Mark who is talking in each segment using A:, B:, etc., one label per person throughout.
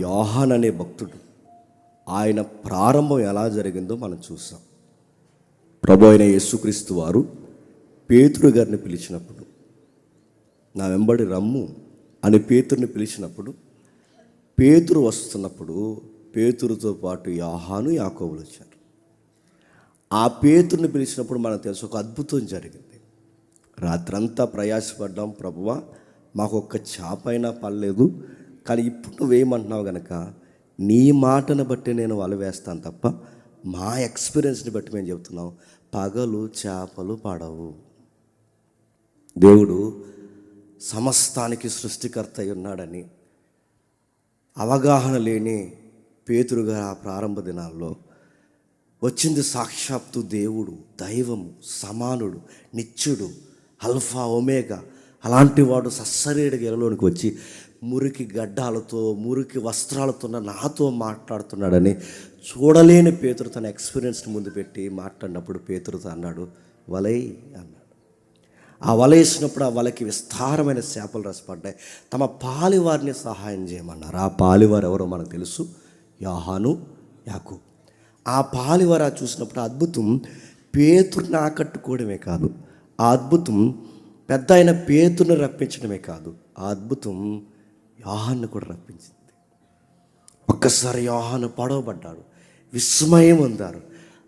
A: యోహాన్ అనే భక్తుడు, ఆయన ప్రారంభం ఎలా జరిగిందో మనం చూసాం. ప్రభు అయిన యేసుక్రీస్తు వారు పేతురు గారిని పిలిచినప్పుడు, నా వెంబడి రమ్ము అని పేతురుని పిలిచినప్పుడు, పేతురు వస్తున్నప్పుడు పేతురుతో పాటు యోహాను యాకోబులు వచ్చారు. ఆ పేతురుని పిలిచినప్పుడు మనకు తెలుసు ఒక అద్భుతం జరిగింది. రాత్రంతా ప్రయాసపడ్డాం, ప్రభువా మాకు ఒక్క చేప అయినా పడలేదు, కానీ ఇప్పుడు నువ్వేమంటున్నావు కనుక నీ మాటను బట్టి నేను వల వేస్తాను తప్ప మా ఎక్స్పీరియన్స్ని బట్టి మేము చెబుతున్నాం, పగలు చేపలు పడవు. దేవుడు సమస్తానికి సృష్టికర్త అయి ఉన్నాడని అవగాహన లేని పేతురుగా ఆ ప్రారంభ దినాల్లో వచ్చింది సాక్షాత్తు దేవుడు, దైవము, సమానుడు, నిత్యుడు, అల్ఫా ఒమేగా. అలాంటి వాడు సస్సరేడుగా ఎలలోనికి వచ్చి మురికి గడ్డాలతో మురికి వస్త్రాలతో నాతో మాట్లాడుతున్నాడని చూడలేని పేతురు తన ఎక్స్పీరియన్స్ని ముందు పెట్టి మాట్లాడినప్పుడు పేతురుతో అన్నాడు, వలై అన్నాడు. ఆ వల వేసినప్పుడు ఆ వలకి విస్తారమైన చేపలు రసపడ్డాయి. తమ పాలివారిని సహాయం చేయమన్నారు. ఆ పాలివారు ఎవరో మనకు తెలుసు, యోహాను, యాకోబు. ఆ పాలివారు చూసినప్పుడు అద్భుతం పేతురుని ఆకట్టుకోవడమే కాదు, ఆ అద్భుతం పెద్ద అయిన పేతురుని రప్పించడమే కాదు, ఆ అద్భుతం యోహాను కూడా రప్పించింది. ఒక్కసారి యోహాను పడవబడ్డాడు, విస్మయం పొందారు.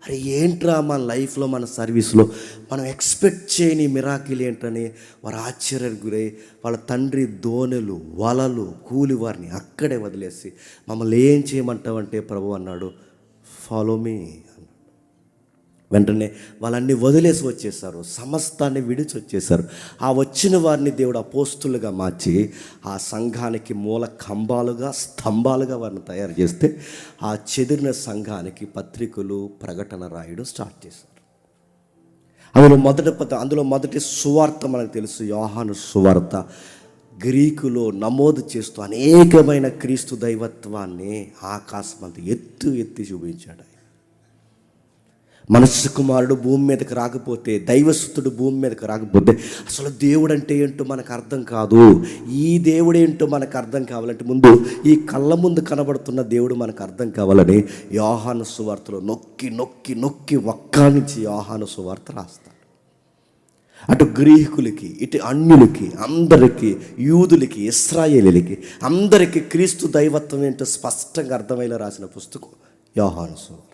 A: అరే ఏంట్రా మన లైఫ్లో మన సర్వీస్లో మనం ఎక్స్పెక్ట్ చేయని మిరాకిల్ ఏంటని వారు ఆశ్చర్యానికి గురై వాళ్ళ తండ్రి దోణెలు, వలలు, కూలి వారిని అక్కడే వదిలేసి మమ్మల్ని ఏం చేయమంటావంటే ప్రభు అన్నాడు, ఫాలో మీ అన్నాడు. వెంటనే వాళ్ళన్నీ వదిలేసి వచ్చేసారు, సమస్తాన్ని విడిచి వచ్చేసారు. ఆ వచ్చిన వారిని దేవుడు అపోస్తులుగా మార్చి ఆ సంఘానికి మూల కంబాలుగా, స్తంభాలుగా వారిని తయారు చేస్తే ఆ చెదిరిన సంఘానికి పత్రికలు, ప్రకటన రాయడం స్టార్ట్ చేశారు. అందులో మొదటి సువార్త మనకు తెలుసు, యోహాను సువార్త. గ్రీకులో నమోదు చేస్తూ అనేకమైన క్రీస్తు దైవత్వాన్ని ఆకాశమంత ఎత్తి చూపించాడు. మనుష్య కుమారుడు భూమి మీదకి రాకపోతే, దైవసుతుడు భూమి మీదకి రాకపోతే అసలు దేవుడు అంటే ఏంటో మనకు అర్థం కాదు. ఈ దేవుడు ఏంటో మనకు అర్థం కావాలంటే ముందు ఈ కళ్ళ ముందు కనబడుతున్న దేవుడు మనకు అర్థం కావాలని యోహాను సువార్తలో నొక్కి నొక్కి నొక్కి నుంచి యోహాను సువార్త రాస్తాడు. అటు గ్రీకులకి, ఇటు అన్యులకి, అందరికీ, యూదులకి, ఇశ్రాయేలీలకి అందరికీ క్రీస్తు దైవత్వం ఏంటో స్పష్టంగా అర్థమయ్యేలా రాసిన పుస్తకం యోహాను సువార్త.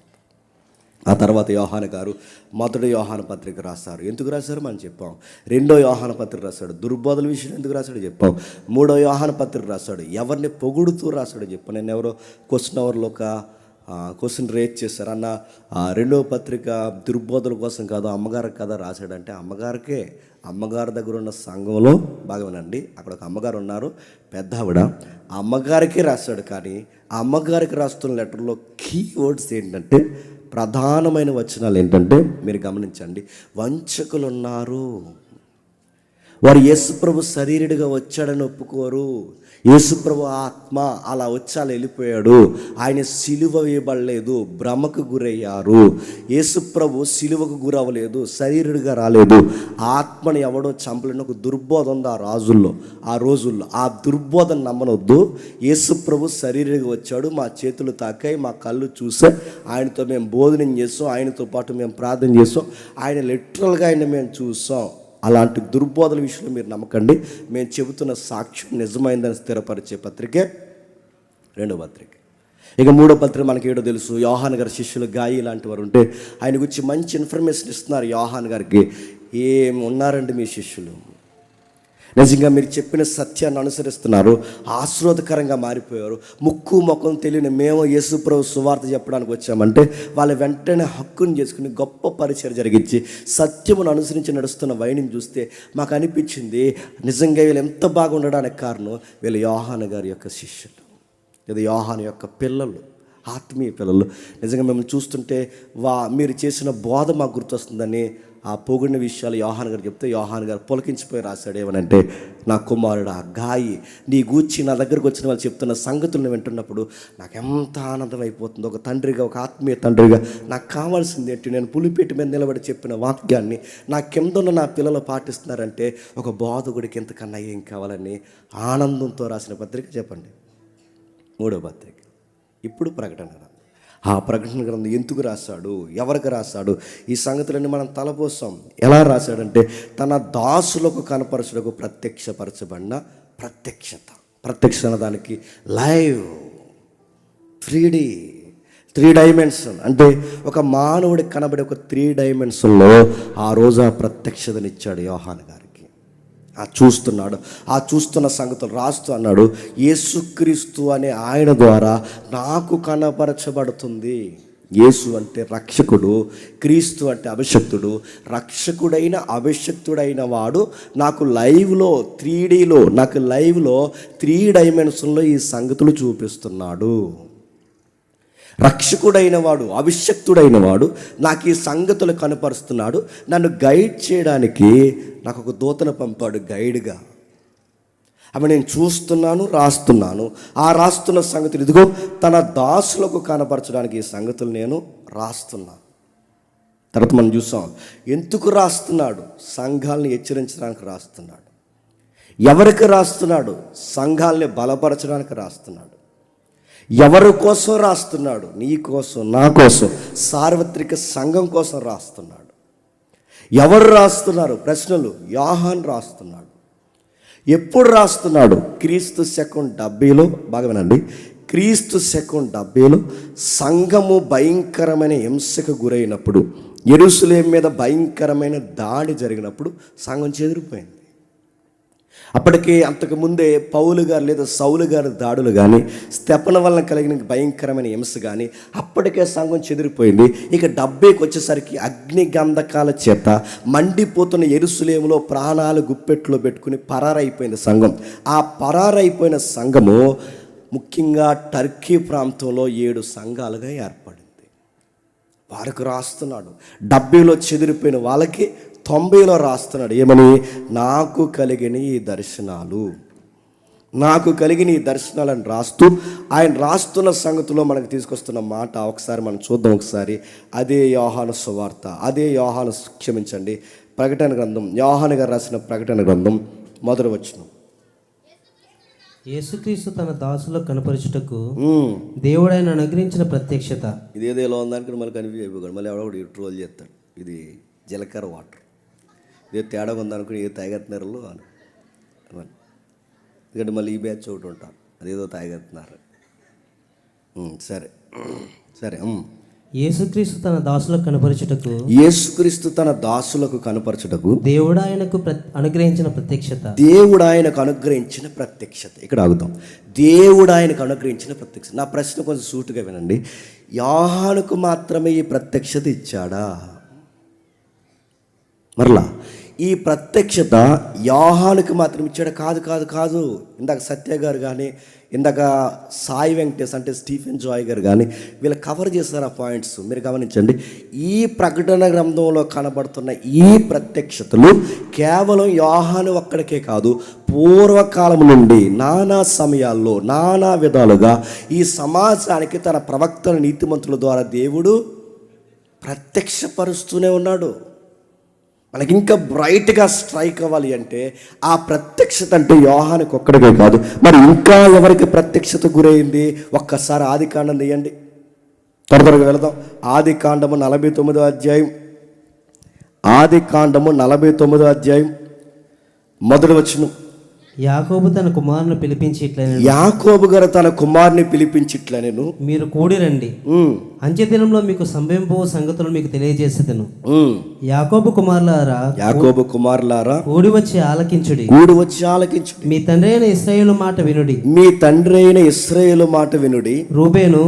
A: ఆ తర్వాత యోహాను గారు మొదటి యోహాను పత్రిక రాశారు. ఎందుకు రాశారు మనం చెప్పాం. రెండో యోహాను పత్రిక రాశాడు, దుర్బోధల విషయం ఎందుకు రాశాడు చెప్పాం. మూడో యోహాను పత్రిక రాశాడు, ఎవరిని పొగుడుతూ రాశాడు చెప్పాను. నేను ఎవరో క్వశ్చన్ రేట్ చేశారు అన్న, రెండవ పత్రిక దుర్బోధల కోసం కాదు అమ్మగారికి కదా రాశాడంటే, అమ్మగారి దగ్గర ఉన్న సంఘంలో బాగా వినండి, అక్కడ ఒక అమ్మగారు ఉన్నారు, పెద్ద ఆవిడ, ఆ అమ్మగారికే రాశాడు. కానీ ఆ అమ్మగారికి రాస్తున్న లెటర్లో కీవర్డ్స్ ఏంటంటే, ప్రధానమైన వచనాలు ఏంటంటే మీరు గమనించండి, వంచకులు ఉన్నారు, వారు యేసుప్రభు శరీరుడిగా వచ్చాడని ఒప్పుకోరు, యేసుప్రభు ఆత్మ అలా వచ్చి అలా వెళ్ళిపోయాడు, ఆయన సిలువ వేయబడలేదు, భ్రమకు గురయ్యారు. యేసుప్రభు సిలువకు గురవ్వలేదు, శరీరుడిగా రాలేదు, ఆత్మని ఎవడో చంపలేని ఒక దుర్బోధ ఉంది ఆ రోజుల్లో. ఆ దుర్బోధను నమ్మనొద్దు. యేసుప్రభు శరీరుడిగా వచ్చాడు, మా చేతులు తాకాయి, మా కళ్ళు చూసా, ఆయనతో మేము భోజనం చేసాం, ఆయనతో పాటు మేము ప్రార్థన చేసాం, ఆయన లిటరల్గా ఆయన మేము చూసాం. అలాంటి దుర్బోధల విషయంలో మీరు నమ్మకండి. మేము చెబుతున్న సాక్ష్యం నిజమైందని స్థిరపరిచే పత్రికే రెండో పత్రిక. ఇక మూడో పత్రిక మనకి ఏడో తెలుసు, యోహాన్ గారి శిష్యులు గాయి లాంటి వారు ఉంటే ఆయన గురించి మంచి ఇన్ఫర్మేషన్ ఇస్తున్నారు యోహాన్ గారికి. ఉన్నారండి మీ శిష్యులు, నిజంగా మీరు చెప్పిన సత్యాన్ని అనుసరిస్తున్నారు, ఆశ్రోదకరంగా మారిపోయారు, ముక్కు ముఖం తెలియని మేము యేసుప్రభు సువార్త చెప్పడానికి వచ్చామంటే వాళ్ళు వెంటనే హక్కుని చేసుకుని గొప్ప పరిచయం జరిగించి సత్యమును అనుసరించి నడుస్తున్న వైనిని చూస్తే మాకు అనిపించింది, నిజంగా వీళ్ళు ఎంత బాగా ఉండడానికి కారణం వీళ్ళు యోహాను గారి యొక్క శిష్యులు, లేదా యోహాను యొక్క పిల్లలు, ఆత్మీయ పిల్లలు. నిజంగా మిమ్మల్ని చూస్తుంటే మీరు చేసిన బోధ మాకు గుర్తొస్తుందని ఆ పొగిడిన విషయాలు యోహాన్ గారు చెప్తే యోహాన్ గారు పొలకించిపోయి రాశాడు. ఏమనంటే, నా కుమారుడు ఆ గాయి నీ గూర్చి నా దగ్గరకు వచ్చిన వాళ్ళు చెప్తున్న సంగతులను వింటున్నప్పుడు నాకు ఎంత ఆనందం అయిపోతుందో. ఒక తండ్రిగా, ఒక ఆత్మీయ తండ్రిగా నాకు కావాల్సింది ఏంటి, నేను పులిపేట మీద నిలబడి చెప్పిన వాక్యాన్ని నా కిందన్న నా పిల్లలు పాటిస్తున్నారంటే ఒక బోధకుడికి ఎంతకన్నా ఏం కావాలని ఆనందంతో రాసిన పత్రిక చెప్పండి. 3వ పత్రిక. ఇప్పుడు ప్రకటన గ్రంథం. ఆ ప్రకటన గ్రంథం ఎందుకు రాశాడు, ఎవరికి రాశాడు, ఈ సంగతులన్నీ మనం తలపోసాం. ఎలా రాశాడంటే తన దాసులకు కనపరచుటకు ప్రత్యక్షపరచబడిన ప్రత్యక్ష దానికి లైవ్ 3 డైమెన్షన్ అంటే ఒక మానవుడికి కనబడే ఒక 3 డైమెన్షన్లో ఆ రోజు ఆ ప్రత్యక్షతనిచ్చాడు యోహాను గారికి. ఆ చూస్తున్న సంగతులు రాస్తూ అన్నాడు, యేసుక్రీస్తు అనే ఆయన ద్వారా నాకు కనపరచబడుతుంది. యేసు అంటే రక్షకుడు, క్రీస్తు అంటే అభిషక్తుడు. రక్షకుడైన అభిషక్తుడైన వాడు నాకు లైవ్లో 3Dలో నాకు లైవ్లో 3 డైమెన్షన్లో ఈ సంగతులు చూపిస్తున్నాడు. రక్షకుడైన వాడు, అభిషక్తుడైన వాడు నాకు ఈ సంగతులు కనపరుస్తున్నాడు. నన్ను గైడ్ చేయడానికి నాకు ఒక దూతను పంపాడు గైడ్గా. అవి నేను చూస్తున్నాను, రాస్తున్నాను. ఆ రాస్తున్న సంగతులు ఇదిగో తన దాసులకు కనపరచడానికి ఈ సంగతులు నేను రాస్తున్నాను. తర్వాత మనం చూసాం ఎందుకు రాస్తున్నాడు, సంఘాలని హెచ్చరించడానికి రాస్తున్నాడు. ఎవరికి రాస్తున్నాడు, సంఘాలని బలపరచడానికి రాస్తున్నాడు. ఎవరి కోసం రాస్తున్నాడు, నీ కోసం, నా కోసం, సార్వత్రిక సంఘం కోసం రాస్తున్నాడు. ఎవరు రాస్తున్నారు, ప్రశ్నలు యోహాను రాస్తున్నాడు. ఎప్పుడు రాస్తున్నాడు, క్రీస్తు శకం 70లో. బాగా వినండి, క్రీస్తు శకం 70లో సంఘము భయంకరమైన హింసకు గురైనప్పుడు, యెరూషలేము మీద భయంకరమైన దాడి జరిగినప్పుడు సంఘం చెదిరిపోయింది. అప్పటికే అంతకుముందే పౌలు గారు లేదా సౌలు గారి దాడులు కానీ, స్తెఫన వలన కలిగిన భయంకరమైన హింస కానీ అప్పటికే సంఘం చెదిరిపోయింది. ఇక 70కి వచ్చేసరికి అగ్ని గంధకాల చేత మండిపోతున్న యెరూషలేములో ప్రాణాలు గుప్పెట్లో పెట్టుకుని పరారైపోయింది సంఘం. ఆ పరారైపోయిన సంఘము ముఖ్యంగా టర్కీ ప్రాంతంలో 7 సంఘాలుగా ఏర్పడింది. వారికి రాస్తున్నాడు. 70లో చెదిరిపోయిన వాళ్ళకి 90లో రాస్తున్నాడు. ఏమని, నాకు కలిగిన ఈ దర్శనాలను రాస్తూ ఆయన రాస్తున్న సంగతిలో మనకు తీసుకొస్తున్న మాట ఒకసారి మనం చూద్దాం. ఒకసారి అదే యోహాను సువార్త, ప్రకటన గ్రంథం, యోహాను గారు రాసిన ప్రకటన గ్రంథం 1వ వచనం.
B: యేసుక్రీస్తు తన దాసులకు కనపరచుటకు దేవుడు ఆయన అనుగ్రహించిన ప్రత్యక్షత.
A: ఇదేదో ఎలా ఉందనుకుని మళ్ళీ కన్ఫ్యూజ్ అయిపోయాడు. మళ్ళీ ఎవడో ట్రోల్ చేస్తాడు, ఇది జీలకర్ర వాటర్, ఇదే తేడాగా ఉందనుకుని ఏ తాగెత్తున్నారో అని. ఎందుకంటే మళ్ళీ ఈ బ్యాచ్ ఒకటి ఉంటారు, అదేదో తాగెత్తున్నారు. సరే
B: యేసుక్రీస్తు తన దాసులకు కనపరచుటకు దేవుడు ఆయనకు అనుగ్రహించిన ప్రత్యక్షత. ఇక్కడ ఆగుతాం. దేవుడు ఆయనకు అనుగ్రహించిన ప్రత్యక్షత. నా ప్రశ్న కొంచెం సూటుగా వినండి. యోహానుకు మాత్రమే ఈ ప్రత్యక్షత ఇచ్చాడా? మరలా ఈ ప్రత్యక్షత యోహానుకి మాత్రం ఇచ్చాడు? కాదు. ఇందాక సత్య గారు కానీ, ఇందాక సాయి వెంకటేష్ అంటే స్టీఫెన్ జాయ్ గారు కానీ వీళ్ళు కవర్ చేస్తారు ఆ పాయింట్స్. మీరు గమనించండి, ఈ ప్రకటన గ్రంథంలో కనబడుతున్న ఈ ప్రత్యక్షతలు కేవలం యోహాను ఒక్కడికే కాదు, పూర్వకాలం నుండి నానా సమయాల్లో నానా విధాలుగా ఈ సమాజానికి తన ప్రవక్తల నీతిమంతుల ద్వారా దేవుడు ప్రత్యక్షపరుస్తూనే ఉన్నాడు. మనకి ఇంకా బ్రైట్గా స్ట్రైక్ అవ్వాలి అంటే ఆ ప్రత్యక్షత అంటే యోహానుకి ఒక్కడికే కాదు, మరి ఇంకా ఎవరికి ప్రత్యక్షత గురైంది? ఒక్కసారి ఆదికాండం తీయండి, త్వరగా వెళదాం. ఆదికాండము 49వ అధ్యాయం 1వ వచనం. యాకోబు తన కుమారుని పిలిపించి ఇట్లనెను, మీరు కూడి రండి, అంత్య దినంలో మీకు సంభవింపో సంగతులు మీకు తెలియజేసేదను. యాకోబు కుమారులారా కూడి వచ్చి ఆలకించుడి. మీ తండ్రి అయిన ఇశ్రాయేలు మాట వినుడి. రూబేను,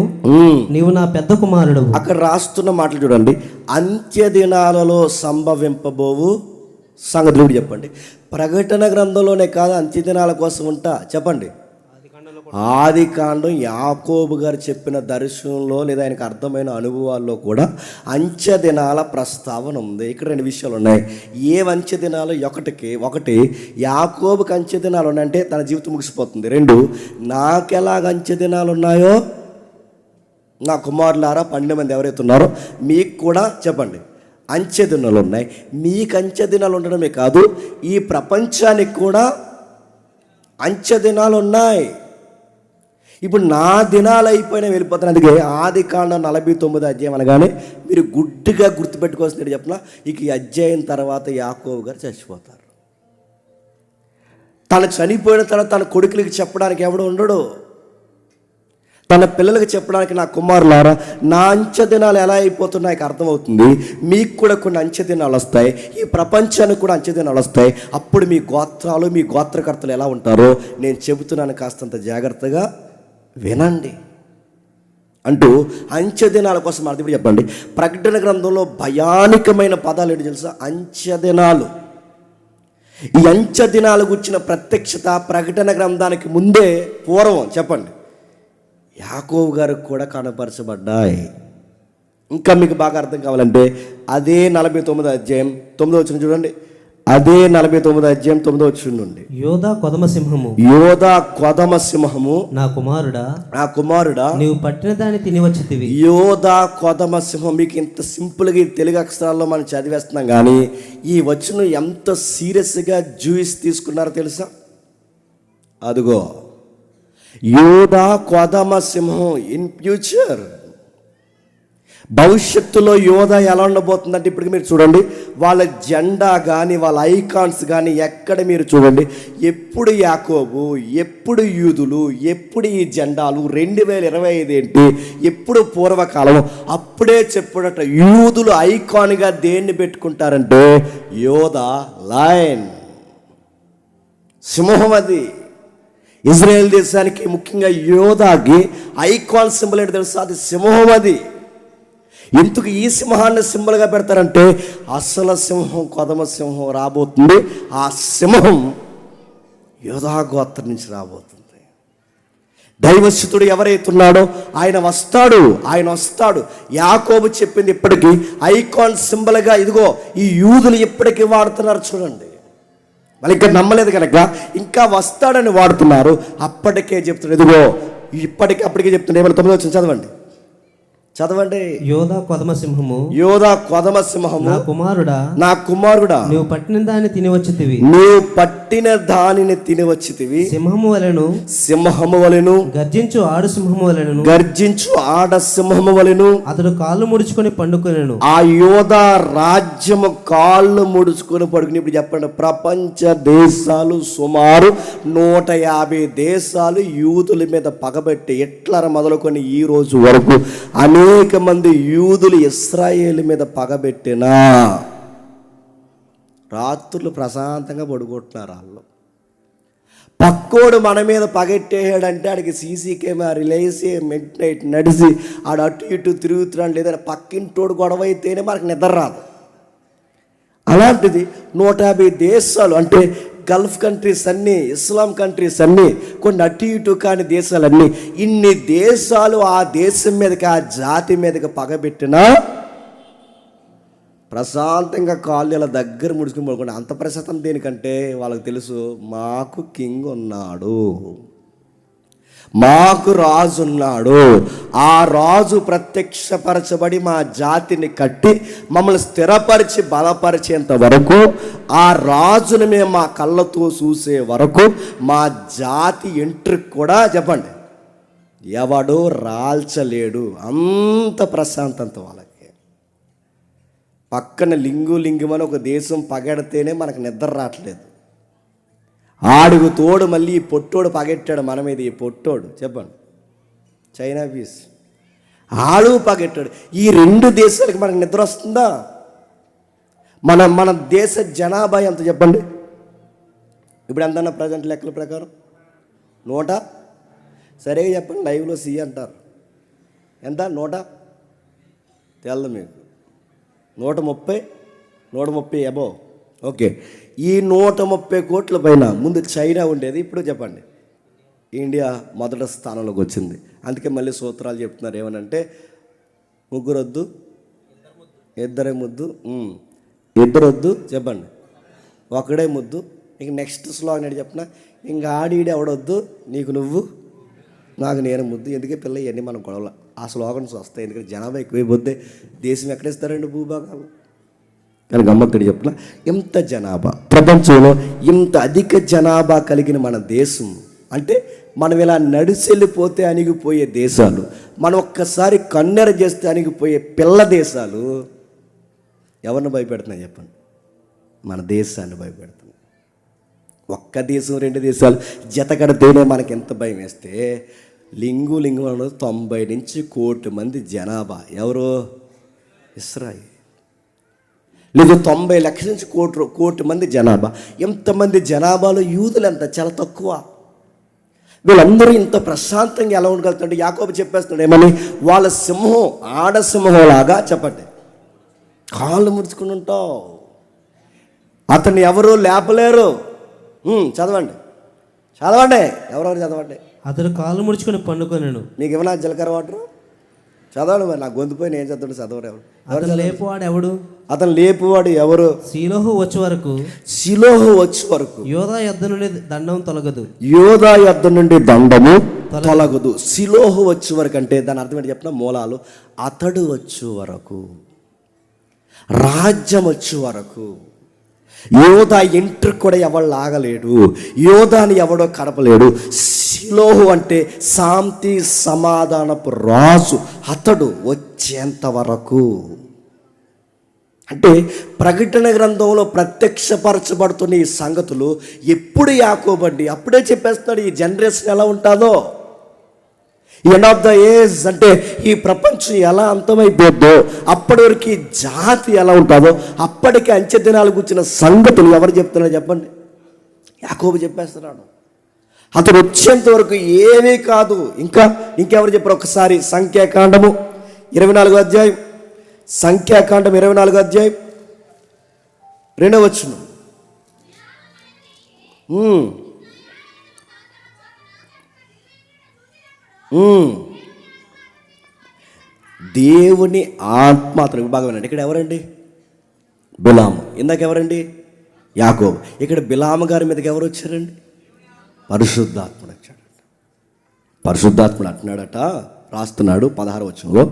B: నీవు నా పెద్ద కుమారుడు.
A: అక్కడ రాస్తున్న మాటలు చూడండి. అంత్య దినాలలో సంభవింపబోవు సంగతులు కూడా చెప్పండి. ప్రకటన గ్రంథంలోనే కాదు, అంత్యదినాల కోసం ఉంటా చెప్పండి. ఆదికాండం యాకోబు గారు చెప్పిన దర్శనంలో లేదా ఆయనకు అర్థమైన అనుభవాల్లో కూడా అంత్యదినాల ప్రస్తావన ఉంది. ఇక్కడ 2 విషయాలు ఉన్నాయి. ఏ అంత్యదినాలు? ఒకటి యాకోబుకి అంత్యదినాలు ఉన్నాయంటే తన జీవితం ముగిసిపోతుంది. 2 నాకెలాగ అంత్యదినాలు ఉన్నాయో, నా కుమారులారా 12 మంది ఎవరైతే ఉన్నారో మీకు కూడా చెప్పండి అంత్యదినాలు ఉన్నాయి. మీకు అంత్యదినాలు ఉండడమే కాదు, ఈ ప్రపంచానికి కూడా అంత్యదినాలు ఉన్నాయి.
B: ఇప్పుడు నా దినాలు అయిపోయినా వెళ్ళిపోతాను. అందుకే ఆదికాండం 49 అధ్యాయం అనగానే మీరు గుడ్డిగా గుర్తుపెట్టుకోవాల్సింది చెప్పిన, ఇక ఈ అధ్యాయం తర్వాత యాకోబు గారు చచ్చిపోతారు. తను చనిపోయిన తర్వాత తన కొడుకులకి చెప్పడానికి ఎవడు ఉండడు. తన పిల్లలకి చెప్పడానికి, నా కుమారులారా నా అంచె దినాలు ఎలా అయిపోతున్నాయి అర్థమవుతుంది, మీకు కూడా కొన్ని అంచె దినాలు వస్తాయి, ఈ ప్రపంచానికి కూడా అంచె దినాలు వస్తాయి. అప్పుడు మీ గోత్రాలు, మీ గోత్రకర్తలు ఎలా ఉంటారో నేను చెబుతున్నాను, కాస్తంత జాగ్రత్తగా వినండి అంటూ అంచె దినాల కోసం అర్థం ఇప్పుడు చెప్పండి. ప్రకటన గ్రంథంలో భయానకమైన పదాలు ఏంటి తెలుసా? అంచె దినాలు. ఈ అంచె దినాలు గురించిన ప్రత్యక్షత ప్రకటన గ్రంథానికి ముందే, పూర్వం చెప్పండి, యాకోబు గారికి కూడా కనపరచబడ్డాయి. ఇంకా మీకు బాగా అర్థం కావాలంటే అదే 49 అధ్యాయం 9వ వచనం చూడండి. అదే 49 అధ్యాయం 9వ వచనం నుండి,
C: యోధా కొదమ సింహము,
B: యోధా కొదమ సింహము,
C: నా కుమారుడా
B: నా కుమారుడా
C: నీవు పట్టిన దాన్ని తినివచ్చితివి.
B: యోధా కొదమ సింహం. మీకు ఇంత సింపుల్గా ఈ తెలుగు అక్షరాల్లో మనం చదివేస్తున్నాం, కానీ ఈ వచనం ఎంత సీరియస్గా జూయిస్ తీసుకున్నారో తెలుసా? అదిగో యోధా కొదమ సింహం. ఇన్ ఫ్యూచర్, భవిష్యత్తులో యోధా ఎలా ఉండబోతుందంటే, ఇప్పటికి మీరు చూడండి, వాళ్ళ జెండా కానీ వాళ్ళ ఐకాన్స్ కానీ ఎక్కడ మీరు చూడండి, ఎప్పుడు యాకోబు, ఎప్పుడు యూదులు, ఎప్పుడు ఈ జెండాలు, 2025 ఏంటి, ఎప్పుడు పూర్వకాలం, అప్పుడే చెప్పుడట యూదులు ఐకాన్గా దేన్ని పెట్టుకుంటారంటే యోధా లయన్, సింహం. అది ఇజ్రాయెల్ దేశానికి ముఖ్యంగా యోధాకి ఐకాన్ సింబల్ ఏంటి తెలుసా? అది సింహం. అది ఎందుకు ఈ సింహాన్ని సింబల్గా పెడతారంటే, అసలు సింహం కొదమ సింహం రాబోతుంది. ఆ సింహం యోధా గోత్రం నుంచి రాబోతుంది. దైవశుతుడు ఎవరైతున్నాడో ఆయన వస్తాడు, ఆయన వస్తాడు. యాకోబు చెప్పింది ఇప్పటికీ ఐకాన్ సింబల్గా, ఇదిగో ఈ యూదులు ఇప్పటికీ వాడుతున్నారు చూడండి. వాళ్ళు ఇంకా నమ్మలేదు కనుక ఇంకా వస్తాడని వాడుతున్నారు. అప్పటికే చెప్తున్నాడు, ఇదిగో అప్పటికే చెప్తున్నాడు. ఏమైనా 9వ వచనం చదవండి, చదవండి.
C: యోధా కొదమ సింహము,
B: యోధా కొదమ సింహము,
C: నా కుమారుడా
B: నా కుమారుడా
C: నీవు పట్టిన దాన్ని తినివచ్చితివి.
B: నీవు పట్టిన దానిని తినివచ్చితివి.
C: సింహము వలెను,
B: సింహము వలెను,
C: గర్జించు ఆడు సింహము వలెను,
B: గర్జించు ఆడ సింహము వలెను.
C: అతడు కాళ్ళు ముడుచుకొని పండుకొనెను.
B: ఆ యోధా రాజ్యము కాళ్ళు ముడుచుకొని పడుకుని. ఇప్పుడు చెప్పండి, ప్రపంచ దేశాలు సుమారు 150 దేశాలు యూదుల మీద పగబెట్టి, హిట్లర్ మొదలుకొని ఈ రోజు వరకు అనేక మంది యూదులు ఇశ్రాయేలు మీద పగబెట్టినా రాత్రులు ప్రశాంతంగా పడుకుంటున్నారు. వాళ్ళు పక్కోడు మన మీద పగెట్టేయాడంటే ఆడికి సీసీ కెమెరా లేసి మిడ్ నైట్ నడిచి ఆడు అటు ఇటు తిరుగుతున్నాడు, లేదంటే పక్కింటోడు గొడవ అయితేనే మనకు నిద్ర రాదు. అలాంటిది 150 దేశాలు అంటే గల్ఫ్ కంట్రీస్ అన్నీ, ఇస్లాం కంట్రీస్ అన్నీ, కొన్ని అటు ఇటు కాని దేశాలన్నీ, ఇన్ని దేశాలు ఆ దేశం మీదకి, ఆ జాతి మీదకి పగబెట్టినా ప్రశాంతంగా కాళ్ళు ఇలా దగ్గర ముడుచుకుని పడుకోండి. అంత ప్రశాంతం దేనికంటే వాళ్ళకి తెలుసు, మాకు కింగ్ ఉన్నాడు, మాకు రాజు ఉన్నాడు. ఆ రాజు ప్రత్యక్షపరచబడి మా జాతిని కట్టి మమ్మల్ని స్థిరపరిచి బలపరిచేంత వరకు, ఆ రాజుని మేము మా కళ్ళతో చూసే వరకు మా జాతి ఎంట్రీకి కూడా చెప్పండి ఎవడో రాల్చలేడు. అంత ప్రశాంతత వాళ్ళకి. పక్కన లింగుమని ఒక దేశం పగెడితేనే మనకు నిద్ర రావట్లేదు. ఆడుగు తోడు మళ్ళీ ఈ పొట్టోడు పగెట్టాడు మన మీద. ఈ పొట్టోడు చెప్పండి, చైనా పీస్, ఆడు పగెట్టాడు. ఈ 2 దేశాలకి మనకు నిద్ర వస్తుందా? మన దేశ జనాభా ఎంత చెప్పండి? ఇప్పుడు ఎంత ప్రజెంట్ లెక్కల ప్రకారం 100. సరే చెప్పండి, లైవ్లో సి అంటారు. ఎంత? 100 తెలదు మీకు. 130 అబోవ్. ఓకే, ఈ 130 కోట్ల పైన ముందు చైనా ఉండేది. ఇప్పుడు చెప్పండి, ఇండియా మొదటి స్థానంలోకి వచ్చింది. అందుకే మళ్ళీ సూత్రాలు చెప్తున్నారు ఏమనంటే, 3 వద్దు, 2 ముద్దు, 2 వద్దు చెప్పండి, 1 ముద్దు. ఇంక నెక్స్ట్ స్లోగన్ ఏంటి చెప్పిన, ఇంక ఆడిడి ఎవడొద్దు, నీకు నువ్వు నాకు నేను ముద్దు. ఎందుకే పిల్ల ఇవన్నీ మనం గొడవలు. ఆ స్లోగన్స్ వస్తాయి, ఎందుకంటే జనాభా ఎక్కువైపోతే దేశం ఎక్కడిస్తారండి భూభాగాలు. కానీ గమ్మక్కడి చెప్తున్నా, ఇంత జనాభా, ప్రపంచంలో ఇంత అధిక జనాభా కలిగిన మన దేశం అంటే మనం ఇలా నడిచెళ్ళిపోతే అణిగిపోయే దేశాలు, మనం ఒక్కసారి కన్నెర చేస్తే అణిగిపోయే పిల్ల దేశాలు ఎవరిని భయపెడుతున్నాయి చెప్పండి? మన దేశాన్ని భయపెడుతున్నాయి. ఒక్క దేశం 2 దేశాలు జతకడితేనే మనకి ఎంత భయం వేస్తే, లింగు 90 నుంచి 1 కోటి మంది జనాభా ఎవరు? ఇస్రాయిల్. లేదు 90 లక్షల నుంచి 1 కోటి మంది జనాభా. ఎంతమంది జనాభాలో యూదులు ఎంత? చాలా తక్కువ. వీళ్ళందరూ ఇంత ప్రశాంతంగా ఎలా ఉండగలుగుతుంటే యాకోబు చెప్పేస్తున్నాడు ఏమని? వాళ్ళ సింహం ఆడసింహంలాగా, చెప్పండి, కాళ్ళు ముడుచుకుని ఉంటావు, అతన్ని ఎవరు లేపలేరు. చదవండి ఎవరెవరు చదవండి.
C: అతడు కాళ్ళు ముడుచుకొని పండుకొనెను.
B: నీకు ఏమన్నా జీలకర్ర వాటరు? చదవండి మరి. నాకు గొంతుపోయి నేను చదవండి. చదవరు ఎవరు?
C: అతను లేపువాడు ఎవడు?
B: అతను లేపువాడు ఎవరు?
C: శీలోహు వచ్చే వరకు,
B: శిలోహు వచ్చే వరకు
C: యోధా యొద్ద నుండి దండం తొలగదు.
B: యోధా యొద్ద నుండి దండము తొలగదు. శిలోహు వచ్చే వరకు అంటే దాని అర్థం ఏంటి చెప్పిన? మూలాలు. అతడు వచ్చే వరకు, రాజ్యం వచ్చే వరకు, యోధా ఎంట్రీ కూడా ఎవడు లాగలేడు, యోధాని ఎవడో కడపలేడు. శిలోహు అంటే శాంతి సమాధానపు రాజు. అతడు వచ్చేంత వరకు అంటే ప్రకటన గ్రంథంలో ప్రత్యక్షపరచబడుతున్న ఈ సంగతులు ఎప్పుడు యాకోబండి అప్పుడే చెప్పేస్తున్నాడు ఈ జనరేషన్ ఎలా ఉంటుందో, ఎండ్ ఆఫ్ ద ఏజ్ అంటే ఈ ప్రపంచం ఎలా అంతమైపోద్దో, అప్పటి వరకు జాతి ఎలా ఉంటుందో, అప్పటికి అంచె దినాలు కూర్చున్న సంగతులు ఎవరు చెప్తున్నారో చెప్పండి? యాకోబు చెప్పేస్తున్నాడు. అతడు వచ్చేంత వరకు ఏమీ కాదు. ఇంకెవరు చెప్పారు? ఒకసారి సంఖ్యాకాండము 24వ అధ్యాయం, సంఖ్యాకాండం 24వ అధ్యాయం 2వ వచనం. దేవుని ఆత్మ అతను విభాగం అండి. ఇక్కడ ఎవరండి? బిలాము. ఇందాక ఎవరండి? యాకోబు. ఇక్కడ బిలాము గారి మీదకి ఎవరు వచ్చారండి? పరిశుద్ధాత్ముడు వచ్చాడట. పరిశుద్ధాత్ముడు అంటున్నాడట, రాస్తున్నాడు 16వ వచనంలో.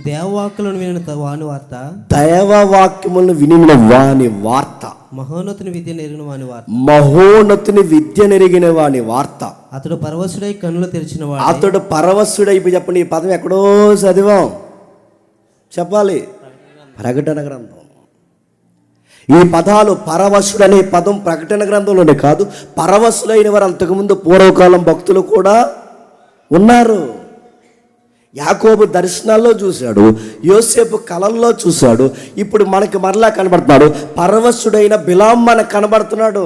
C: దేవవాక్కులను వినిన వాని వార్త,
B: దైవవాక్యములను వినిన వాని వార్త,
C: మహోన్నతుని విద్య నెరిగిన వాని వార్త,
B: మహోన్నతుని విద్య నెరిగిన వాని వార్త.
C: అతడు పరవశుడై కన్నులు తెరిచిన వాడు.
B: అతడు పరవశుడై, ఇప్పుడు చెప్పండి, ఈ పదం ఎక్కడో చదివాం, చెప్పాలి, ప్రకటన గ్రంథం. ఈ పదాలు పరవశుడు అనే పదం ప్రకటన గ్రంథంలోనే కాదు, పరవశులైన వారు అంతకుముందు పూర్వకాలం భక్తులు కూడా ఉన్నారు. యాకోబు దర్శనాల్లో చూశాడు, యోసేపు కలల్లో చూశాడు, ఇప్పుడు మనకి మరలా కనబడుతున్నాడు. పరవశుడైన బిలాం మనకు కనబడుతున్నాడు.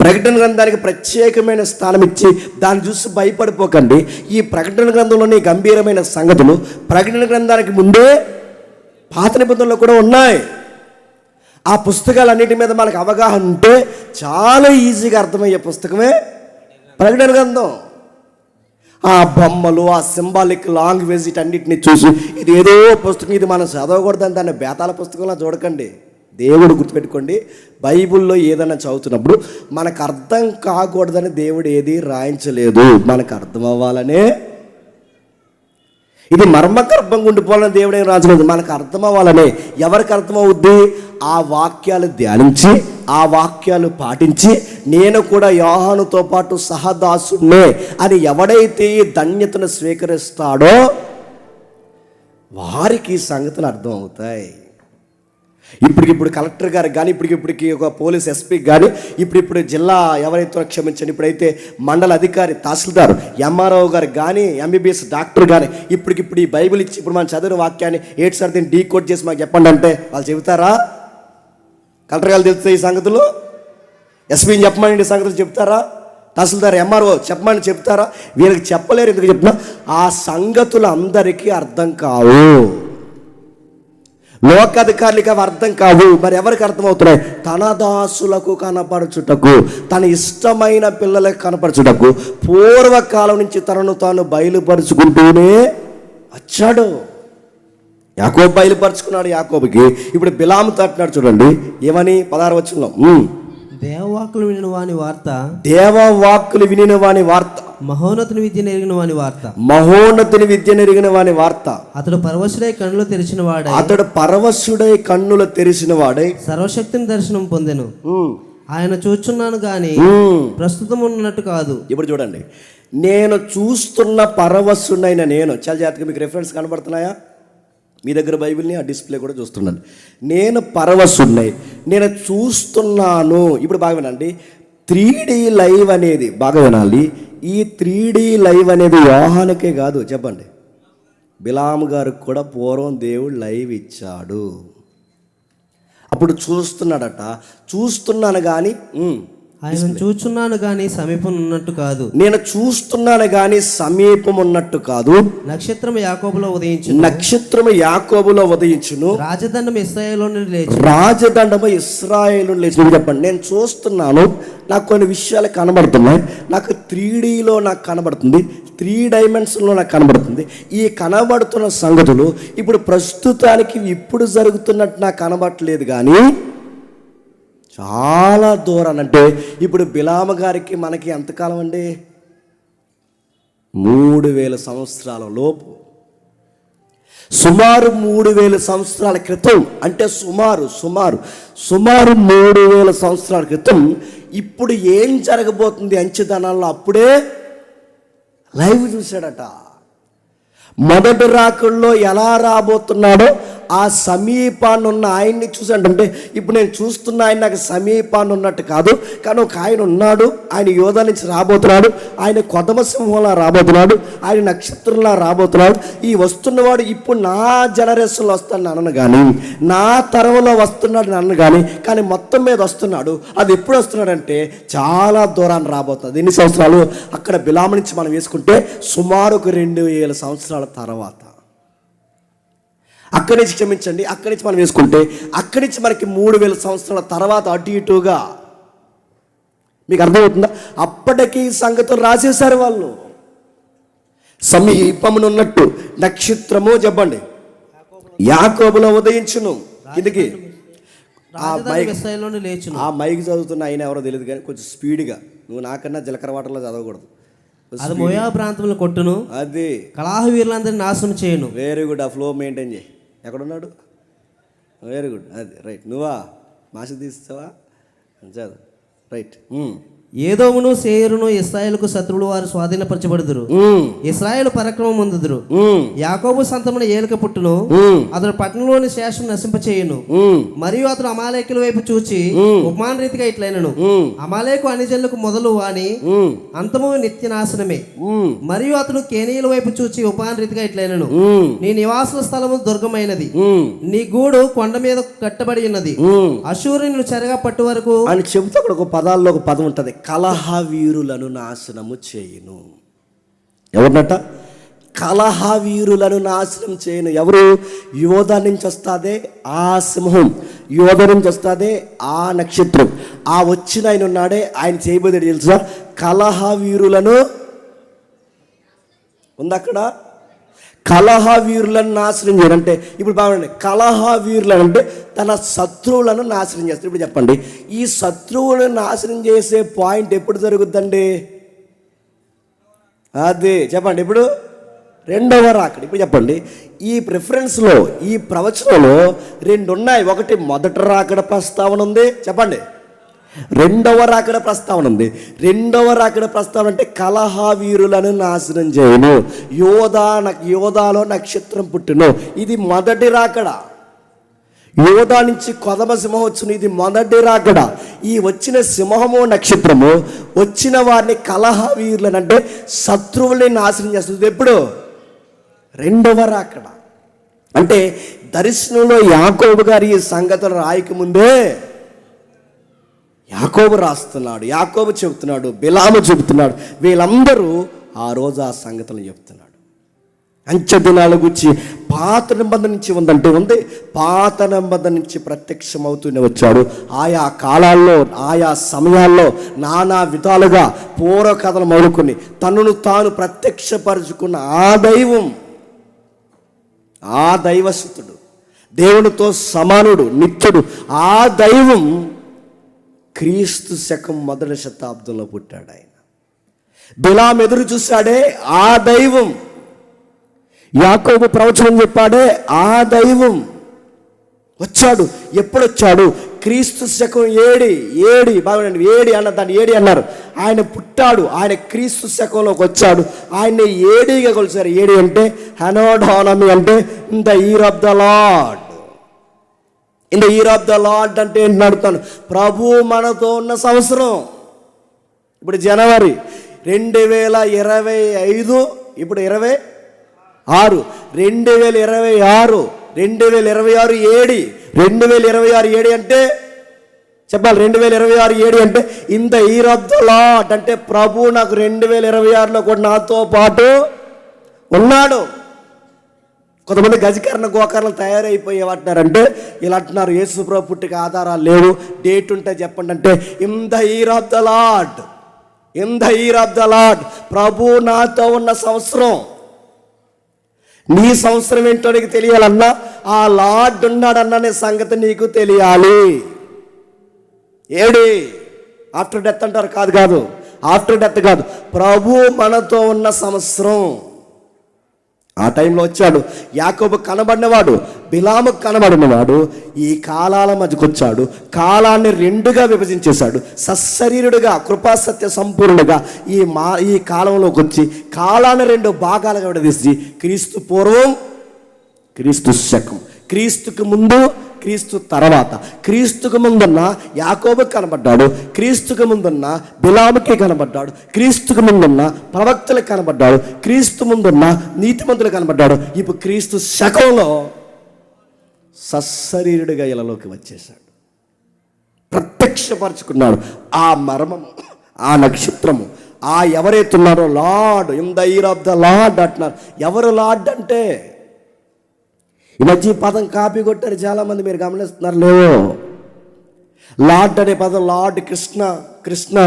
B: ప్రకటన గ్రంథానికి ప్రత్యేకమైన స్థానం ఇచ్చి దాన్ని చూసి భయపడిపోకండి. ఈ ప్రకటన గ్రంథంలోని గంభీరమైన సంగతులు ప్రకటన గ్రంథానికి ముందే పాత నిబంధనలు కూడా ఉన్నాయి. ఆ పుస్తకాలన్నిటి మీద మనకు అవగాహన ఉంటే చాలా ఈజీగా అర్థమయ్యే పుస్తకమే ప్రకటన గ్రంథం. ఆ బొమ్మలు, ఆ సింబాలిక్ లాంగ్వేజ్, వీటన్నిటిని చూసి ఇది ఏదో పుస్తకం, ఇది మనం చదవకూడదని దాన్ని బేతాల పుస్తకంలో చూడకండి. దేవుడు గుర్తుపెట్టుకోండి, బైబిల్లో ఏదైనా చదువుతున్నప్పుడు మనకు అర్థం కాకూడదని దేవుడు ఏది రాయించలేదు, మనకు అర్థం అవ్వాలనే. ఇది మర్మగర్భంగా ఉండిపోవాలని దేవుడు ఏం రాజలేదు, మనకు అర్థం అవ్వాలనే. ఎవరికి అర్థమవుద్ది? ఆ వాక్యాలు ధ్యానించి, ఆ వాక్యాలు పాటించి, నేను కూడా యోహానుతో పాటు సహదాసునే అని ఎవడైతే ఈ ధన్యతను స్వీకరిస్తాడో వారికి సంగతులు అర్థం అవుతాయి. ఇప్పటికిప్పుడు కలెక్టర్ గారికి కానీ, ఇప్పటికి ఒక పోలీస్ ఎస్పీకి కానీ, ఇప్పుడు జిల్లా ఎవరైతే క్షమించండి, ఇప్పుడైతే మండల అధికారి, తహసీల్దార్, ఎంఆర్ఓ గారు కానీ, ఎంబీబీఎస్ డాక్టర్ కానీ, ఇప్పటికిప్పుడు ఈ బైబిల్ ఇచ్చి ఇప్పుడు మనం చదివిన వాక్యాన్ని ఏంటి సార్ దీన్ని డీకోడ్ చేసి మాకు చెప్పండి అంటే వాళ్ళు చెబుతారా? కలెక్టర్ గారు తెలుస్తాయి ఈ సంగతులు? ఎస్పీని చెప్పమని ఈ సంగతులు చెప్తారా? తహసీల్దార్, ఎంఆర్ఓ చెప్పమని చెప్తారా? వీళ్ళకి చెప్పలేరు. ఎందుకు చెప్తున్నా? ఆ సంగతులు అందరికీ అర్థం కావు. లోకాధికారులకి అవి అర్థం కావు. మరి ఎవరికి అర్థమవుతున్నాయి? తన దాసులకు కనపరచుటకు, తన ఇష్టమైన పిల్లలకు కనపరచుటకు పూర్వకాలం నుంచి తనను తాను బయలుపరుచుకుంటూనే వచ్చాడు. యాకోబు బయలుపరుచుకున్నాడు. యాకోబుకి ఇప్పుడు బిలాము తట్టినాడు. చూడండి ఏమని 16వ వచనంలో,
C: దేవవాక్కులు వినిన వాని వార్త,
B: దేవవాక్కులు వినిన వాని వార్త,
C: మహోన్నతుని విద్య నెరిగిన వాని వార్త,
B: మహోన్నతుని విద్య నెరిగిన వాని వార్త.
C: అతడు పరవశుడై కన్నులు తెరిచిన వాడై,
B: అతడు పరవశుడై కన్నులు తెరిచిన వాడై
C: సర్వశక్తిని దర్శనం పొందెను. ఆయన చూచున్నాను గాని ప్రస్తుతం ఉన్నట్టు కాదు.
B: ఇప్పుడు చూడండి, నేను చూస్తున్న పరవశునైన నేను, చాలా జాగ్రత్తగా మీకు రెఫరెన్స్ కనబడుతున్నాయా? మీ దగ్గర బైబిల్ని ఆ డిస్ప్లే కూడా చూస్తున్నాను. నేను పరవశున్నై, నేను చూస్తున్నాను. ఇప్పుడు బాగా వినండి, 3D లైవ్ అనేది బాగా వినాలి. ఈ 3D లైవ్ అనేది యోహానుకే కాదు, చెప్పండి, బిలాము గారికి కూడా పూర్వం దేవుడు లైవ్ ఇచ్చాడు. అప్పుడు చూస్తున్నాడట. చూస్తున్నాను కానీ
C: ఆయన చూచున్నాను గాని సమీపం ఉన్నట్టు కాదు.
B: నేను చూస్తున్నాను కానీ సమీపం ఉన్నట్టు కాదు.
C: నక్షత్రం యాకోబులో ఉదయించును.
B: నక్షత్రము యాకోబులో ఉదయించును.
C: రాజదండం ఇశ్రాయేలు నుండి లేచి.
B: రాజదండము ఇశ్రాయేలు లేచి. చెప్పండి, నేను చూస్తున్నాను, నాకు కొన్ని విషయాలు కనబడుతున్నాయి. నాకు 3Dలో నాకు కనబడుతుంది, 3 డైమెన్షన్లో నాకు కనబడుతుంది. ఈ కనబడుతున్న సంగతులు ఇప్పుడు ప్రస్తుతానికి ఇప్పుడు జరుగుతున్నట్టు నాకు కనబడట్లేదు, కానీ చాలా దూరం. అంటే ఇప్పుడు బిలాము గారికి మనకి ఎంతకాలం అండి? 3000 సంవత్సరాల లోపు, సుమారు 3000 సంవత్సరాల క్రితం, అంటే సుమారు 3000 సంవత్సరాల క్రితం ఇప్పుడు ఏం జరగబోతుంది అంచెదనాల్లో అప్పుడే లైవ్ చూశాడట. మొదటి రాకల్లో ఎలా రాబోతున్నాడో ఆ సమీపాన్ని ఉన్న ఆయన్ని చూసాడంటే, ఇప్పుడు నేను చూస్తున్న ఆయన నాకు సమీపాన్ని ఉన్నట్టు కాదు, కానీ ఒక ఆయన ఉన్నాడు, ఆయన యోధా నుంచి రాబోతున్నాడు, ఆయన కొదమ సింహంలా రాబోతున్నాడు, ఆయన నక్షత్రంలా రాబోతున్నాడు. ఈ వస్తున్నవాడు ఇప్పుడు నా జనరేషన్లో వస్తాడు అనను కానీ, నా తరంలో వస్తున్నాడు అనను కానీ మొత్తం మీద వస్తున్నాడు. అది ఎప్పుడు వస్తున్నాడంటే చాలా దూరాన్ని రాబోతుంది. ఎన్ని సంవత్సరాలు? అక్కడ బిలాము నుంచి మనం వేసుకుంటే సుమారు 2000 సంవత్సరాల తర్వాత, అక్కడి నుంచి క్షమించండి, అక్కడి నుంచి మనం వేసుకుంటే అక్కడి నుంచి మనకి 3000 సంవత్సరాల తర్వాత అటు ఇటుగా. మీకు అర్థమవుతుందా? అప్పటికి సంగతులు రాసేశారు వాళ్ళు. సమీపమునున్నట్టు నక్షత్రము, చెప్పండి, యాకోబులో ఉదయించును. కిందికి ఆ మైక్ చదువుతున్న ఆయన ఎవరో తెలియదు, కానీ కొంచెం స్పీడ్గా, నువ్వు నాకన్నా జీలకర్ర వాటర్లో చదవకూడదు.
C: అది మోయా ప్రాంతంలో కొట్టును, అది కలాహ వీరులందరినీ నాశనం చేయను.
B: వెరీ గుడ్, ఆ ఫ్లో మెయింటైన్ చేయి. ఎక్కడున్నాడు? వెరీ గుడ్, అది రైట్. నువ్వా మాసి తీస్తావా? చదువు, రైట్.
C: ఏదోమును సేయరును ఇశ్రాయేలుకు శత్రువులు వారు స్వాధీనపరచబడుదురు. ఇశ్రాయేలు పరాక్రమం పొందుదురు. యాకోబు సంతమున ఏలిక పుట్టును, అతడు పట్టణంలోని శేషం నశింపచేయును. మరియు అతడు అమాలేకుల వైపు చూచి ఉపమాన రీతిగా ఇట్లైనను, అమాలేకు అనిజనులకు మొదలు వాని అంతము నిత్య నాశనమే. మరియు అతడు కేనీయుల వైపు చూచి ఉపమాన రీతిగా ఇట్లైనను, నీ నివాస స్థలము దుర్గమైనది, నీ గూడు కొండ మీద కట్టబడి ఉన్నది, అశూరుని చెరగా పట్టు వరకు
B: అని చెబుతూ అక్కడ ఒక పదాల్లో ఒక పదం ఉంటుంది, కలహ వీరులను నాశనము చేయును. ఎవరినట? కలహ వీరులను నాశనం చేయను. ఎవరు? యోధా నుంచి వస్తాదే ఆ సింహం, యోధ నుంచి వస్తాదే ఆ నక్షత్రం, ఆ వచ్చిన ఆయన ఉన్నాడే, ఆయన చేయబోయేది తెలుసా? కలహ వీరులను ఉంది అక్కడ. కలహ వీరులను నాశనం చేయడం అంటే, ఇప్పుడు బాగుండండి, కలహ వీరులను అంటే తన శత్రువులను నాశనం చేస్తారు. ఇప్పుడు చెప్పండి, ఈ శత్రువులను నాశనం చేసే పాయింట్ ఎప్పుడు జరుగుద్దండి? అదే చెప్పండి. ఇప్పుడు రెండవ రాకడ. ఇప్పుడు చెప్పండి, ఈ ప్రిఫరెన్స్లో, ఈ ప్రవచనంలో 2 ఉన్నాయి. ఒకటి మొదటి రాకడ ప్రస్తావన ఉంది, చెప్పండి. రెండవ రాకడ ప్రస్తావన ఉంది. రెండవ రాకడ ప్రస్తావన అంటే కలహ వీరులను నాశనం చేయను, యోధాలో నక్షత్రం పుట్టును. ఇది మొదటి రాకడ. యోధా నుంచి కొదమ సింహం వచ్చును, ఇది మొదటి రాకడ. ఈ వచ్చిన సింహము నక్షత్రము వచ్చిన వారిని కలహ వీరులను అంటే శత్రువుల్ని నాశనం చేస్తుంది. ఎప్పుడు? రెండవ రాకడ. అంటే దర్శనంలో యాకోబు గారు ఈ సంగతులు రాయకముందే యాకోబు రాస్తున్నాడు, యాకోబు చెబుతున్నాడు, బిలాము చెబుతున్నాడు, వీళ్ళందరూ ఆ రోజు ఆ సంగతులను చెప్తున్నాడు. అంచె దినాల గురించి పాత నిబంధన నుంచి ఉందంటే ఉంది, పాత నిబంధన నుంచి ప్రత్యక్షమవుతూనే వచ్చాడు. ఆయా కాలాల్లో, ఆయా సమయాల్లో నానా విధాలుగా పూర్వకథలు మొదలుకొని తనను తాను ప్రత్యక్షపరుచుకున్న ఆ దైవం, ఆ దైవసుతుడు, దేవునితో సమానుడు, నిత్యుడు, ఆ దైవం క్రీస్తు శకం 1వ శతాబ్దంలో పుట్టాడు. ఆయన బిలాము ఎదురు చూశాడే ఆ దైవం, యాకోబు ప్రవచనం చెప్పాడే ఆ దైవం వచ్చాడు. ఎప్పుడు వచ్చాడు? క్రీస్తు శకం ఏడి బాగుండండి, ఏడి అన్న దాన్ని ఏడి అన్నారు. ఆయన పుట్టాడు, ఆయన క్రీస్తు శకంలోకి వచ్చాడు, ఆయన్ని ఏడిగా కొలిచారు. ఏడి అంటే హెనోడానమీ, అంటే in the year of the lord. In the year of the lord అంటే ఏంటి అడుగుతాను? ప్రభు మనతో ఉన్న సంవత్సరం. ఇప్పుడు జనవరి 2025, ఇప్పుడు 26, 2026, 2026 ఏడి. 2026 ఏడి అంటే చెప్పాలి, 2026 ఏడి అంటే in the year of the lord. అంటే ప్రభు నాకు 2026లో కూడా నాతో పాటు ఉన్నాడు. కొంతమంది గజకరణ గోకరణలు తయారైపోయేవాటినారంటే ఇలా అంటున్నారు, యేసు ప్రభు పుట్టికి ఆధారాలు లేవు, డేట్ ఉంటే చెప్పండి అంటే in the year of the lord, in the year of the lord. ప్రభు నాతో ఉన్న సంవత్సరం. నీ సంవత్సరం ఏంటో నీకు తెలియాలన్నా ఆ లార్డ్ ఉన్నాడన్న సంగతి నీకు తెలియాలి. ఏడి ఆఫ్టర్ డెత్ అంటారు, కాదు, ఆఫ్టర్ డెత్ కాదు, ప్రభు మనతో ఉన్న సంవత్సరం. ఆ టైంలో వచ్చాడు. యాకోబు కనబడినవాడు, బిలాముకు కనబడినవాడు ఈ కాలాల మధ్యకు వచ్చాడు. కాలాన్ని రెండుగా విభజించేశాడు. సశరీరుడుగా, కృపాసత్య సంపూర్ణుడుగా ఈ కాలంలోకి వచ్చి కాలాన్ని 2 భాగాలుగా విడదీసి క్రీస్తు పూర్వం, క్రీస్తు శకం, క్రీస్తుకు ముందు, క్రీస్తు తర్వాత. క్రీస్తుకు ముందున్న యాకోబుకు కనబడ్డాడు, క్రీస్తుకు ముందున్న బిలాముకి కనబడ్డాడు, క్రీస్తుకు ముందున్న ప్రవక్తలకు కనబడ్డాడు, క్రీస్తు ముందున్న నీతిమంతులకు కనబడ్డాడు. ఇప్పుడు క్రీస్తు శకంలో సశరీరుడిగా ఇలాలోకి వచ్చేసాడు, ప్రత్యక్షపరుచుకున్నాడు. ఆ మర్మము, ఆ నక్షత్రము, ఆ ఎవరైతే ఉన్నారో lord, in the year of the lord అంటున్నారు. ఎవరు లార్డ్ అంటే? ఈ మధ్య ఈ పదం కాపీ కొట్టారు చాలామంది, మీరు గమనిస్తున్నారు లేవో? లార్డ్ అనే పదం లార్డ్ కృష్ణ,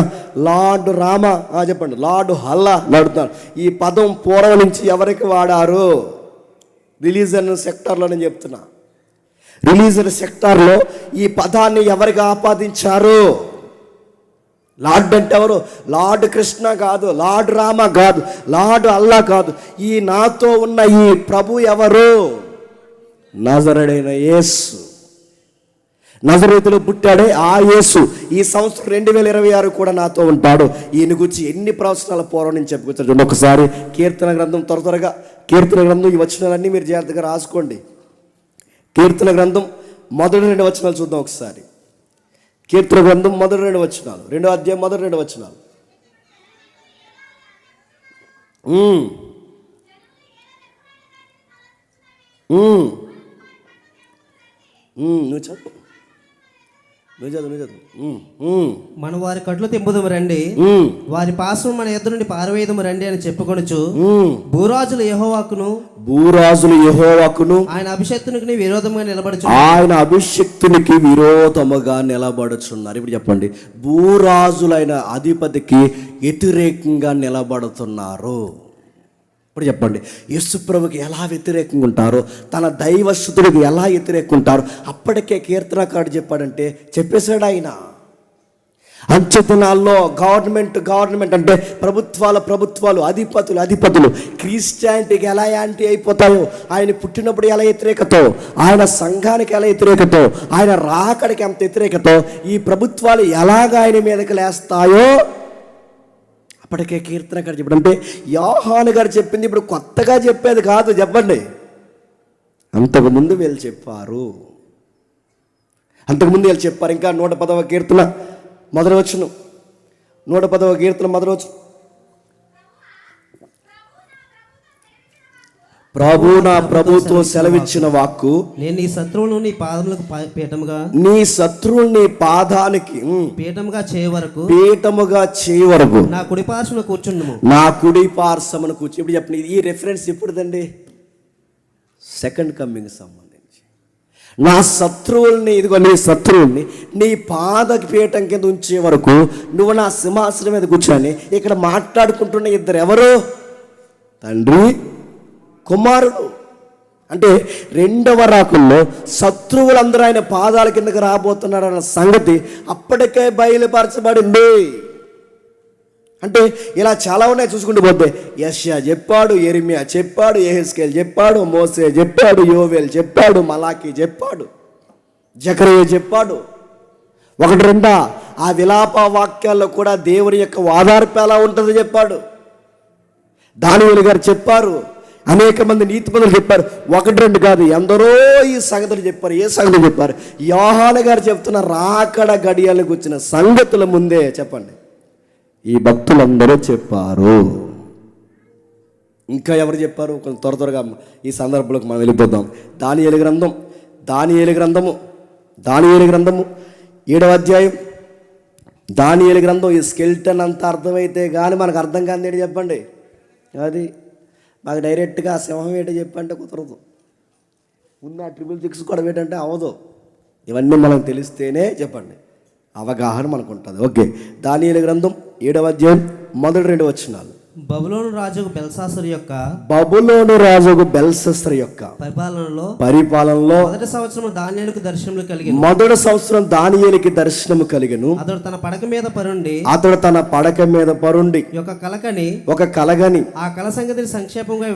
B: లార్డ్ రామ, చెప్పండి, లార్డ్ హల్లా నడుతున్నారు. ఈ పదం పూర్వం నుంచి ఎవరికి వాడారు? రిలీజన్ సెక్టార్లో నేను చెప్తున్నా. రిలీజన్ సెక్టార్లో ఈ పదాన్ని ఎవరికి ఆపాదించారు? లార్డ్ అంటే ఎవరు? లార్డ్ కృష్ణ కాదు, లార్డ్ రామ కాదు, లార్డ్ అల్లా కాదు. ఈ నాతో ఉన్న ఈ ప్రభు ఎవరు? నజరేయుడైన యేసు. నజరేతులో పుట్టాడే ఆ యేసు ఈ సంవత్సరం 2026 కూడా నాతో ఉంటాడు. ఈయన గురించి ఎన్ని ప్రవచనాల పూర్వం నేను చెప్పుకొచ్చాను. ఒకసారి కీర్తన గ్రంథం, త్వరగా కీర్తన గ్రంథం, ఈ వచనాలన్నీ మీరు జాగ్రత్తగా రాసుకోండి. కీర్తన గ్రంథం మొదటి 2 వచనాలు చూద్దాం ఒకసారి. కీర్తన గ్రంథం మొదటి 2 వచనాలు, 2వ అధ్యాయం మొదటి 2 వచనాలు. నువ్వు చదువు.
C: మన వారి కట్లు తెంపుదము రండి, వారి పాసం మన ఎదురు నుండి పారవేయదము రండి అని చెప్పుకొనుచు భూరాజులు యెహోవాకును ఆయన అభిషక్తునికి విరోధముగా నిలబడుచున్నారు. ఇప్పుడు చెప్పండి, భూరాజులైన అధిపతికి వ్యతిరేకంగా నిలబడుతున్నారు. ఇప్పుడు చెప్పండి, యేసుప్రభుకి ఎలా వ్యతిరేకంగా ఉంటారో, తన దైవశుద్ధుడికి ఎలా వ్యతిరేకంగా ఉంటారో అప్పటికే కీర్తనకారుడు చెప్పాడంటే చెప్పేశాడు ఆయన. అంచె దినాల్లో గవర్నమెంట్ అంటే ప్రభుత్వాలు, అధిపతులు క్రిస్టియానిటీకి ఎలా యాంటీ అయిపోతాయో, ఆయన పుట్టినప్పుడు ఎలా వ్యతిరేకతో, ఆయన సంఘానికి ఎలా వ్యతిరేకతో, ఆయన రాకడికి ఎంత వ్యతిరేకతో, ఈ ప్రభుత్వాలు ఎలాగ ఆయన మీదకి లేస్తాయో అప్పటికే కీర్తనకారుడు చెప్పాడు. అంటే యోహాను గారు చెప్పింది ఇప్పుడు కొత్తగా చెప్పేది కాదు. చెప్పండి, అంతకుముందు వీళ్ళు చెప్పారు. ఇంకా 110వ కీర్తన మొదటి వచనం, 110వ కీర్తన మొదటి వచనం. ప్రభు నా ప్రభుతో సెలవిచ్చిన వాక్కు, నేను నీ శత్రువును నీ పాదములకు పీఠముగా,
B: నీ శత్రువుని పాదానికి
C: పీఠముగా చేయవరకు నా కుడి పార్శ్వమున కూర్చుండుము.
B: ఇప్పుడు చెప్పండి, ఈ రెఫరెన్స్ ఎప్పుడుదండి? సెకండ్ కమింగ్ సంబంధించి. నా శత్రువుల్ని, ఇదిగో నీ శత్రువుల్ని నీ పాదపీఠం కింద ఉంచే వరకు నువ్వు నా సింహాసనం మీద కూర్చొని ఇక్కడ మాట్లాడుకుంటున్న ఇద్దరు ఎవరు? తండ్రి, కుమారుడు. అంటే 2వ రాకుల్లో శత్రువులందరూ ఆయన పాదాల కిందకి రాబోతున్నారు అన్న సంగతి అప్పటికే బయలుపరచబడింది. అంటే ఇలా చాలా ఉన్నాయి చూసుకుంటూ పోతే. యెషయా చెప్పాడు, యెరెమీయా చెప్పాడు, యెహెజ్కేలు చెప్పాడు, మోసే చెప్పాడు, యోవేలు చెప్పాడు, మలాకి చెప్పాడు, జకరియా చెప్పాడు. ఒకటి రెండా, ఆ విలాప వాక్యాల్లో కూడా దేవుని యొక్క ఓదార్పు ఎలా ఉంటుందో చెప్పాడు. దానియేలు గారు చెప్పారు, అనేక మంది నీతిమంతులు చెప్పారు. ఒకటి రెండు కాదు, ఎందరో ఈ సంగతులు చెప్పారు. ఏ సంగతులు చెప్పారు? యోహాను గారు చెప్తున్న రాకడ గడియలకు వచ్చిన సంగతుల ముందే చెప్పండి ఈ భక్తులందరూ చెప్పారు. ఇంకా ఎవరు చెప్పారు? కొంచెం త్వరగా ఈ సందర్భంలోకి మనం వెళ్ళిపోదాం. దానియేలు గ్రంథము 7వ అధ్యాయం. దానియేలు గ్రంథం ఈ స్కెల్టన్ అంత అర్థమైతే కానీ మనకు అర్థం కాదు ఏంటి చెప్పండి. అది మాకు డైరెక్ట్గా సింహం ఏంటో చెప్పంటే కుదరదు. ముందు ఆ 666 కూడా ఏంటంటే అవదు. ఇవన్నీ మనం తెలిస్తేనే చెప్పండి అవగాహన మనకు ఉంటుంది. ఓకే, దానియేలు గ్రంథం 7వ అధ్యాయం మొదటి 2 వచనాలు.
C: బబులోను రాజుకు బెల్షాసరు యొక్క
B: పరిపాలనలో
C: మొదటి సంవత్సరం దానియేలుకు దర్శనము కలిగెను. అతడు తన పడక మీద పరుండి ఒక కలగని ఆ కల సంగతిని సంక్షేపముగా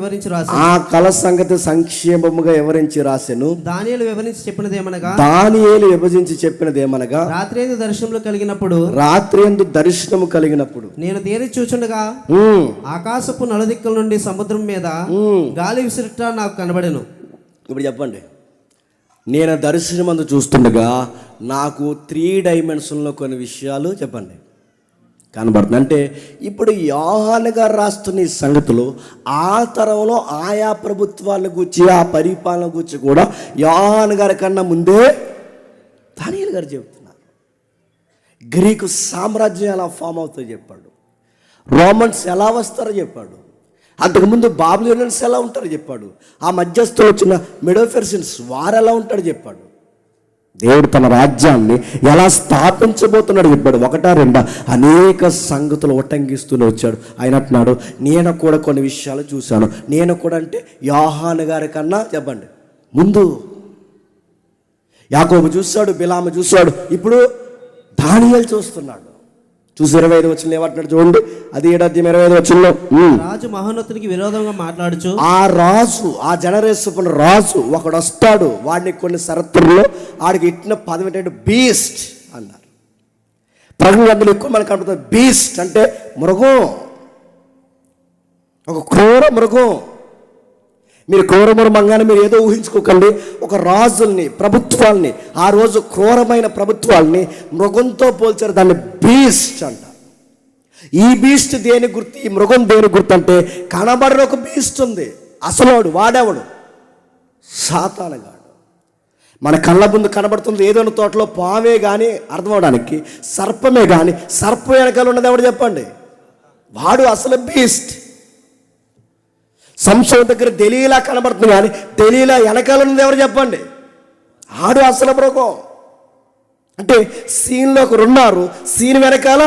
C: వివరించి రాసెను. దానియేలు విభజించి చెప్పినదేమనగా రాత్రి యందు దర్శనము కలిగినప్పుడు నేను తేరి చూచుండగా ఆకాశపు నలుదిక్కుల నుండి సముద్రం మీద గాలి విసిరిట నాకు కనబడెను.
B: ఇప్పుడు చెప్పండి, నేను దర్శనమందు చూస్తుండగా నాకు 3 డైమెన్షన్లో కొన్ని విషయాలు చెప్పండి కనబడుతుంది. అంటే ఇప్పుడు యోహాను గారు రాస్తున్న ఈ సంగతులు ఆ తరంలో ఆయా ప్రభుత్వాల గురించి, ఆ పరిపాలన గురించి కూడా యోహాను గారి కన్నా ముందే దానియేలు గారు చెబుతున్నారు. గ్రీకు సామ్రాజ్యం ఎలా ఫామ్ అవుతుందో చెప్పాడు. రోమన్స్ ఎలా వస్తారో చెప్పాడు. అంతకుముందు బాబిలోనియన్స్ ఎలా ఉంటారో చెప్పాడు. ఆ మధ్యస్థులు వచ్చిన మెడోఫెర్సిన్స్ వారు ఎలా ఉంటాడో చెప్పాడు. దేవుడు తన రాజ్యాన్ని ఎలా స్థాపించబోతున్నాడు చెప్పాడు. 1, 2 అనేక సంగతులు ఉటంకిస్తూనే వచ్చాడు. ఆయన అంటున్నాడు, నేను కూడా కొన్ని విషయాలు చూశాను. నేను కూడా అంటే యోహాను గారి కన్నా చెప్పండి ముందు. యాకోబు చూశాడు, బిలాము చూశాడు, ఇప్పుడు దానియేలు చూస్తున్నాడు. చూసి 25 వచనంలో ఏమంటున్నాడు చూడండి. అది 7వ అధ్యాయం 25వ వచనంలో,
C: రాజు మహోన్నతునికి విరోధంగా మాట్లాడుచు,
B: ఆ జనరేషన్ రాజు ఒకడు వస్తాడు, వాడిని కొన్ని షరతుల్లో ఆడికి ఇట్టిన పదం ఏంటంటే బీస్ట్ అన్నారు. ప్రకటన గ్రంథంలో ఎక్కువ మనకు కనబడుతుంది. బీస్ట్ అంటే మృగం, ఒక క్రూర మృగం. మీరు క్రూర మృగంగానే మీరు ఏదో ఊహించుకోకండి. ఒక రాజుల్ని, ప్రభుత్వాల్ని, ఆ రోజు క్రూరమైన ప్రభుత్వాల్ని మృగంతో పోల్చారు. దాన్ని బీస్ట్ అంట. ఈ బీస్ట్ దేని గుర్తు? ఈ మృగం దేని గుర్తు అంటే కనబడిన ఒక బీస్ట్ ఉంది. అసలు వాడేవాడు సాతానుగాడు. మన కళ్ళ ముందు కనబడుతుంది ఏదైనా తోటలో పామే కానీ అర్థం అవడానికి, సర్పమే కానీ సర్పం వెనకాల ఉన్నది ఎవడు చెప్పండి? వాడు అసలు బీస్ట్. సంసోను దగ్గర దెలీలా కనబడుతుంది కానీ దెలీలా వెనకాల ఉన్నది ఎవరు చెప్పండి? ఆడు అసలు మృగం. అంటే సీన్లో ఒకరు ఉన్నారు, సీన్ వెనకాల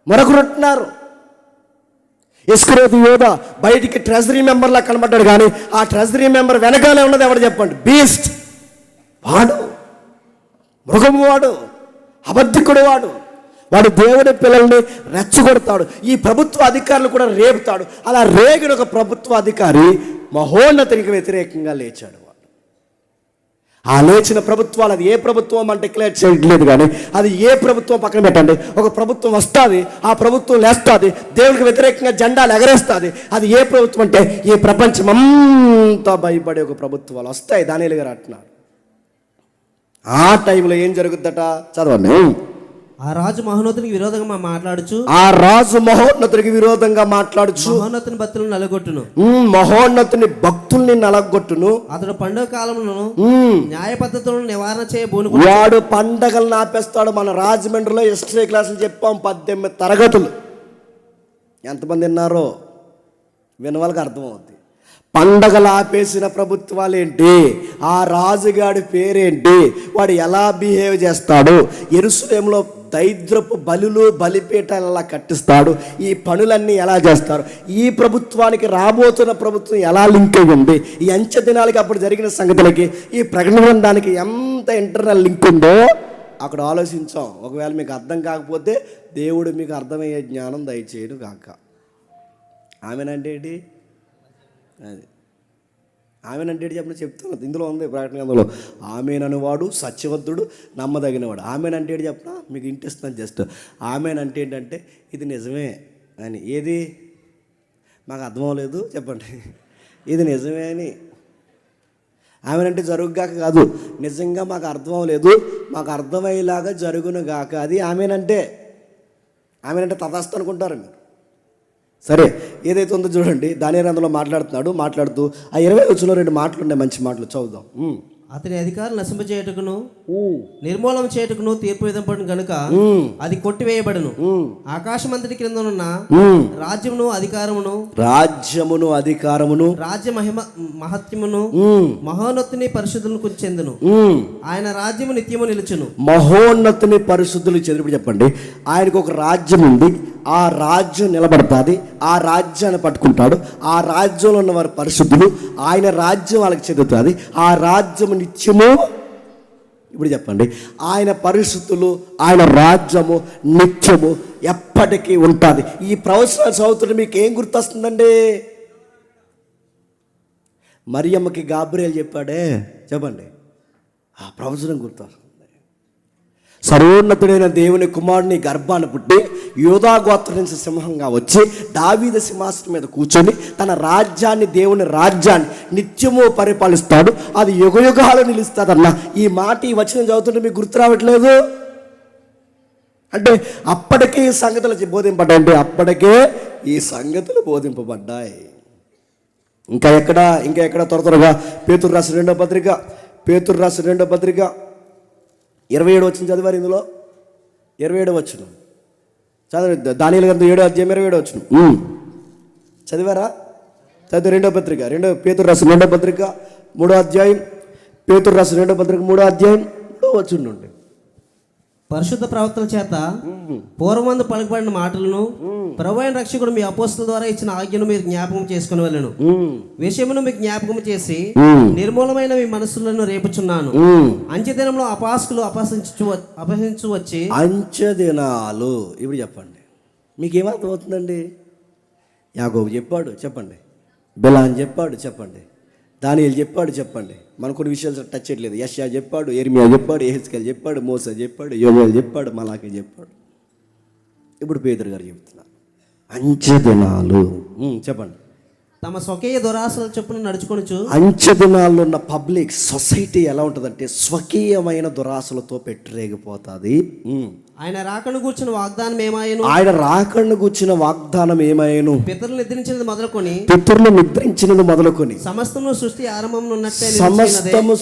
B: మరొకరు ఉంటున్నారు. ఇస్కరియోతు యోధా బయటికి ట్రెజరీ మెంబర్లా కనబడ్డాడు కానీ ఆ ట్రెజరీ మెంబర్ వెనకాలే ఉన్నది ఎవరు చెప్పండి? బీస్ట్. వాడు మృగము, వాడు అబద్ధికుడు, వాడు దేవుని పిల్లల్ని రెచ్చగొడతాడు. ఈ ప్రభుత్వ అధికారులు కూడా రేపుతాడు. అలా రేగిన ఒక ప్రభుత్వ అధికారి మహోన్నతునికి వ్యతిరేకంగా లేచాడు. ఆ లేచిన ప్రభుత్వాలు, అది ఏ ప్రభుత్వం అంటే డిక్లేర్ చేయట్లేదు కానీ అది ఏ ప్రభుత్వం పక్కన పెట్టండి. ఒక ప్రభుత్వం వస్తుంది, ఆ ప్రభుత్వం లేస్తుంది, దేవుడికి వ్యతిరేకంగా జెండాలు ఎగరేస్తుంది. అది ఏ ప్రభుత్వం అంటే ఈ ప్రపంచం అంతా భయపడే ఒక ప్రభుత్వాలు వస్తాయి. దానియేలు గారు అంటున్నాడు. ఆ టైంలో ఏం జరుగుద్దట చదవండి.
C: ఆ రాజు మహోన్నతునికి విరోధంగా మాట్లాడుచు మహోన్నతుని భక్తులను నలగొట్టును. అతడు పండుగ కాలంలో న్యాయ పద్ధతులను నివారణ చేయబోను.
B: వాడు పండగలను ఆపేస్తాడు. మన రాజమండ్రిలో హిస్టరీ క్లాసులు చెప్పాం, 18 తరగతులు. ఎంతమంది విన్నారో వినవాళ్ళకి అర్థమవుతుంది. పండగలు ఆపేసిన ప్రభుత్వాలు ఏంటి? ఆ రాజుగాడి పేరేంటి? వాడు ఎలా బిహేవ్ చేస్తాడు? యెరూషలేములో దైద్రపు బలులు, బలిపీఠాలు ఎలా కట్టిస్తాడు? ఈ పనులన్నీ ఎలా చేస్తారు? ఈ ప్రభుత్వానికి రాబోతున్న ప్రభుత్వం ఎలా లింక్ అయి ఉంది? ఈ అంచె దినాలకి అప్పుడు జరిగిన సంగతులకి ఈ ప్రకటన గ్రంథానికి ఎంత ఇంటర్నల్ లింక్ ఉందో అక్కడ ఆలోచించాం. ఒకవేళ మీకు అర్థం కాకపోతే దేవుడు మీకు అర్థమయ్యే జ్ఞానం దయచేయను కాక. ఆమెనంటే ఏంటి? అది ఆమెనంటే చెప్పిన చెప్తున్నది ఇందులో ఉంది ప్రకటన గ్రంథంలో. ఆమెననేవాడు సత్యవంతుడు నమ్మదగినవాడు. ఆమెనంటే చెప్పిన మీకు ఇంటిస్తున్నాను జస్ట్. ఆమెనంటే ఏంటంటే ఇది నిజమే అని. ఏది మాకు అర్థం అవ్వలేదు చెప్పండి. ఇది నిజమే అని. ఆమెనంటే జరుగుగాక కాదు, నిజంగా మాకు అర్థం అవ్వలేదు, మాకు అర్థమయ్యేలాగా జరుగును గాక. అది ఆమెనంటే. ఆమెనంటే తథాస్తు అనుకుంటారు మీరు. సరే, ఏదైతే ఉందో చూడండి. దానియేలు అందులో మాట్లాడుతూ ఆ 20 వచనంలో 2 మాటలు ఉన్నాయి, మంచి మాటలు చదువుదాం.
C: అతని అధికారులు నశింపచేయుటకును నిర్మూలన చేయుటకును తీర్పు విధపడిన గనుక అది కొట్టివేయబడును. ఆకాశమంతటి క్రిందనున్న రాజ్యమును అధికారమును రాజ్య మహత్యమును మహోన్నతుని పరిశుద్ధులకు చెందును. ఆయన రాజ్యము నిత్యము నిలుచును.
B: మహోన్నతుని పరిశుద్ధులు చెందినప్పుడు చెప్పండి, ఆయనకు ఒక రాజ్యం ఉంది, ఆ రాజ్యం నిలబడుతుంది, ఆ రాజ్యాన్ని పట్టుకుంటాడు, ఆ రాజ్యంలో ఉన్న వారి పరిశుద్ధులు, ఆయన రాజ్యం వాళ్ళకి చెందుతుంది, ఆ రాజ్యం నిత్యము. ఇప్పుడు చెప్పండి, ఆయన పరిశుద్ధులు, ఆయన రాజ్యము నిత్యము ఎప్పటికీ ఉంటుంది. ఈ ప్రవచనాలు చదువుతుంటే మీకు ఏం గుర్తొస్తుందండి? మరియమ్మకి గాబ్రియల్ చెప్పాడే చెప్పండి, ఆ ప్రవచనం గుర్తొస్తుంది. సర్వోన్నతుడైన దేవుని కుమారుని గర్భాన్ని పుట్టి యూదా గోత్రం నుంచి సింహంగా వచ్చి దావీదు సింహాసనం మీద కూర్చొని తన రాజ్యాన్ని, దేవుని రాజ్యాన్ని నిత్యము పరిపాలిస్తాడు, అది యుగయుగాలు నిలుస్తుందన్న ఈ మాట, ఈ వచనం చదువుతుంటే మీకు గుర్తు రావట్లేదు? అంటే అప్పటికే ఈ సంగతులు బోధింపడ్డాయి, అప్పటికే ఈ సంగతులు బోధింపబడ్డాయి. ఇంకా ఎక్కడ త్వరగా పేతురు రాసిన 2వ పత్రిక 27 వచనం చదివారు. ఇందులో 27 వచనం చదివి, దానియేలు గ్రంథం 7వ అధ్యాయం 27 వచనం చదివారా? చదివి 2వ పత్రిక పేతురు రాసిన 2వ పత్రిక 3వ అధ్యాయం, పేతురు రాసిన 2వ పత్రిక 3వ అధ్యాయం 3వ వచనం నుండి.
C: పరిశుద్ధ ప్రవక్తల చేత పూర్వమందు పలుకబడిన మాటలను ప్రభువైన రక్షకుడు మీ అపోస్తలుల ద్వారా ఇచ్చిన ఆజ్ఞను మీరు జ్ఞాపకం చేసుకుని వెళ్ళను. విషయమును మీకు జ్ఞాపకం చేసి నిర్మూలమైన మీ మనస్సులను రేపుచున్నాను. అంచెదినంలో అపాసకులు అపహసించు వచ్చి.
B: అంచెదినాలు ఇప్పుడు చెప్పండి, మీకేమర్థం అవుతుందండి? యాకోబు చెప్పాడు చెప్పండి, బిలాన్ చెప్పాడు చెప్పండి, దానియేలు చెప్పాడు చెప్పండి. మనం కొన్ని విషయాలు టచ్ చేయట్లేదు. యెషయా చెప్పాడు, యెర్మియా చెప్పాడు, యెహెజ్కేలు చెప్పాడు, మోసే చెప్పాడు, యోవేలు చెప్పాడు, మలాకి చెప్పాడు. ఇప్పుడు పేతురు గారు చెప్తున్నారు అంచెదినాలు. చెప్పండి.
C: తమ స్వకీయ దురాశల చొప్పున నడుచుకొనుచు.
B: అంచెదినాల్లో ఉన్న పబ్లిక్ సొసైటీ ఎలా ఉంటుందంటే స్వకీయమైన దురాశలతో పెట్టరేగిపోతుంది.
C: ఆయన రాకను కూర్చున్న వాగ్దానం ఏమాయను, పితరులు నిద్రించినది మొదలుకొని సమస్తము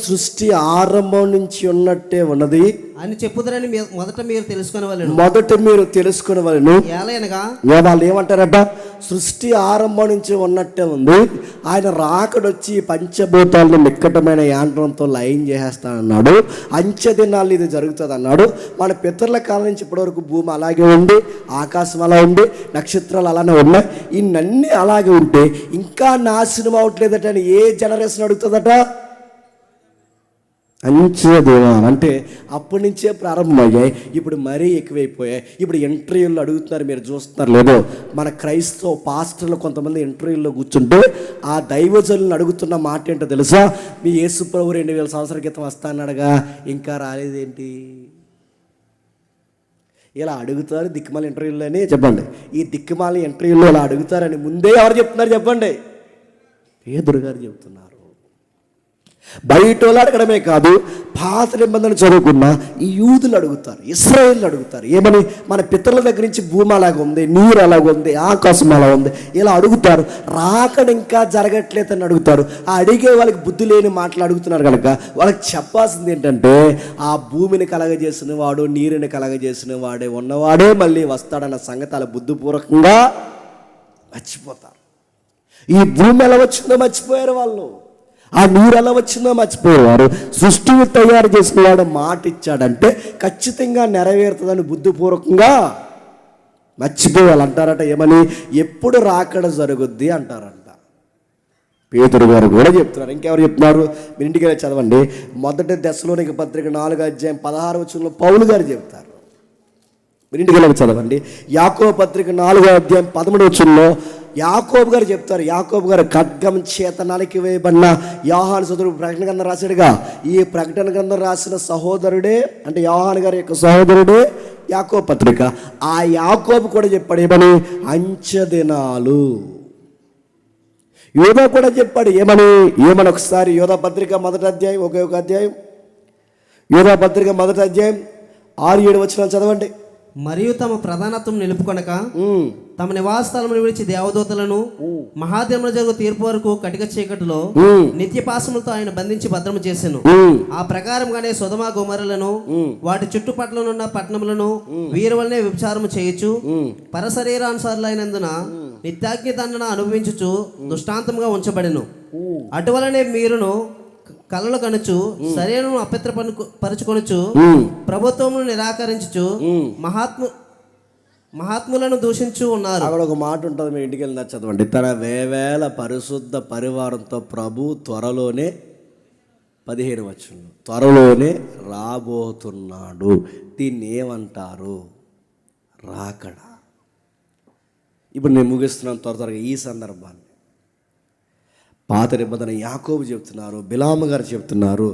C: సృష్టి ఆరంభం నుంచి ఉన్నట్టే ఉన్నది అని చెప్పుదరని మొదట మీరు తెలుసుకొనవలెను. వాళ్ళు ఏమంటారట? సృష్టి ఆరంభం నుంచి ఉన్నట్టే ఉంది, ఆయన రాకడొచ్చి పంచభూతాలను నిక్కటమైన యాంత్రంతో లయం చేసేస్తానన్నాడు, అంచె దినాలు ఇది జరుగుతుంది అన్నాడు. మన పితరుల కాలం నుంచి ఇప్పటివరకు భూమి అలాగే ఉంది, ఆకాశం అలా ఉంది, నక్షత్రాలు అలానే ఉన్నాయి. ఇవన్నీ అలాగే ఉంటే ఇంకా నాశనం అవట్లేదట అని ఏ జనరేషన్ అడుగుతుందట? అంచెదినాలు అంటే అప్పటి నుంచే ప్రారంభమయ్యాయి, ఇప్పుడు మరీ ఎక్కువైపోయాయి. ఇప్పుడు ఇంటర్వ్యూల్లో అడుగుతున్నారు, మీరు చూస్తున్నారు లేదో, మన క్రైస్తవ పాస్టర్లు కొంతమంది ఇంటర్వ్యూల్లో కూర్చుంటే ఆ దైవజనులను అడుగుతున్న మాట ఏంటో తెలుసా? మీ యేసు ప్రభు 2000 సంవత్సరాల క్రితం వస్తా అన్నాడుగా, ఇంకా రాలేదేంటి? ఇలా అడుగుతారు దిక్కుమాల ఇంటర్వ్యూలోనే. చెప్పండి, ఈ దిక్కుమాల ఇంటర్వ్యూలో ఇలా అడుగుతారని ముందే ఎవరు చెప్తున్నారు చెప్పండి? పేతురు గారు చెప్తున్నారు. బయట వాళ్ళు అడగడమే కాదు, పాత నిబంధన చదువుకున్న ఈ యూదులు అడుగుతారు, ఇశ్రాయేలు అడుగుతారు. ఏమని? మన పితరుల దగ్గర నుంచి భూమి అలాగ ఉంది, నీరు అలాగ ఉంది, ఆకాశం అలా ఉంది, ఇలా అడుగుతారు. రాకడ ఇంకా జరగట్లేదని అడుగుతారు. ఆ అడిగే వాళ్ళకి బుద్ధి లేని మాటలు అడుగుతున్నారు కనుక వాళ్ళకి చెప్పాల్సింది ఏంటంటే, ఆ భూమిని కలగజేసిన వాడు, నీరుని కలగజేసిన వాడే ఉన్నవాడే మళ్ళీ వస్తాడన్న సంగతి వాళ్ళ బుద్ధిపూర్వకంగా మర్చిపోతారు. ఈ భూమి ఎలా వచ్చిందో మర్చిపోయారు వాళ్ళు, ఆ నీరు ఎలా వచ్చిందో మర్చిపోయేవారు. సృష్టిని తయారు చేసిన వాడు మాట ఇచ్చాడంటే ఖచ్చితంగా నెరవేరుతుందని బుద్ధిపూర్వకంగా మర్చిపోవాలి అంటారట. ఏమని? ఎప్పుడు రాకడ జరుగుద్ది అంటారంట. పేతురు గారు కూడా చెప్తున్నారు. ఇంకెవరు చెప్తున్నారు? మీరు ఇంటికి వెళ్ళి చదవండి. 1 దెస్సలోనిక పత్రిక 4వ అధ్యాయం 16వ వచనంలో పౌలు గారు చెప్తారు. మీరు ఇంటికి వెళ్ళి చదవండి. యాకోబు పత్రిక 4వ అధ్యాయం 13వ వచనంలో
B: యాకోబు గారు చెప్తారు, యాకోబు గారు ఖడ్గం చేత నరికి వేయబడిన యోహాను సోదరుడు ప్రకటన గ్రంథం రాశాడుగా. ఈ ప్రకటన గ్రంథం రాసిన సహోదరుడే, అంటే యోహాను గారి యొక్క సహోదరుడే యాకోబు పత్రిక. ఆ యాకోబు కూడా చెప్పాడు ఏమని? అంచెదినాలు. యోధా కూడా చెప్పాడు ఏమని? ఒకసారి యోధా పత్రిక మొదటి అధ్యాయం, ఒకే ఒక అధ్యాయం, యోధా పత్రిక మొదటి అధ్యాయం 6-7 వచనాలు చదవండి.
C: మరియు తమ ప్రధానత్వం నిలుపుకొనక తమ నివాస స్థలమును విడిచి దేవదూతలను మహాదినమున జరుగు తీర్పు వరకు కటిక చీకటిలో నిత్య పాశములతో ఆయన బంధించి భద్రము చేసెను. ఆ ప్రకారంగానే సొదొమ గొమొర్రాలను వాటి చుట్టుపట్లనున్న పట్టణములను వీరి వలనే వ్యభిచారము చేయొచ్చు పరశరీరానుసారులైనందున నిత్యాగ్ని దండన అనుభవించుచు దృష్టాంతముగా ఉంచబడెను. అటువలనే మీరును కలలు కనుచు శరీరము అపవిత్రపరచుకొనుచు ప్రభుత్వమును నిరాకరించుచు మహాత్ములను దూషించు ఉన్నారు.
B: అక్కడ ఒక మాట ఉంటుంది, మీ ఇంటికి వెళ్ళిన చదవండి. తన వేవేల పరిశుద్ధ పరివారంతో ప్రభు త్వరలోనే 15 వచనం త్వరలోనే రాబోతున్నాడు. దీన్ని ఏమంటారు? రాకడ. ఇప్పుడు నేను ముగిస్తున్నాను త్వరగా ఈ సందర్భాన్ని. పాత నిబంధన యాకోబు చెప్తున్నారు, బిలాము గారు చెప్తున్నారు,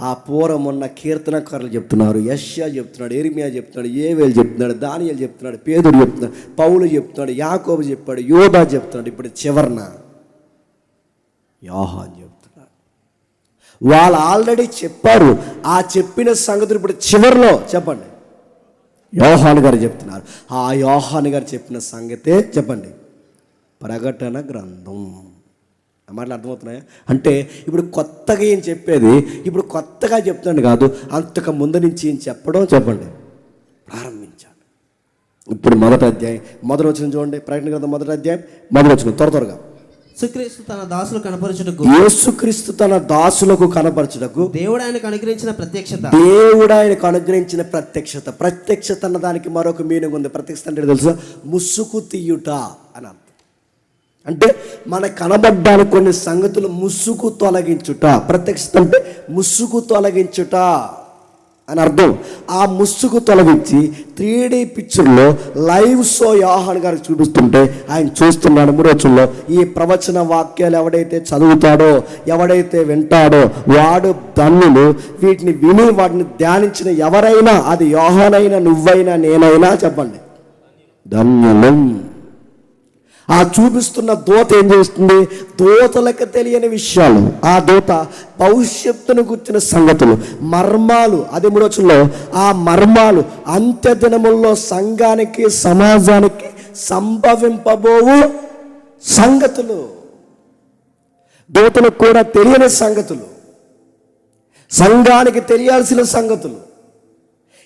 B: ఆ పూర్వం ఉన్న కీర్తనకారులు చెప్తున్నారు, యెషయా చెప్తున్నాడు, యెరెమీయా చెప్తున్నాడు, యేవేలు చెప్తున్నాడు, దానియేలు చెప్తున్నాడు, పేతురు చెప్తున్నాడు, పౌలు చెప్తున్నాడు, యాకోబు చెప్పాడు, యోధా చెప్తున్నాడు, ఇప్పుడు చివరన యోహాను చెప్తున్నాడు. వాళ్ళు ఆల్రెడీ చెప్పారు. ఆ చెప్పిన సంగతులు ఇప్పుడు చివరిలో చెప్పండి యోహాను గారు చెప్తున్నారు. ఆ యోహాను గారు చెప్పిన సంగతే చెప్పండి ప్రకటన గ్రంథం. మాటలు అర్థమవుతున్నాయా? అంటే ఇప్పుడు కొత్తగా ఏం చెప్పేది, ఇప్పుడు కొత్తగా చెప్తున్నాడు కాదు, అంతకు ముందు నుంచి ఏం చెప్పడం చెప్పండి ప్రారంభించాడు. ఇప్పుడు మొదటి అధ్యాయం మొదటి వచనం చూడండి. ప్రకటన గ్రంథం మొదటి అధ్యాయం మొదటి వచనం త్వరగా.
C: యేసుక్రీస్తు తన దాసులు కనపరచుటకు,
B: యేసుక్రీస్తు తన దాసులకు కనపరచుటకు
C: దేవుడు ఆయనకు అనుగ్రహించిన ప్రత్యక్షత.
B: దేవుడు ఆయనకు అనుగ్రహించిన ప్రత్యక్షత. ప్రత్యక్షత అన్న దానికి మరొక మీనింగ్ ఉంది. ప్రత్యక్షత అంటే తెలుసా? ముసుగు తీయుట అని అర్థం. అంటే మన కనబడ్డానికి కొన్ని సంగతులు ముసుగు తొలగించుట. ప్రత్యక్షత అంటే ముసుగు తొలగించుట అని అర్థం. ఆ ముసుగు తొలగించి 3D పిక్చర్లో లైవ్ షో యోహాను గారికి చూపిస్తుంటే ఆయన చూస్తున్నాడు. 3 రోజుల్లో ఈ ప్రవచన వాక్యాలు ఎవడైతే చదువుతాడో, ఎవడైతే వింటాడో వాడు ధన్యులు. వీటిని విని వాటిని ధ్యానించిన ఎవరైనా, అది యోహానైనా నువ్వైనా నేనైనా చెప్పండి ధన్యులం. ఆ చూపిస్తున్న దూత ఏం చేస్తుంది? దూతలకు తెలియని విషయాలు, ఆ దూత భవిష్యత్తును గుర్చిన సంగతులు, మర్మాలు, అది 3 రోజుల్లో ఆ మర్మాలు అంత్య దినముల్లో సంఘానికి సమాజానికి సంభవింపబోవు సంగతులు, దూతలకు కూడా తెలియని సంగతులు, సంఘానికి తెలియాల్సిన సంగతులు,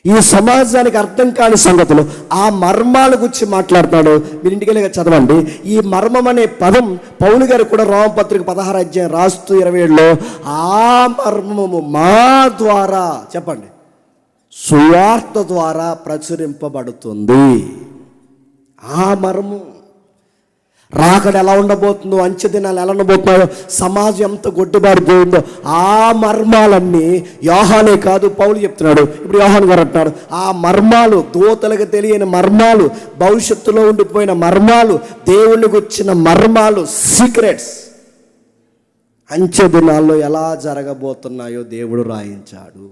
B: ఈ సమాజానికి అర్థం కాని సంగతులు, ఆ మర్మాల గురించి మాట్లాడుతున్నాడు. మీరు ఇంటికి వెళ్ళి చదవండి. ఈ మర్మం అనే పదం పౌలు గారు కూడా రోమపత్రిక 16 అధ్యాయం రాస్తూ 27లో ఆ మర్మము మా ద్వారా చెప్పండి సువార్త ద్వారా ప్రచురింపబడుతుంది. ఆ మర్మం రాకడ ఎలా ఉండబోతుందో, అంచె దినాలు ఎలా ఉండబోతున్నాయో, సమాజం ఎంత గొడ్డుబారిపోయిందో, ఆ మర్మాలన్నీ యోహానే కాదు పౌలు చెప్తున్నాడు. ఇప్పుడు యోహాను గారు అంటున్నాడు ఆ మర్మాలు, దూతలకు తెలియని మర్మాలు, భవిష్యత్తులో ఉండిపోయిన మర్మాలు, దేవుణ్ణి గుర్చిన మర్మాలు, సీక్రెట్స్ అంచె దినాల్లో ఎలా జరగబోతున్నాయో దేవుడు రాయించాడు.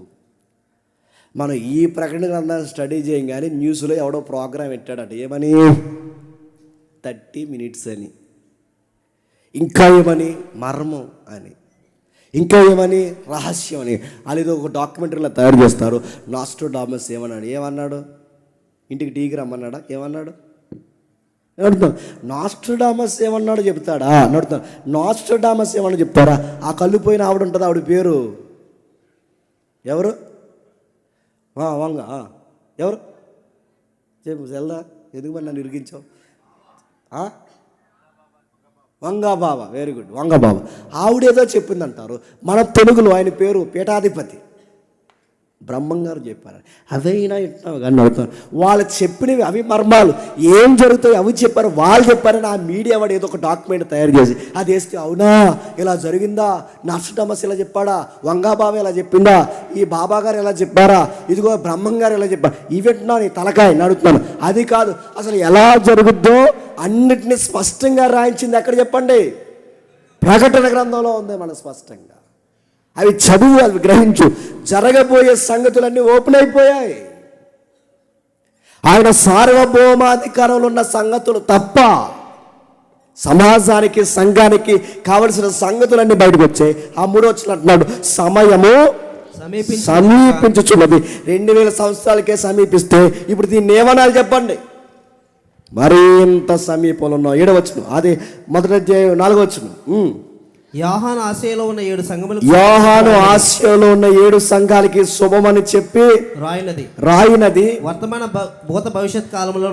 B: మనం ఈ ప్రకటన గ్రంథాన్ని స్టడీ చేయం కానీ న్యూస్లో ఎవడో ప్రోగ్రాం పెట్టాడట. ఏమని? 30 minutes అని, ఇంకా ఏమని మర్మం అని, ఇంకా ఏమని రహస్యం అని. అది ఒక డాక్యుమెంటరీలో తయారు చేస్తారు. నాస్ట్రోడామస్ ఏమన్నాడు? ఇంటికి టీకి రమ్మన్నాడా? ఏమన్నాడు? అడుగుతాను. నాస్ట్రోడామస్ ఏమన్నాడు చెప్తాడా అని అడుగుతాను. నాస్ట్రోడామస్ ఏమన్నా చెప్తారా? ఆ కళ్ళు పోయిన ఆవిడ ఉంటుంది, ఆవిడ పేరు ఎవరు? వంగ ఎవరు చెప్పు వెళ్దా? ఎందుకు మరి నన్ను ఇరిగించావు? వంగబాబా. Very good, వంగబాబా. ఆవిడేదో చెప్పిందంటారు. మన తెలుగులో ఆయన పేరు పీఠాధిపతి బ్రహ్మంగారు చెప్పారు. అదైనా ఇట్టావు కానీ అడుగుతాను. వాళ్ళు చెప్పినవి అవి మర్మాలు, ఏం జరుగుతాయి అవి చెప్పారు. వాళ్ళు చెప్పారని ఆ మీడియా వాడు ఏదో ఒక డాక్యుమెంట్ తయారు చేసి అది వేస్తే అవునా ఇలా జరిగిందా, నాస్ట్రోడామస్ ఇలా చెప్పాడా, వంగాబాబా ఇలా చెప్పిందా, ఈ బాబా గారు ఎలా చెప్పారా, ఇదిగో బ్రహ్మంగారు ఎలా చెప్పారు, ఇవి వింటున్నా నీ తలకాయ అడుగుతున్నాను. అది కాదు, అసలు ఎలా జరుగుద్దో అన్నిటినీ స్పష్టంగా రాయించింది ఎక్కడ చెప్పండి? ప్రకటన గ్రంథంలో ఉంది మనకు స్పష్టంగా. అవి చదువు, అవి గ్రహించు. జరగబోయే సంగతులన్నీ ఓపెన్ అయిపోయాయి. ఆయన సార్వభౌమాధికారంలో ఉన్న సంగతులు తప్ప సమాజానికి, సంఘానికి కావలసిన సంగతులన్నీ బయటకు వచ్చాయి. ఆ 3వ వచనం అంటున్నాడు, సమయము సమీపించుచున్నది. 2000 సంవత్సరాలకే సమీపిస్తే ఇప్పుడు దీన్ని ఏమనాలి చెప్పండి? మరింత సమీపంలో ఉన్న 7వ వచనం, అది మొదటి అధ్యాయం 4వ వచనం.
C: యోహాను ఆసియాలో ఉన్న 7 సంఘములకు,
B: యోహాను ఆసియాలో ఉన్న 7 సంఘాలకి శుభమని చెప్పి రాయినది
C: వర్తమాన భూత భవిష్యత్ కాలంలో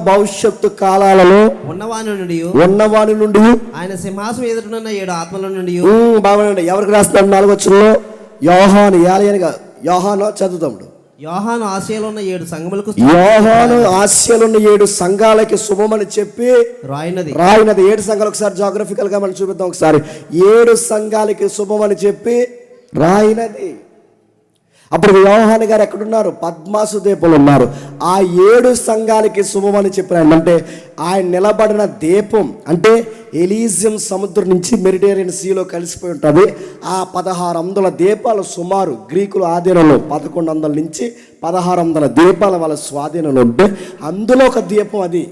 B: భవిష్యత్తు కాలాలలో ఉన్నవాని నుండి
C: ఆయన సింహాసనం ఎదురున్న 7 ఆత్మల నుండి.
B: బాగుండండి. ఎవరికి రాస్తున్నాడు? 4వ వచనంలో యోహాను, ఏలయనగా యోహాను చదువుతాడు.
C: యోహాను ఆసియాలో ఉన్న 7 సంఘములకు,
B: యోహాను ఆసియాలో ఉన్న 7 సంఘాలకి శుభమని చెప్పి రాయినది. 7 సంఘాలు ఒకసారి జాగ్రఫికల్ గా మనం చూపిద్దాం ఒకసారి. 7 సంఘాలకి శుభమని చెప్పి రాయినది. అప్పుడు యోహాను గారు ఎక్కడున్నారు? పద్మాసు దీపంలో ఉన్నారు. ఆ 7 సంఘాలకి శుభమని చెప్పిన అంటే ఆయన నిలబడిన దీపం అంటే ఎలీజియం సముద్రం నుంచి మెడిటేరియన్ సీలో కలిసిపోయి ఉంటుంది. ఆ 1600 దీపాలు సుమారు గ్రీకుల ఆధీనంలో 1100 నుంచి 1600 దీపాల వాళ్ళ స్వాధీనంలో ఉంటే అందులో ఒక దీపం అది.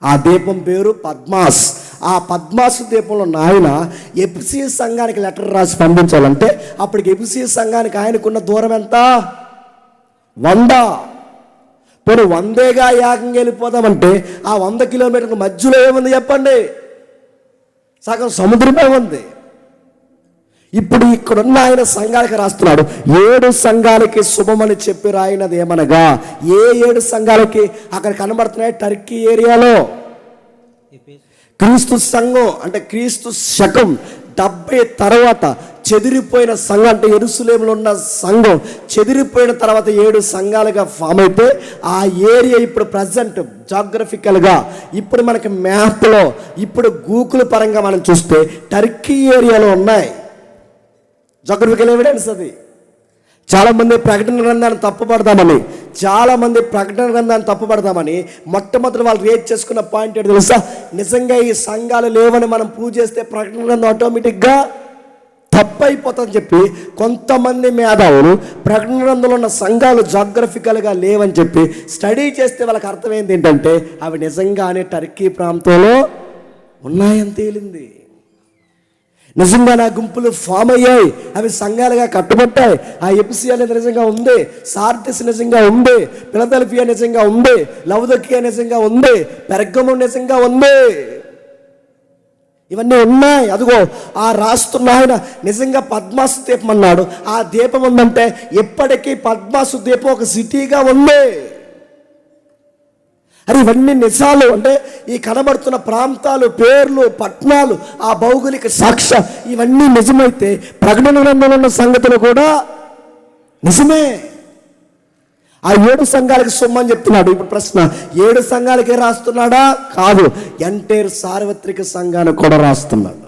B: ఆ దీపం పేరు పద్మాస్. ఆ పద్మాసు దీపంలో ఆయన ఎఫెసీ సంఘానికి లెటర్ రాసి పంపించాలంటే అప్పటికి ఎఫెసీ సంఘానికి ఆయనకున్న దూరం ఎంత? 100. పోనీ 100గా యాగంగా వెళ్ళిపోదామంటే ఆ 100 కిలోమీటర్ల మధ్యలో ఏముంది చెప్పండి? సగం సముద్రమే ఉంది. ఇప్పుడు ఇక్కడున్న ఆయన సంఘాలకి రాస్తున్నాడు. 7 సంఘాలకి శుభమని చెప్పి రాయినది ఏమనగా, ఏ 7 సంఘాలకి? అక్కడ కనబడుతున్నాయి టర్కీ ఏరియాలో క్రీస్తు సంఘం అంటే క్రీస్తు శకం 70 తర్వాత చెదిరిపోయిన సంఘం అంటే యెరూషలేములో ఉన్న సంఘం చెదిరిపోయిన తర్వాత 7 సంఘాలుగా ఫామ్ అయితే ఆ ఏరియా ఇప్పుడు ప్రజెంట్ జాగ్రఫికల్గా ఇప్పుడు మనకి మ్యాప్లో ఇప్పుడు గూగుల్ పరంగా మనం చూస్తే టర్కీ ఏరియాలో ఉన్నాయి. జాగ్రఫికల్ ఎవిడెన్స్ అది. చాలామంది ప్రకటన గ్రంథాన్ని తప్పుపడదామని మొట్టమొదటి వాళ్ళు రేట్ చేసుకున్న పాయింట్ ఏంటి తెలుసా? నిజంగా ఈ సంఘాలు లేవని మనం ప్రూవ్ చేస్తే ప్రకటన గ్రంథం ఆటోమేటిక్గా తప్పైపోతుందని చెప్పి కొంతమంది మేధావులు ప్రకటన గ్రంథంలో ఉన్న సంఘాలు జాగ్రఫికల్గా లేవని చెప్పి స్టడీ చేస్తే వాళ్ళకి అర్థమైంది ఏంటంటే అవి నిజంగానే టర్కీ ప్రాంతంలో ఉన్నాయని తేలింది. నిజంగా నా గుంపులు ఫామ్ అయ్యాయి, అవి సంఘాలుగా కట్టుబట్టాయి. ఆ ఎఫెసీ అనేది నిజంగా ఉంది, సార్డిస్ నిజంగా ఉంది, ఫిలదెల్ఫియా నిజంగా ఉంది, లవొదికీయ నిజంగా ఉంది, పెర్గము నిజంగా ఉంది. ఇవన్నీ ఉన్నాయి. అదిగో ఆ రాస్తున్న ఆయన నిజంగా పద్మాసు దీపం అన్నాడు. ఆ దీపం ఉందంటే ఎప్పటికీ పద్మాసు దీపం ఒక సిటీగా ఉంది. అరే ఇవన్నీ నిజాలు. అంటే ఈ కనబడుతున్న ప్రాంతాలు, పేర్లు, పట్టణాలు, ఆ భౌగోళిక సాక్ష్యం ఇవన్నీ నిజమైతే ప్రకటన గ్రంథంలో ఉన్న సంగతులు కూడా నిజమే. ఆ 7 సంఘాలకి సొమ్మని చెప్తున్నాడు. ఇప్పుడు ప్రశ్న, 7 సంఘాలకే రాస్తున్నాడా? కాదు, ఎంటైర్ సార్వత్రిక సంఘానికి కూడా రాస్తున్నాడు.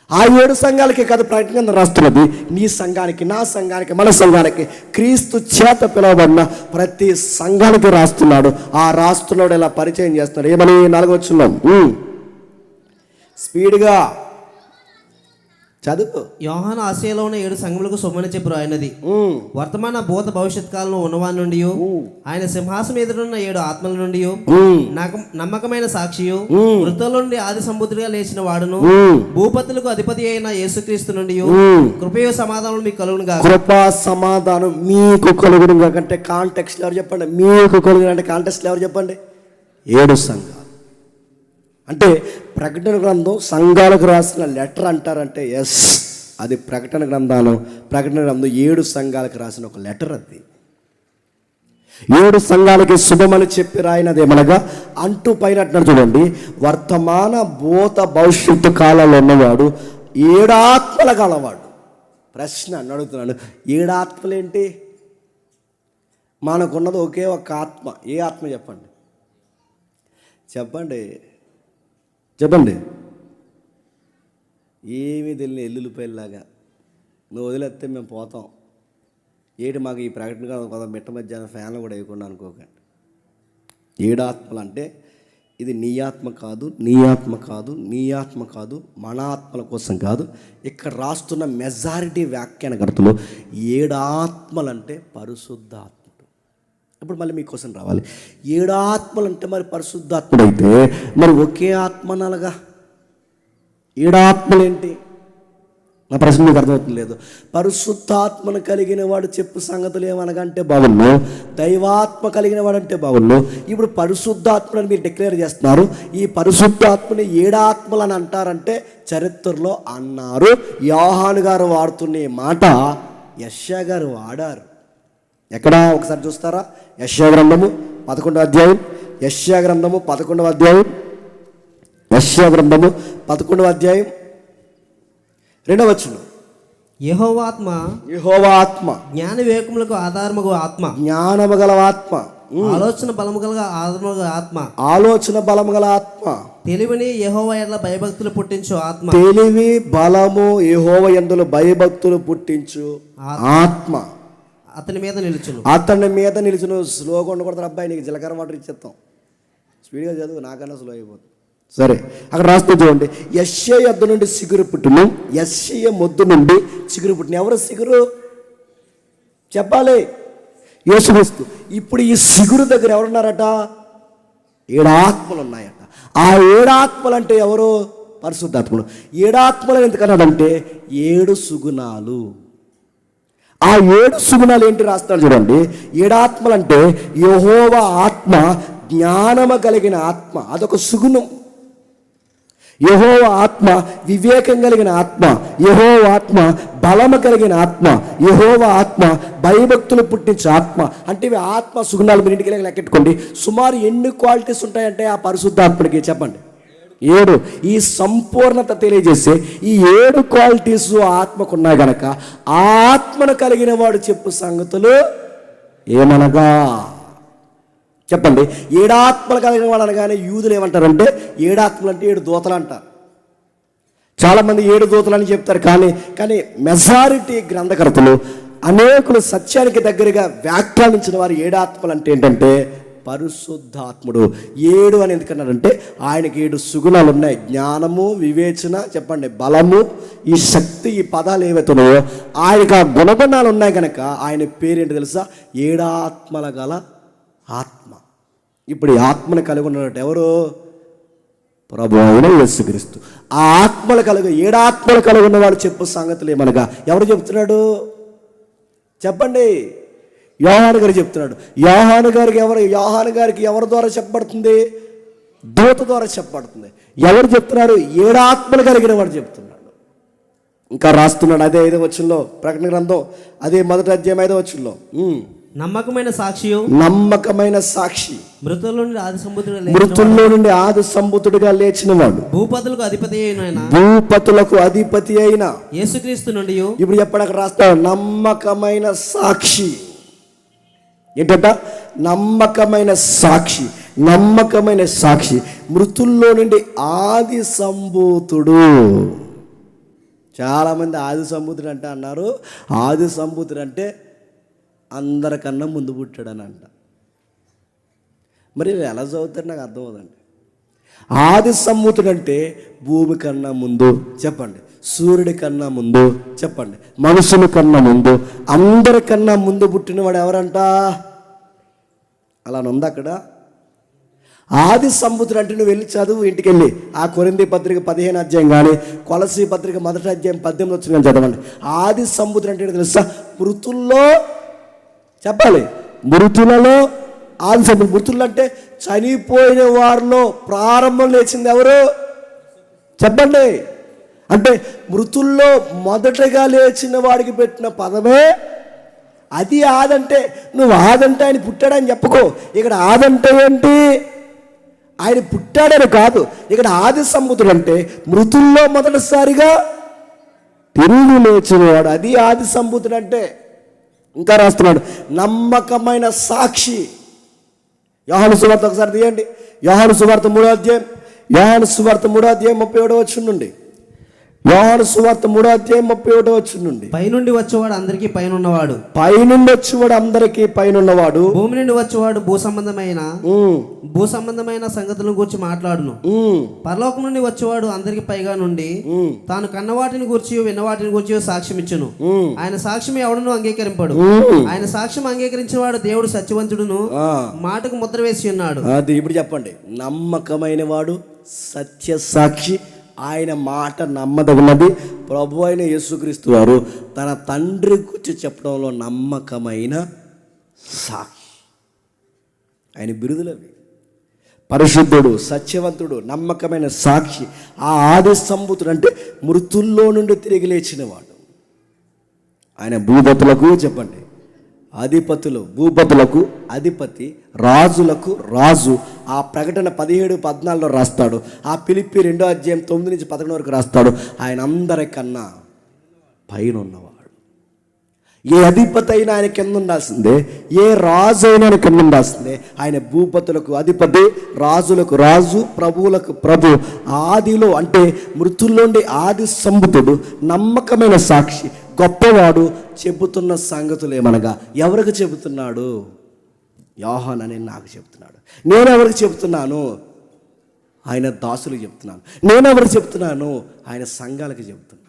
B: ఆ 7 సంఘాలకి కాదు ప్రకటన రాస్తున్నది, నీ సంఘానికి, నా సంఘానికి, మన సంఘానికి, క్రీస్తు చేత పిలువబడిన ప్రతి సంఘానికి రాస్తున్నాడు. ఆ రాస్తున్నాడు ఇలా పరిచయం చేస్తున్నాడు. ఏమని? 4వ వచనం స్పీడ్గా చదువు.
C: యోహాను ఆసియాలో ఉన్న 7 సంఘములకు శుభమని చెప్పి రాయినది వర్తమాన భూత భవిష్యత్ కాలంలో ఉన్నవాని నుండి ఆయన సింహాసనం ఎదురున్న 7 ఆత్మల నుండి నమ్మకమైన సాక్షియు మృతుల నుండి ఆది సంబుద్ధుడిగా లేచిన వాడును భూపతులకు అధిపతి అయిన యేసుక్రీస్తు నుండి కృపయు సమాధానం మీకు కలుగును గాక.
B: కృపా సమాధానం మీకు కలుగును గాక అంటే కాంటెక్స్ట్ ఎవరు చెప్పండి? మీకు కలుగును అంటే కాంటెక్స్ట్ ఎవరు చెప్పండి? 7 సంఘాలు. అంటే ప్రకటన గ్రంథం సంఘాలకు రాసిన లెటర్ అంటారంటే ఎస్, అది ప్రకటన గ్రంథం 7 సంఘాలకు రాసిన ఒక లెటర్. అది 7 సంఘాలకి శుభమని చెప్పి రాయినది ఏమనగా అంటూ పైన అంటున్నాడు చూడండి, వర్తమాన భూత భవిష్యత్తు కాలంలో ఉన్నవాడు 7 ఆత్మల గలవాడు. ప్రశ్న అడుగుతున్నాడు, 7 ఆత్మలేంటి? మనకున్నది ఒకే ఒక ఆత్మ. ఏ ఆత్మ చెప్పండి? చెప్పండి. ఏమీ తెలియని ఎల్లుల్లిపాయలాగా నువ్వు వదిలేస్తే మేము పోతాం. మాకు ఈ ప్రకటన కొంత మిట్ట మధ్యాహ్నం ఫ్యాన్లు కూడా వేయకుండా అనుకోకండి. 7 ఆత్మలు అంటే ఇది నీ ఆత్మ కాదు, నీ ఆత్మ కాదు, నీ ఆత్మ కాదు, మన ఆత్మల కోసం కాదు. ఇక్కడ రాస్తున్న మెజారిటీ వ్యాఖ్యానకర్తలు 7 ఆత్మలంటే పరిశుద్ధాత్ముడు. ఇప్పుడు మళ్ళీ మీకోసం రావాలి. 7 ఆత్మలంటే మరి పరిశుద్ధాత్ముడు అయితే మరి ఒకే ఆత్మ అనగా 7 ఆత్మలేంటి? నా ప్రశ్న మీకు అర్థమవుతుంది లేదు. పరిశుద్ధాత్మను కలిగిన వాడు చెప్పు సంగతులు ఏమనగంటే బాగుండు, దైవాత్మ కలిగిన వాడు అంటే బాగుండు. ఇప్పుడు పరిశుద్ధాత్మని మీరు డిక్లేర్ చేస్తున్నారు. ఈ పరిశుద్ధాత్మని 7 ఆత్మలు అని అంటారంటే చరిత్రలో అన్నారు. యోహాను గారు వాడుతున్న ఈ మాట యెషయా గారు వాడారు. ఎక్కడ ఒకసారి చూస్తారా? యెషయా గ్రంథము 11వ అధ్యాయం, యెషయా గ్రంథము 11వ అధ్యాయం, యెషయా గ్రంథము 11వ అధ్యాయం 2వ వచనం.
C: యెహోవా ఆత్మ,
B: యెహోవా ఆత్మ
C: జ్ఞాన వివేకములకు ఆధారముగు ఆత్మ,
B: జ్ఞానము గల ఆత్మ,
C: ఆలోచన బలము గల ఆధారముగు ఆత్మ,
B: ఆలోచన బలము గల ఆత్మ,
C: తెలివిని యెహోవా యందు భయభక్తులు పుట్టించు ఆత్మ,
B: తెలివి బలము యెహోవా యందు భయభక్తులు పుట్టించు ఆత్మ
C: అతని మీద నిలుచును.
B: అతని మీద నిలుచును. స్లోగా ఉండకూడదు అబ్బాయి, నీకు జీలకర్ర వాటర్ ఇచ్చేస్తాం. స్పీడ్గా చదువు, నాకన్నా స్లో అయిపోతుంది. సరే, అక్కడ రాస్తూ చూడండి. యెషయా యొద్ద నుండి సిగురు పుట్టును, యెషయా మొద్దు నుండి సిగురు పుట్టును. ఎవరు సిగురు చెప్పాలి? యేసుక్రీస్తు. ఇప్పుడు ఈ సిగురు దగ్గర ఎవరున్నారట? 7 ఆత్మలు ఉన్నాయట. ఆ 7 ఆత్మలు అంటే ఎవరు? పరిశుద్ధాత్ముడు. 7 ఆత్మలు ఎందుకన్నాడంటే 7 సుగుణాలు. ఆ 7 సుగుణాలు ఏంటి రాస్తాడు చూడండి. 7 ఆత్మలు అంటే యెహోవా ఆత్మ, జ్ఞానము కలిగిన ఆత్మ, అదొక సుగుణం. యెహోవా ఆత్మ వివేకం కలిగిన ఆత్మ, యెహోవా ఆత్మ బలము కలిగిన ఆత్మ, యెహోవా ఆత్మ భయభక్తులు పుట్టించే ఆత్మ. అంటే ఇవి ఆత్మ సుగుణాలు. మీరు ఇంటికి లెక్కెట్టుకోండి. సుమారు ఎన్ని క్వాలిటీస్ ఉంటాయంటే ఆ పరిశుద్ధాత్మడికి చెప్పండి? 7. ఈ సంపూర్ణత తెలియజేసే ఈ 7 క్వాలిటీస్ ఆత్మకు ఉన్నాయి గనక ఆ ఆత్మను కలిగిన వాడు చెప్పు సంగతులు ఏమనగా చెప్పండి. 7 ఆత్మలు కలిగిన వాడు అనగానే యూదులు ఏమంటారంటే 7 ఆత్మలు అంటే 7 దూతలు అంటారు. చాలామంది 7 దూతలు అని చెప్తారు. కానీ మెజారిటీ గ్రంథకర్తలు, అనేకులు సత్యానికి దగ్గరగా వ్యాఖ్యానించిన వారు 7 ఆత్మలు అంటే ఏంటంటే పరిశుద్ధాత్ముడు. 7 అని ఎందుకన్నారంటే ఆయనకి 7 సుగుణాలు ఉన్నాయి. జ్ఞానము, వివేచన, చెప్పండి బలము, ఈ శక్తి, ఈ పదాలు ఏవైతున్నాయో ఆయనకు ఆ గుణగుణాలు ఉన్నాయి కనుక ఆయన పేరేంటి తెలుసా? 7 ఆత్మల గల ఆత్మ. ఇప్పుడు ఈ ఆత్మను కలిగి ఉన్నట్టు ఎవరు? ప్రభు అయిన యేసుక్రీస్తు. ఆ ఆత్మలు కలిగి 7 ఆత్మలు కలిగి ఉన్నవాడు చెప్పు సంగతులు ఏమనగా ఎవరు చెప్తున్నాడు చెప్పండి? యోహాను గారు చెప్తున్నాడు. యోహాను గారికి ఎవరి ద్వారా చెప్పబడుతుంది? దూత ద్వారా చెప్పబడుతుంది. ఎవరు చెప్తున్నారు? 7 ఆత్మలు కలిగిన వాడు చెప్తున్నాడు. ఇంకా రాస్తున్నాడు అదే 5వ వచనంలో, ప్రకటన గ్రంథం అదే 1వ అధ్యాయం 5వ వచనంలో.
C: నమ్మకమైన సాక్షియు,
B: నమ్మకమైన సాక్షి,
C: మృతుల్లో
B: నుండి ఆది సంబుతుడిగా లేచిన వాడు, భూపతులకు అధిపతి అయిన
C: యేసుక్రీస్తు నుండి.
B: ఇప్పుడు ఎప్పుడు అక్కడ రాస్తాడు నమ్మకమైన సాక్షి. ఏంటంట? నమ్మకమైన సాక్షి. నమ్మకమైన సాక్షి, మృతుల్లో నుండి ఆది సంభూతుడు. చాలామంది ఆది సంభూతుడు అంటే అన్నారు. ఆది సంభూతుడు అంటే అందరికన్నా ముందు పుట్టాడని అంట. మరి ఎలా చదువుతారు నాకు అర్థం అవుదండి. ఆది సంభూతుడు అంటే భూమి కన్నా ముందు చెప్పండి, సూర్యుడి కన్నా ముందు చెప్పండి, మనుషుల కన్నా ముందు, అందరికన్నా ముందు పుట్టినవాడు ఎవరంట? అలా ఉంది అక్కడ. ఆది సంభూతుడు అంటే నువ్వు వెళ్ళి చదువు, ఇంటికి వెళ్ళి ఆ కొరింథీ పత్రిక 15వ అధ్యాయం కానీ కొలసీ పత్రిక 1వ అధ్యాయం 18వ వచనం చదవండి. ఆది సంభూతుడు అంటే తెలుసా? మృతుల్లో చెప్పాలి, మృతులలో ఆది సంభూతుడు. మృతులు అంటే చనిపోయిన వారిలో ప్రారంభం లేచింది ఎవరు చెప్పండి? అంటే మృతుల్లో మొదటగా లేచిన వాడికి పెట్టిన పదమే అది ఆదంటే. నువ్వు ఆదంటే ఆయన పుట్టాడని చెప్పుకో. ఇక్కడ ఆదంటే ఏంటి? ఆయన పుట్టాడని కాదు. ఇక్కడ ఆది సంభూతుడు అంటే మృతుల్లో మొదటిసారిగా తిరిగి లేచినవాడు, అది ఆది సంభూతుడు అంటే. ఇంకా రాస్తున్నాడు నమ్మకమైన సాక్షి. యోహాను సువార్త ఒకసారి తీయండి. యోహాను సువార్త 3వ అధ్యాయం 37వ వచనం నుండి. యోహాను సువార్త 3:31 నుండి,
C: పైనుండి వచ్చేవాడు అందరికీ పైన ఉన్నవాడు,
B: పైనుండి వచ్చేవాడు అందరికీ పైనున్నవాడు,
C: భూమి నుండి వచ్చేవాడు భూ సంబంధమైన సంగతులను గురించి మాట్లాడును. పరలోకం నుండి వచ్చేవాడు అందరికి పైగా నుండి తాను కన్నవాటిని గురించి విన్నవాటిని గురించి సాక్ష్యం ఇచ్చును. ఆయన సాక్ష్యం ఎవడను అంగీకరింపడు. ఆయన సాక్ష్యం అంగీకరించిన వాడు దేవుడు సత్యవంతుడును, మాటకు ముద్ర వేసి ఉన్నాడు.
B: అది ఇప్పుడు చెప్పండి. నమ్మకమైన వాడు, సత్య సాక్షి, ఆయన మాట నమ్మదగినది. ప్రభు అయిన యేసుక్రీస్తు వారు తన తండ్రి గురించి చెప్పడంలో నమ్మకమైన సాక్షి. ఆయన బిరుదులవి. పరిశుద్ధుడు, సత్యవంతుడు, నమ్మకమైన సాక్షి. ఆ ఆది సంభూతుడు అంటే మృతుల్లో నుండి తిరిగి లేచినవాడు. ఆయన భూపతులకు చెప్పండి అధిపతులు, భూపతులకు అధిపతి, రాజులకు రాజు. ఆ ప్రకటన 17:14 రాస్తాడు. ఆ ఫిలిప్పి 2:9-11 వరకు రాస్తాడు. ఆయన అందరికన్నా పైన ఉన్నవాడు. ఏ అధిపతి అయినా ఆయన కింద ఉండాల్సిందే, ఏ రాజు అయినా ఆయన కింద ఉండాల్సిందే. ఆయన భూపతులకు అధిపతి, రాజులకు రాజు, ప్రభువులకు ప్రభు. ఆదిలో అంటే మృతుల్లోండి ఆది సంభూతుడు, నమ్మకమైన సాక్షి, గొప్పవాడు. చెబుతున్న సంగతులు ఏమనగా ఎవరికి చెబుతున్నాడు? యోహాను అని నాకు చెబుతున్నాడు. నేను ఎవరికి చెబుతున్నాను? ఆయన దాసులకు చెప్తున్నాను. నేను ఎవరికి చెప్తున్నాను? ఆయన సంఘాలకు చెబుతున్నాను.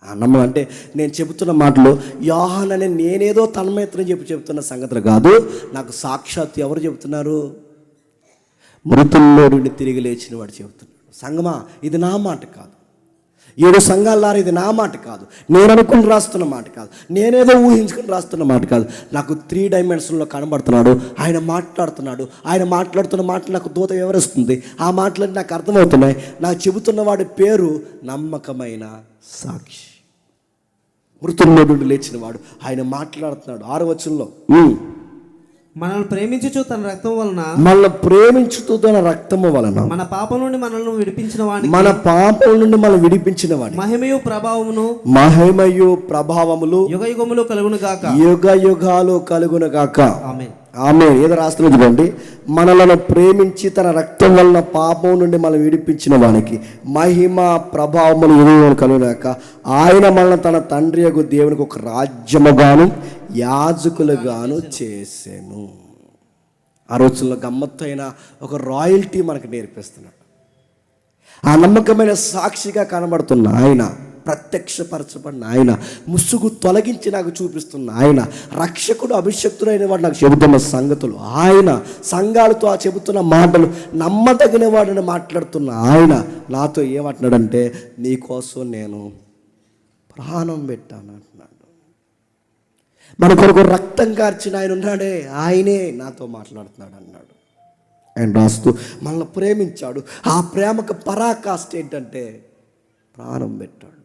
B: నమ్మకం అంటే నేను చెబుతున్న మాటలు యోహాను అని నేనేదో తన్మయత్రం చెబుతున్న సంగతులు కాదు. నాకు సాక్షాత్తు ఎవరు చెబుతున్నారు? మృతుల్లో నుండి తిరిగి లేచిన వాడు చెబుతున్నాడు. సంగమా, ఇది నా మాట కాదు. 7 సంఘాలారా, ఇది నా మాట కాదు. నేను అనుకుని రాస్తున్న మాట కాదు. నేనేదో ఊహించుకుని రాస్తున్న మాట కాదు. నాకు 3 డైమెన్షన్లో కనబడుతున్నాడు. ఆయన మాట్లాడుతున్నాడు. ఆయన మాట్లాడుతున్న మాటలు నాకు దూత వివరిస్తుంది. ఆ మాటలన్నీ నాకు అర్థమవుతున్నాయి. నాకు చెబుతున్న వాడి పేరు నమ్మకమైన సాక్షి. మృతుల్లో నుండి లేచిన వాడు ఆయన మాట్లాడుతున్నాడు. 6వ వచనంలో
C: మనల్ని ప్రేమించుచు తన రక్తం వలన,
B: మనల్ని ప్రేమించుతూ తన రక్తము వలన
C: మన పాపం నుండి మనల్ని విడిపించిన వాడిని,
B: మన పాపం నుండి మనం విడిపించిన వాడిని,
C: మహిమయు
B: ప్రభావములు
C: యుగయుగములు కలుగును గాక,
B: యుగ యుగాలు కలుగును గాక.
C: ఆమేన్.
B: ఆమె ఏదో రాస్తున్నా చూడండి. మనలను ప్రేమించి తన రక్తం వలన పాపం నుండి మనం విడిపించిన వానికి మహిమ ప్రభావములు యుగయుగములు కలుగును గాక. ఆయన మనల్ని తన తండ్రి యొక్క దేవునికి ఒక రాజ్యముగాను యాజకులుగాను చేసాను. ఆ రోజుల్లో గమ్మత్తైన ఒక రాయల్టీ మనకు నేర్పిస్తున్నాడు. ఆ నమ్మకమైన సాక్షిగా కనబడుతున్న ఆయన, ప్రత్యక్షపరచబడిన ఆయన, ముసుగు తొలగించి నాకు చూపిస్తున్న ఆయన, రక్షకుడు అభిషక్తుడైన వాడు నాకు చెబుతున్న సంగతులు ఆయన, సంఘాలతో ఆ చెబుతున్న మాటలు నమ్మదగిన వాడిని మాట్లాడుతున్న ఆయన నాతో ఏమంటున్నాడంటే, నీకోసం నేను ప్రాణం పెట్టాను అంటున్నాడు. మన కొరకు రక్తం కార్చిన ఆయన ఉన్నాడే, ఆయనే నాతో మాట్లాడుతున్నాడు అన్నాడు. ఆయన రాస్తూ మనల్ని ప్రేమించాడు. ఆ ప్రేమకు పరాకాష్ట ఏంటంటే ప్రాణం పెట్టాడు.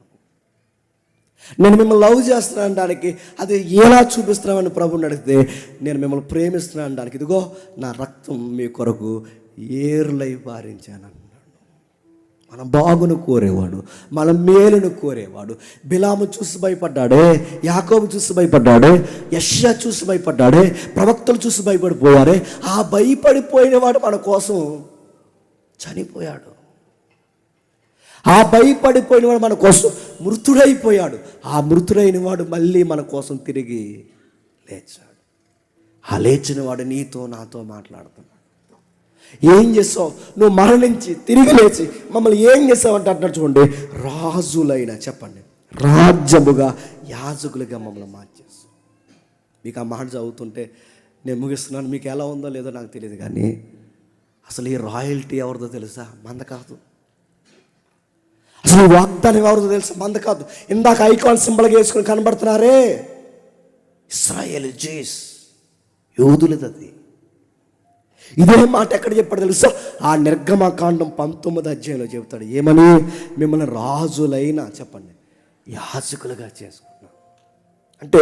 B: నేను మిమ్మల్ని లవ్ చేస్తున్నా అనడానికి అది ఎలా చూపిస్తున్నామని ప్రభుని అడిగితే, నేను మిమ్మల్ని ప్రేమిస్తున్నా అనడానికి ఇదిగో నా రక్తం మీ కొరకు ఏర్లై పారించాను అన్నాడు. మన బాగును కోరేవాడు, మన మేలును కోరేవాడు. బిలాము చూసి భయపడ్డాడే, యాకోబు చూసి భయపడ్డాడే, యెషయా చూసి భయపడ్డాడే, ప్రవక్తలు చూసి భయపడిపోయారే. ఆ భయపడిపోయిన వాడు మన కోసం చనిపోయాడు. ఆ భయపడిపోయిన వాడు మన కోసం మృతుడైపోయాడు. ఆ మృతుడైన వాడు మళ్ళీ మన కోసం తిరిగి లేచాడు. ఆ లేచిన వాడు నీతో నాతో మాట్లాడుతున్నాడు. ఏం చేసావు? నువ్వు మరణించి తిరిగి లేచి మమ్మల్ని ఏం చేసావంటే అంటారు చూడండి, రాజులైన చెప్పండి రాజ్యముగా యాజకులుగా మమ్మల్ని మార్చేస్తావు. మీకు ఆ మాట చదువుతుంటే నేను ముగిస్తున్నాను. మీకు ఎలా ఉందో లేదో నాకు తెలియదు, కానీ అసలు ఈ రాయల్టీ ఎవరిదో తెలుసా? మంద కాదు. అసలు ఈ వాగ్దానం ఎవరిదో తెలుసా? మంద కాదు. ఇందాక ఐకాన్ సింబల్గా వేసుకుని కనబడుతున్నారే, ఇశ్రాయేలు జేస్, యోధులది. ఇదే మాట ఎక్కడ చెప్పాడు తెలుసా? ఆ నిర్గమకాండం 19వ అధ్యాయంలో చెబుతాడు. ఏమని? మిమ్మల్ని రాజులైన చెప్పండి యాజకులుగా చేసుకున్నాం. అంటే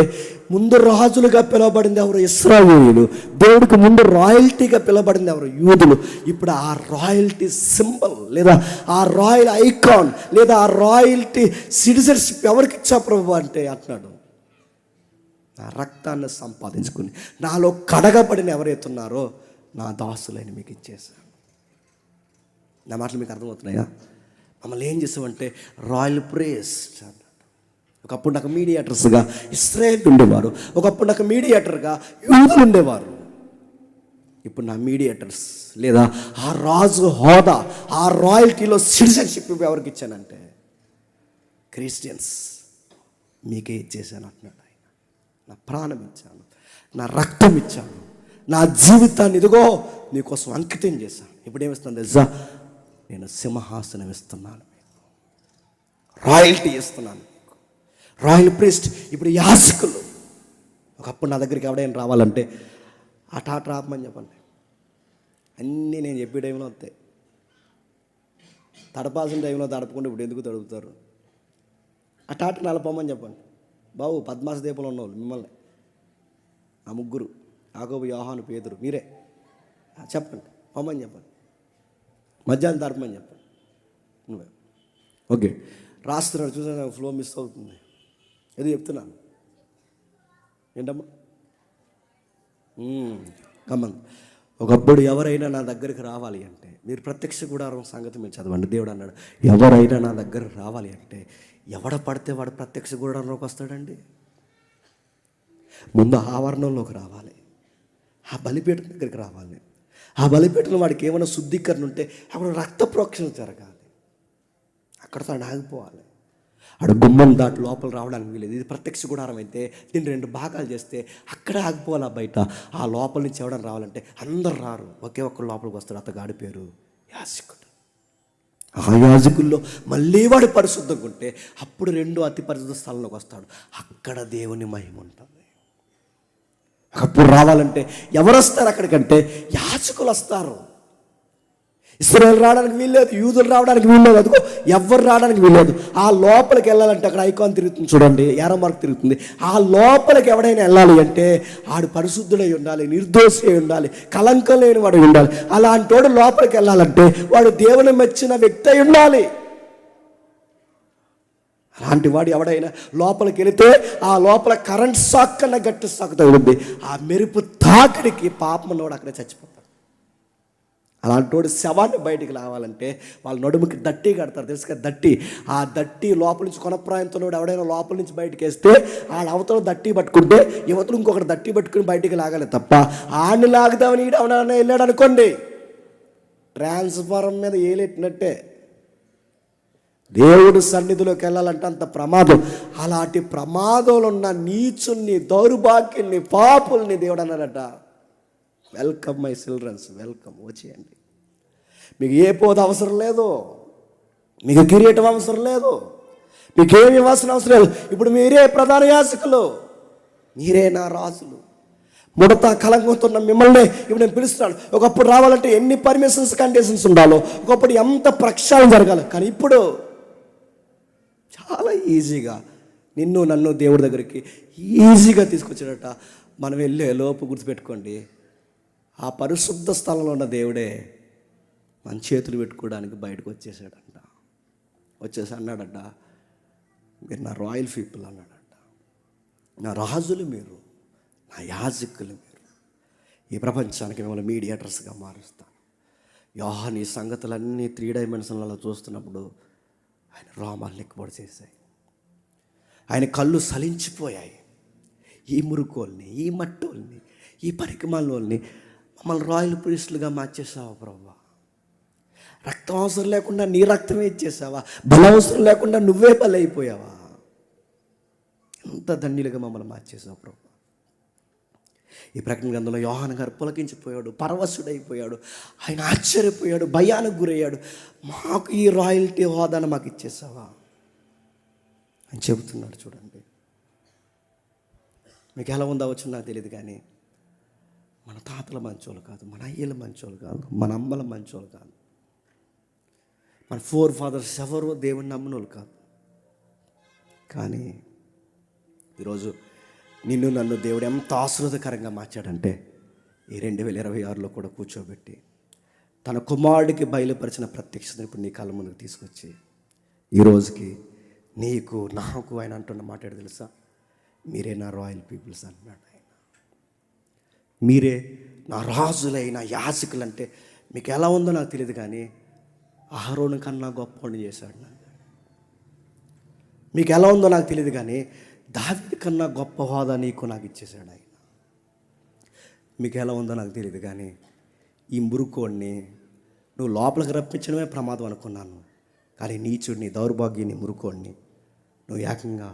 B: ముందు రాజులుగా పిలువబడింది ఎవరు? ఇశ్రాయేలీయులు. దేవుడికి ముందు రాయల్టీగా పిలువబడింది ఎవరు? యూదులు. ఇప్పుడు ఆ రాయల్టీ సింబల్ లేదా ఆ రాయల్ ఐకాన్ లేదా ఆ రాయల్టీ సిటిజన్షిప్ ఎవరికి ఇచ్చా ప్రభు అంటే అంటున్నాడు, నా రక్తాన్ని సంపాదించుకుని నాలో కడగబడిన ఎవరైతున్నారో నా దాసులని మీకు ఇచ్చేసాను. నా మాటలు మీకు అర్థమవుతున్నాయా? మమ్మల్ని ఏం చేసామంటే రాయల్ ప్రీస్ట్ అన్నాడు. ఒకప్పుడు నాకు మీడియేటర్స్గా ఇశ్రాయేల్ ఉండేవారు, ఒకప్పుడు నాకు మీడియేటర్గా యూదులు ఉండేవారు. ఇప్పుడు నా మీడియేటర్స్ లేదా ఆ రాజు హోదా, ఆ రాయల్టీలో సిటిజన్షిప్ ఎవరికి ఇచ్చానంటే క్రిస్టియన్స్ మీకే ఇచ్చేసాను అంటున్నాడు ఆయన. నా ప్రాణం ఇచ్చాను, నా రక్తం ఇచ్చాను, నా జీవితాన్ని ఇదిగో నీకోసం అంకితం చేశాను. ఇప్పుడు ఏమిస్తాను తెలుసా? నేను సింహాసనం ఇస్తున్నాను మీకు, రాయల్టీ ఇస్తున్నాను మీకు, రాయల్ ప్రీస్ట్. ఇప్పుడు యాజకులు. ఒకప్పుడు నా దగ్గరికి ఎవడైనా రావాలంటే అటాట రాపమని చెప్పండి, అన్నీ నేను చెప్పే టైంలో వస్తాయి. తడపాల్సిన టైంలో తడపకుండా ఇప్పుడు ఎందుకు తడుపుతారు? అటాట నలపమని చెప్పండి. బాబు పద్మాస దీపంలో ఉన్నవాళ్ళు మిమ్మల్ని, ఆ ముగ్గురు, యాకోబు, యోహాను, పేతురు, మీరే చెప్పండి, పొమ్మని చెప్పండి, మధ్యాహ్నం తడపమని చెప్పండి. నువ్వే ఓకే రాస్తున్నాడు, చూసాను ఫ్లో మిస్ అవుతుంది. ఏదో చెప్తున్నాను ఏంటమ్మా? కమ్మన్. ఒకప్పుడు ఎవరైనా నా దగ్గరికి రావాలి అంటే, మీరు ప్రత్యక్ష గుడారం సంగతి మీరు చదవండి. దేవుడు అన్నాడు, ఎవరైనా నా దగ్గరికి రావాలి అంటే ఎవడ పడితే వాడు ప్రత్యక్ష గుడారంలోకి వస్తాడండి. ముందు ఆవరణంలోకి రావాలి, ఆ బలిపీఠం దగ్గరికి రావాలి. ఆ బలిపీఠంలో వాడికి ఏమైనా శుద్ధీకరణ ఉంటే అప్పుడు రక్త ప్రోక్షణ జరగాలి, అక్కడతో ఆగిపోవాలి. ఆడ గుమ్మం దాటి లోపల రావడానికి వీలేదు. ఇది ప్రత్యక్ష గుడారం అయితే దీన్ని 2 భాగాలు చేస్తే అక్కడే ఆగిపోవాలి. బయట ఆ లోపల నుంచి ఎవడని రావాలంటే అందరు రారు, ఒకే ఒక్కరు లోపలికి వస్తాడు. అతగాడి పేరు యాజకుడు. ఆ యాజకుల్లో మళ్ళీ వాడు పరిశుద్ధంగా ఉంటే అప్పుడు 2 అతి పరిశుద్ధ స్థలంలోకి వస్తాడు. అక్కడ దేవుని మహిమ ఉంటుంది. అప్పుడు రావాలంటే ఎవరు వస్తారు అక్కడికంటే? యాజకులు వస్తారు. ఇశ్రాయేలు రావడానికి వీల్లేదు, యూదులు రావడానికి వీల్లేదు, అదిగో ఎవరు రావడానికి వీల్లేదు. ఆ లోపలికి వెళ్ళాలంటే అక్కడ ఐకాన్ తిరుగుతుంది చూడండి, ఏరో మార్క్ తిరుగుతుంది. ఆ లోపలికి ఎవడైనా వెళ్ళాలి అంటే ఆడు పరిశుద్ధుడై ఉండాలి, నిర్దోషి అయి ఉండాలి, కలంకం లేని వాడు ఉండాలి. అలాంటి వాడు లోపలికి వెళ్ళాలంటే వాడు దేవుని మెచ్చిన వ్యక్తి అయి ఉండాలి. అలాంటి వాడు ఎవడైనా లోపలికి వెళితే ఆ లోపల కరెంట్ షాక్ కన్నా గట్టి షాక్ తగులుద్ది. ఆ మెరుపు తాకిడికి పాపం ఉన్నవాడు అక్కడే చచ్చిపోతాడు. అలాంటి వాడు శవాన్ని బయటికి రావాలంటే వాళ్ళ నడుముకి దట్టి కడతారు, తెలుసుగా దట్టి. ఆ దట్టి లోపల నుంచి కొనప్రాయంతో ఎవడైనా లోపల నుంచి బయటకు వేస్తే ఆడ అవతల దట్టి పట్టుకుంటే యువతలు ఇంకొకటి దట్టి పట్టుకుని బయటికి లాగాలి తప్ప ఆడిని లాగుదామని ఈడ ఎవడైనా వెళ్ళాడు అనుకోండి, ట్రాన్స్ఫారం మీద ఏలెట్టినట్టే. దేవుడు సన్నిధిలోకి వెళ్ళాలంటే అంత ప్రమాదం. అలాంటి ప్రమాదంలో ఉన్న నీచుల్ని, దౌర్భాగ్యుల్ని, పాపుల్ని దేవుడు అన్నాడట, వెల్కమ్ మై చిల్డ్రన్స్, వెల్కమ్, వచ్చేయండి. మీకు ఏ పోద అవసరం లేదు, మీకు కిరీటం అవసరం లేదు, మీకేమి ఇవ్వాల్సిన అవసరం లేదు. ఇప్పుడు మీరే ప్రధాన యాజకులు, మీరే నా రాజులు. ముడత కలంగుతున్న మిమ్మల్ని ఇప్పుడు నేను పిలుస్తున్నాను. ఒకప్పుడు రావాలంటే ఎన్ని పర్మిషన్స్, కండిషన్స్ ఉండాలో, ఒకప్పుడు ఎంత ప్రక్షాళన జరగాలి. కానీ ఇప్పుడు చాలా ఈజీగా నిన్ను నన్ను దేవుడి దగ్గరికి ఈజీగా తీసుకొచ్చాడట. మనం వెళ్ళే లోపు గుర్తుపెట్టుకోండి, ఆ పరిశుద్ధ స్థలంలో ఉన్న దేవుడే మన చేతులు పెట్టుకోవడానికి బయటకు వచ్చేసాడంట. వచ్చేసి అన్నాడట, మీరు నా రాయల్ పీపుల్ అన్నాడట, నా రాజులు మీరు, నా యాజకులు మీరు, ఈ ప్రపంచానికి మిమ్మల్ని మీడియేటర్స్గా మారుస్తాను. యోహాను ఈ సంగతులన్నీ 3 డైమెన్షన్లలో చూస్తున్నప్పుడు ఆయన రోమాలు లెక్కబడి చేశాయి. ఆయన కళ్ళు సలించిపోయాయి. ఈ మురుకోల్ని, ఈ మట్టోల్ని, ఈ పరికమాలని మమ్మల్ని రాయల్ ప్రీస్టులుగా మార్చేసావా ప్రభువా? రక్తం అవసరం లేకుండా నీ రక్తమే ఇచ్చేసావా? బలం అవసరం లేకుండా నువ్వే బలైపోయావా? ఎంత ధన్యులుగా మమ్మల్ని మార్చేసావు ప్రభు. ఈ ప్రకటన గ్రంథంలో యోహాను గారు పులకించిపోయాడు, పరవశుడైపోయాడు. ఆయన ఆశ్చర్యపోయాడు, భయానికి గురయ్యాడు. మాకు ఈ రాయల్టీ హోదాను మాకు ఇచ్చేసావా అని చెబుతున్నాడు. చూడండి, మీకు ఎలా ఉందా వచ్చి నాకు తెలియదు, కానీ మన తాతల మంచోళ్ళు కాదు, మన అయ్యల మంచోళ్ళు కాదు, మన అమ్మల మంచోళ్ళు కాదు, మన 4 ఫాదర్స్ ఎవరు దేవుని నమ్మనోళ్ళు కాదు. కానీ ఈరోజు నిన్ను నన్ను దేవుడు ఎంత ఆశీర్వాదకరంగా మార్చాడంటే ఈ 2026లో కూడా కూర్చోబెట్టి తన కుమారుడికి బయలుపరిచిన ప్రత్యక్షతను ఇప్పుడు నీ కళ్ళ ముందుకు తీసుకొచ్చి ఈ రోజుకి నీకు నాకు ఆయన అంటున్న మాట ఏంటో తెలుసా? మీరే నా రాయల్ పీపుల్స్ అన్నాడు ఆయన. మీరే నా రాజులైన యాజకులు. అంటే మీకు ఎలా ఉందో నాకు తెలియదు, కానీ అహరోను కన్నా గొప్పవాడిని చేశాడు నన్ను. మీకు ఎలా ఉందో నాకు తెలియదు కానీ దావీదు కన్నా గొప్ప హోదా నీకు నాకు ఇచ్చేశాడు ఆయన. మీకు ఎలా ఉందో నాకు తెలియదు కానీ ఈ మురుకోడిని నువ్వు లోపలికి రప్పించడమే ప్రమాదం అనుకున్నాను, కానీ నీచుడిని, దౌర్భాగ్యాన్ని, మురుకోడిని నువ్వు ఏకంగా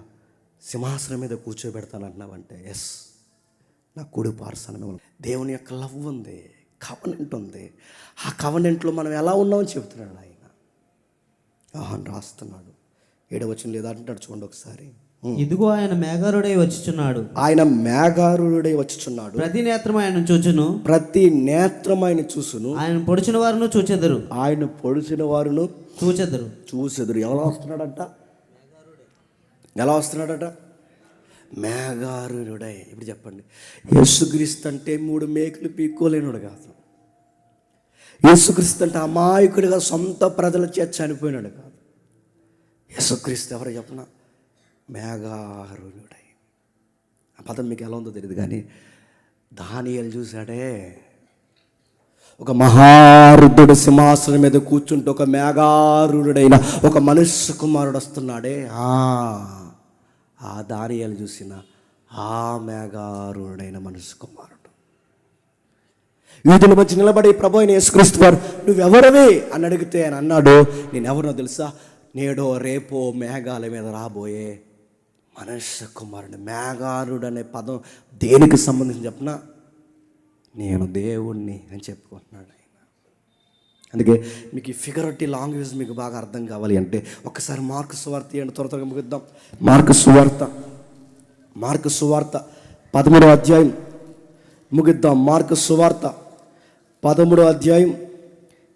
B: సింహాసనం మీద కూర్చోబెడతానంటున్నావంటే ఎస్, నా కుడి పార్శ్వన దేవుని యొక్క లవ్ ఉంది, కవనెంట్ ఉంది. ఆ కవనెంట్లో మనం ఎలా ఉన్నామని చెబుతున్నాడు ఆయన. యోహాను రాస్తున్నాడు 7వ వచనం లేదా అంటాడు చూడండి ఒకసారి.
C: ఇదిగో ఆయన మేఘారుడై వచ్చుచున్నాడు,
B: ఆయన మేఘారుడై వచ్చుచున్నాడు,
C: ప్రతి నేత్రం ఆయన చూచును,
B: ప్రతి నేత్రం ఆయన చూసును,
C: ఆయన పొడిచిన వారును చూచెదరు,
B: ఆయన పొడిచిన వారును చూచెదరు. ఎలా వస్తున్నాడట? ఎలా వస్తున్నాడట? మేఘారుడై. ఇప్పుడు చెప్పండి, యేసుక్రీస్తు అంటే 3 మేకులు పీక్కోలేనుడు కాదు. యేసుక్రీస్తు అంటే అమాయకుడిగా సొంత ప్రజల చేత చనిపోయినాడు కాదు. యేసుక్రీస్తు ఎవరు చెప్పిన? మేఘారుడై. ఆ పదం మీకు ఎలా ఉందో తెలియదు కానీ దానియేలు చూశాడే, ఒక మహారుద్ధుడు సింహాసనం మీద కూర్చుంటే ఒక మేఘారుడైన ఒక మనుష్య కుమారుడు వస్తున్నాడే, ఆ దానియేలు చూసిన ఆ మేఘారుడైన మనుష్య కుమారుడు వీధుల మధ్య నిలబడి ప్రభు అయిన యేసుక్రీస్తు వారు నువ్వెవరవి అని అడిగితే ఆయన అన్నాడు, నేనెవరో తెలుసా? నేడో రేపో మేఘాల మీద రాబోయే మనుష్య కుమారుడు. మేఘారుడు అనే పదం దేనికి సంబంధించి చెప్పనా? నేను దేవుణ్ణి అని చెప్పుకుంటున్నాడు ఆయన. అందుకే మీకు ఈ ఫిగరేటివ్ లాంగ్వేజ్ మీకు బాగా అర్థం కావాలి అంటే ఒక్కసారి మార్కు సువార్త ఏంటి త్వరగా ముగిద్దాం. మార్కు సువార్త 13వ అధ్యాయం ముగిద్దాం. మార్కు సువార్త 13వ అధ్యాయం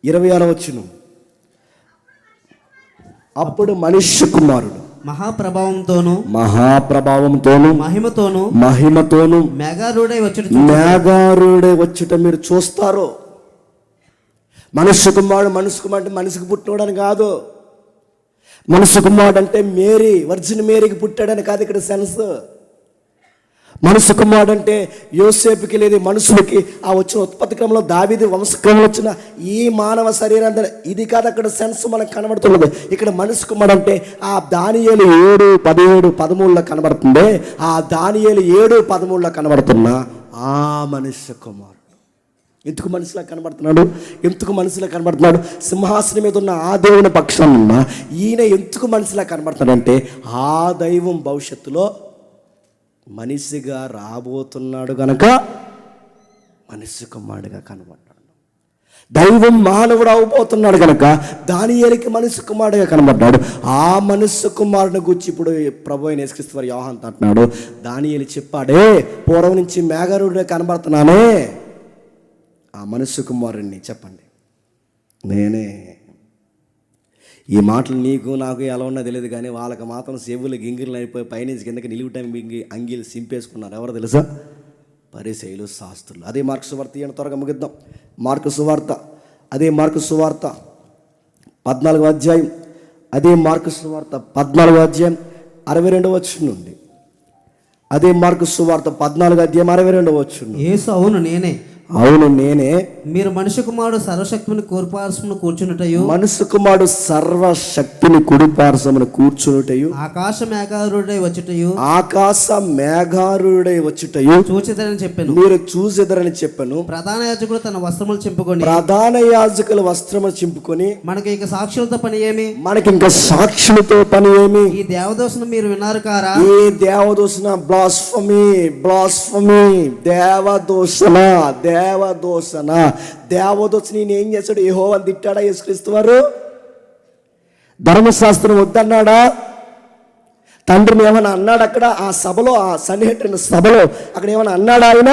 B: 26వ వచనం. అప్పుడు మనుష్య కుమారుడు
C: మహాప్రభావంతోను
B: మహిమతోను
C: మేఘారుడై
B: వచ్చుట మీరు చూస్తారు. మనుష్య కుమారుడు అంటే మనిషికి పుట్టినోడని కాదు. మనుష్య కుమారుడు అంటే మేరీ, వర్జిన్ మేరీకి పుట్టాడని కాదు ఇక్కడ సెన్స్. మనుష్య కుమారుడు అంటే యోసేపుకి లేదు మనుషులకి ఆ వచ్చిన ఉత్పత్తి క్రమంలో దావీదు వంశక్రమంలో వచ్చిన ఈ మానవ శరీరం ఇది కాదు అక్కడ సెన్స్ మనకు కనబడుతున్నది. ఇక్కడ మనుష్య కుమారుడు అంటే ఆ దానియేలు 7, 17, 13లో కనబడుతుంది. ఆ దానియేలు 7, 13లో కనబడుతున్న ఆ మనుష్య కుమారుడు ఎందుకు మనిషిలా కనబడుతున్నాడు? సింహాసనం మీద ఉన్న ఆ దేవుని పక్షాన ఉన్న ఈయన ఎందుకు మనిషిలా కనబడుతున్నాడంటే ఆ దైవం భవిష్యత్తులో మనిషిగా రాబోతున్నాడు గనక మనిషి కుమారుడిగా కనబడ్డాడు. దైవం మానవుడు అవబోతున్నాడు కనుక దానియేలుకి మనిషి కుమారుడిగా కనబడ్డాడు. ఆ మనిషి కుమారుని గురించి ఇప్పుడు ప్రభు అయిన యేసుక్రీస్తు వారు యోహాను అంటున్నాడు, దానియేలు చెప్పాడే పూర్వం నుంచి మేఘారుడిగా కనబడుతున్నానే, ఆ మనుష్య కుమారుణ్ణి చెప్పండి నేనే. ఈ మాటలు నీకు నాకు ఎలా ఉన్నా తెలియదు కానీ వాళ్ళకి మాత్రం సేవులు గింగిలు అయిపోయి పైనుంచి కిందకి నిలువు టైం అంగీలు సింపేసుకున్నారు. ఎవరు తెలుసా? పరిసయ్యులు, శాస్త్రులు. అదే మార్కు సువార్త త్వరగా ముగిద్దాం. మార్కు సువార్త 14వ అధ్యాయం 62వ వచనం నుండి. అదే మార్కు సువార్త 14వ అధ్యాయం 62వ వచనం.
C: యేసు
B: అవును నేనే
C: మీరు మనుష్య కుమారుడు సర్వశక్తిని కూర్పార్శ్వమున కూర్చున్నటయు ఆకాశ మేఘారుడై వచ్చుటయు చూచెదరని చెప్పాను.
B: మీరు చూచెదరని చెప్పాను.
C: ప్రధాన యాజకుడు తన వస్త్రములు చింపుకొని మనకి ఇంకా సాక్షులతో పని ఏమి? ఈ దేవదోషణ మీరు విన్నారు కారా?
B: ఈ దేవదోషణ బ్లాస్ఫమీ దేవదోషణ ఏం చేశాడు? యెహోవాను తిట్టాడా యేసుక్రీస్తు వారు? ధర్మశాస్త్రం వద్దన్నాడా? తండ్రిని ఏమైనా అన్నాడు అక్కడ ఆ సభలో, ఆ సన్నిహితుని సభలో అక్కడ ఏమైనా అన్నాడా ఆయన?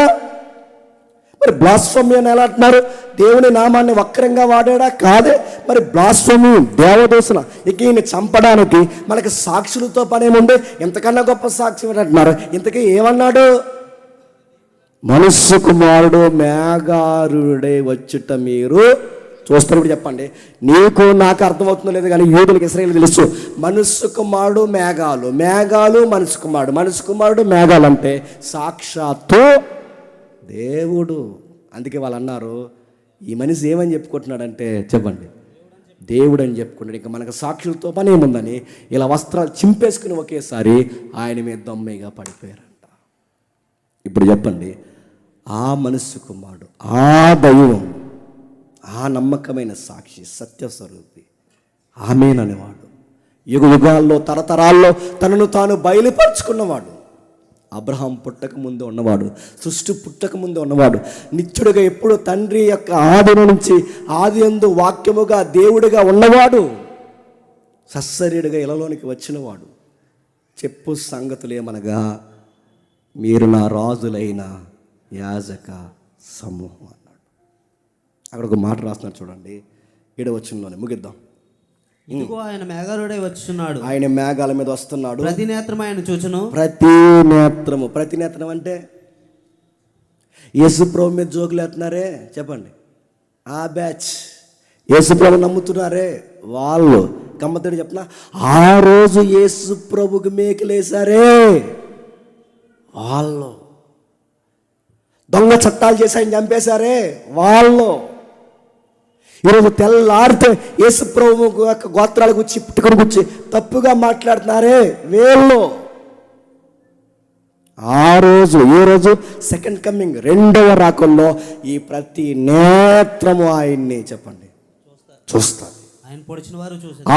B: మరి బ్లాస్ఫమీ అని ఎలా అంటున్నారు? దేవుని నామాన్ని వక్రంగా వాడాడా? కాదే. మరి బ్లాస్ఫమీ, దేవదూషణ. ఇక ఈయన చంపడానికి మనకి సాక్షులతో పనేముంది? ఎంతకన్నా గొప్ప సాక్ష్యం అంటున్నారు. ఇంతకీ ఏమన్నాడు? మనుష్య కుమారుడు మేఘారుడై వచ్చుట మీరు చూస్తారు. ఇప్పుడు చెప్పండి, నీకు నాకు అర్థమవుతుందో లేదు కానీ యూదులకు ఇశ్రాయేలుకు తెలుసు. మనుష్య కుమారుడు మేఘాలు, మనుష్య కుమారుడు మేఘాలు అంటే సాక్షాత్తు దేవుడు. అందుకే వాళ్ళు అన్నారు, ఈ మనిషి ఏమని చెప్పుకుంటున్నాడంటే చెప్పండి, దేవుడు అని చెప్పుకుంటాడు. ఇంకా మనకు సాక్షులతో పని ఏముందని ఇలా వస్త్రాలు చింపేసుకుని ఒకేసారి ఆయన మీద దొమ్మేగా పడిపోయారంట. ఇప్పుడు చెప్పండి, ఆ మనస్సు కుమారుడు, ఆ దైవం, ఆ నమ్మకమైన సాక్షి, సత్యస్వరూపి, ఆమేననేవాడు, యుగ యుగాల్లో తరతరాల్లో తనను తాను బయలుపరుచుకున్నవాడు, అబ్రహాం పుట్టక ముందు ఉన్నవాడు, సృష్టి పుట్టక ముందు ఉన్నవాడు, నిత్యుడిగా ఎప్పుడు తండ్రి యొక్క ఆది నుంచి ఆది యందు వాక్యముగా దేవుడిగా ఉన్నవాడు, సశరీరుగా ఇలలోనికి వచ్చినవాడు. చెప్పు సంగతులేమనగా మీరు నా రాజులైన యాజక సమూహం అన్నాడు. అక్కడ ఒక మాట రాస్తున్నాడు చూడండి, 7వ వచనంలోనే ముగిద్దాం.
C: ఇదిగో ఆయన మేఘారుడై వచ్చున్నాడు,
B: ఆయన మేఘాల మీద వస్తున్నాడు,
C: ప్రతి నేత్రం ఆయన చూచును.
B: ప్రతి నేత్రం అంటే యేసుప్రభు మీద జోకులు వేస్తున్నారే చెప్పండి, ఆ బ్యాచ్. యేసుప్రభు నమ్ముతున్నారే వాళ్ళు. గమ్మత్తడి చెప్తున్నా, ఆ రోజు యేసుప్రభుకి మేకలేసారే వాళ్ళు. దొంగ చట్టాలు చేసి ఆయన చంపేశారే వాళ్ళు. ఈరోజు తెల్లారితే యేసుప్రభు యొక్క గోత్రాల గురించి పుట్టుకొని గురించి తప్పుగా మాట్లాడుతున్నారే వీళ్ళు. ఆ రోజు, ఏ రోజు? సెకండ్ కమింగ్, రెండవ రాకల్లో ఈ ప్రతి నేత్రము ఆయన్ని చెప్పండి చూస్తాడు.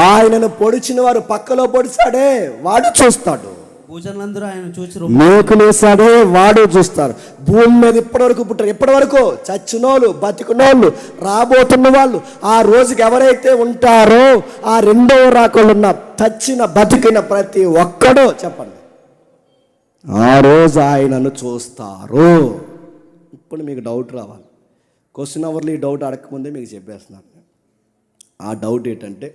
B: ఆయనను పొడిచిన వారు పక్కలో పొడిచాడే వాడు చూస్తాడు.
C: భూజనులందరూ ఆయన చూసి
B: మేకులేసాడే వాడు చూస్తారు. భూమి మీద ఇప్పటివరకు పుట్టారు, ఇప్పటి వరకు చచ్చినోళ్ళు, బతికునోళ్ళు, రాబోతున్న వాళ్ళు, ఆ రోజుకి ఎవరైతే ఉంటారో ఆ రెండవ రాకల్లో ఉన్న చచ్చిన బతికిన ప్రతి ఒక్కడో చెప్పండి ఆ రోజు ఆయనను చూస్తారు. ఇప్పుడు మీకు డౌట్ రావాలి. క్వశ్చన్ అవర్లో ఈ డౌట్ అడగకముందే మీకు చెప్పేస్తున్నాను. ఆ డౌట్ ఏంటంటే,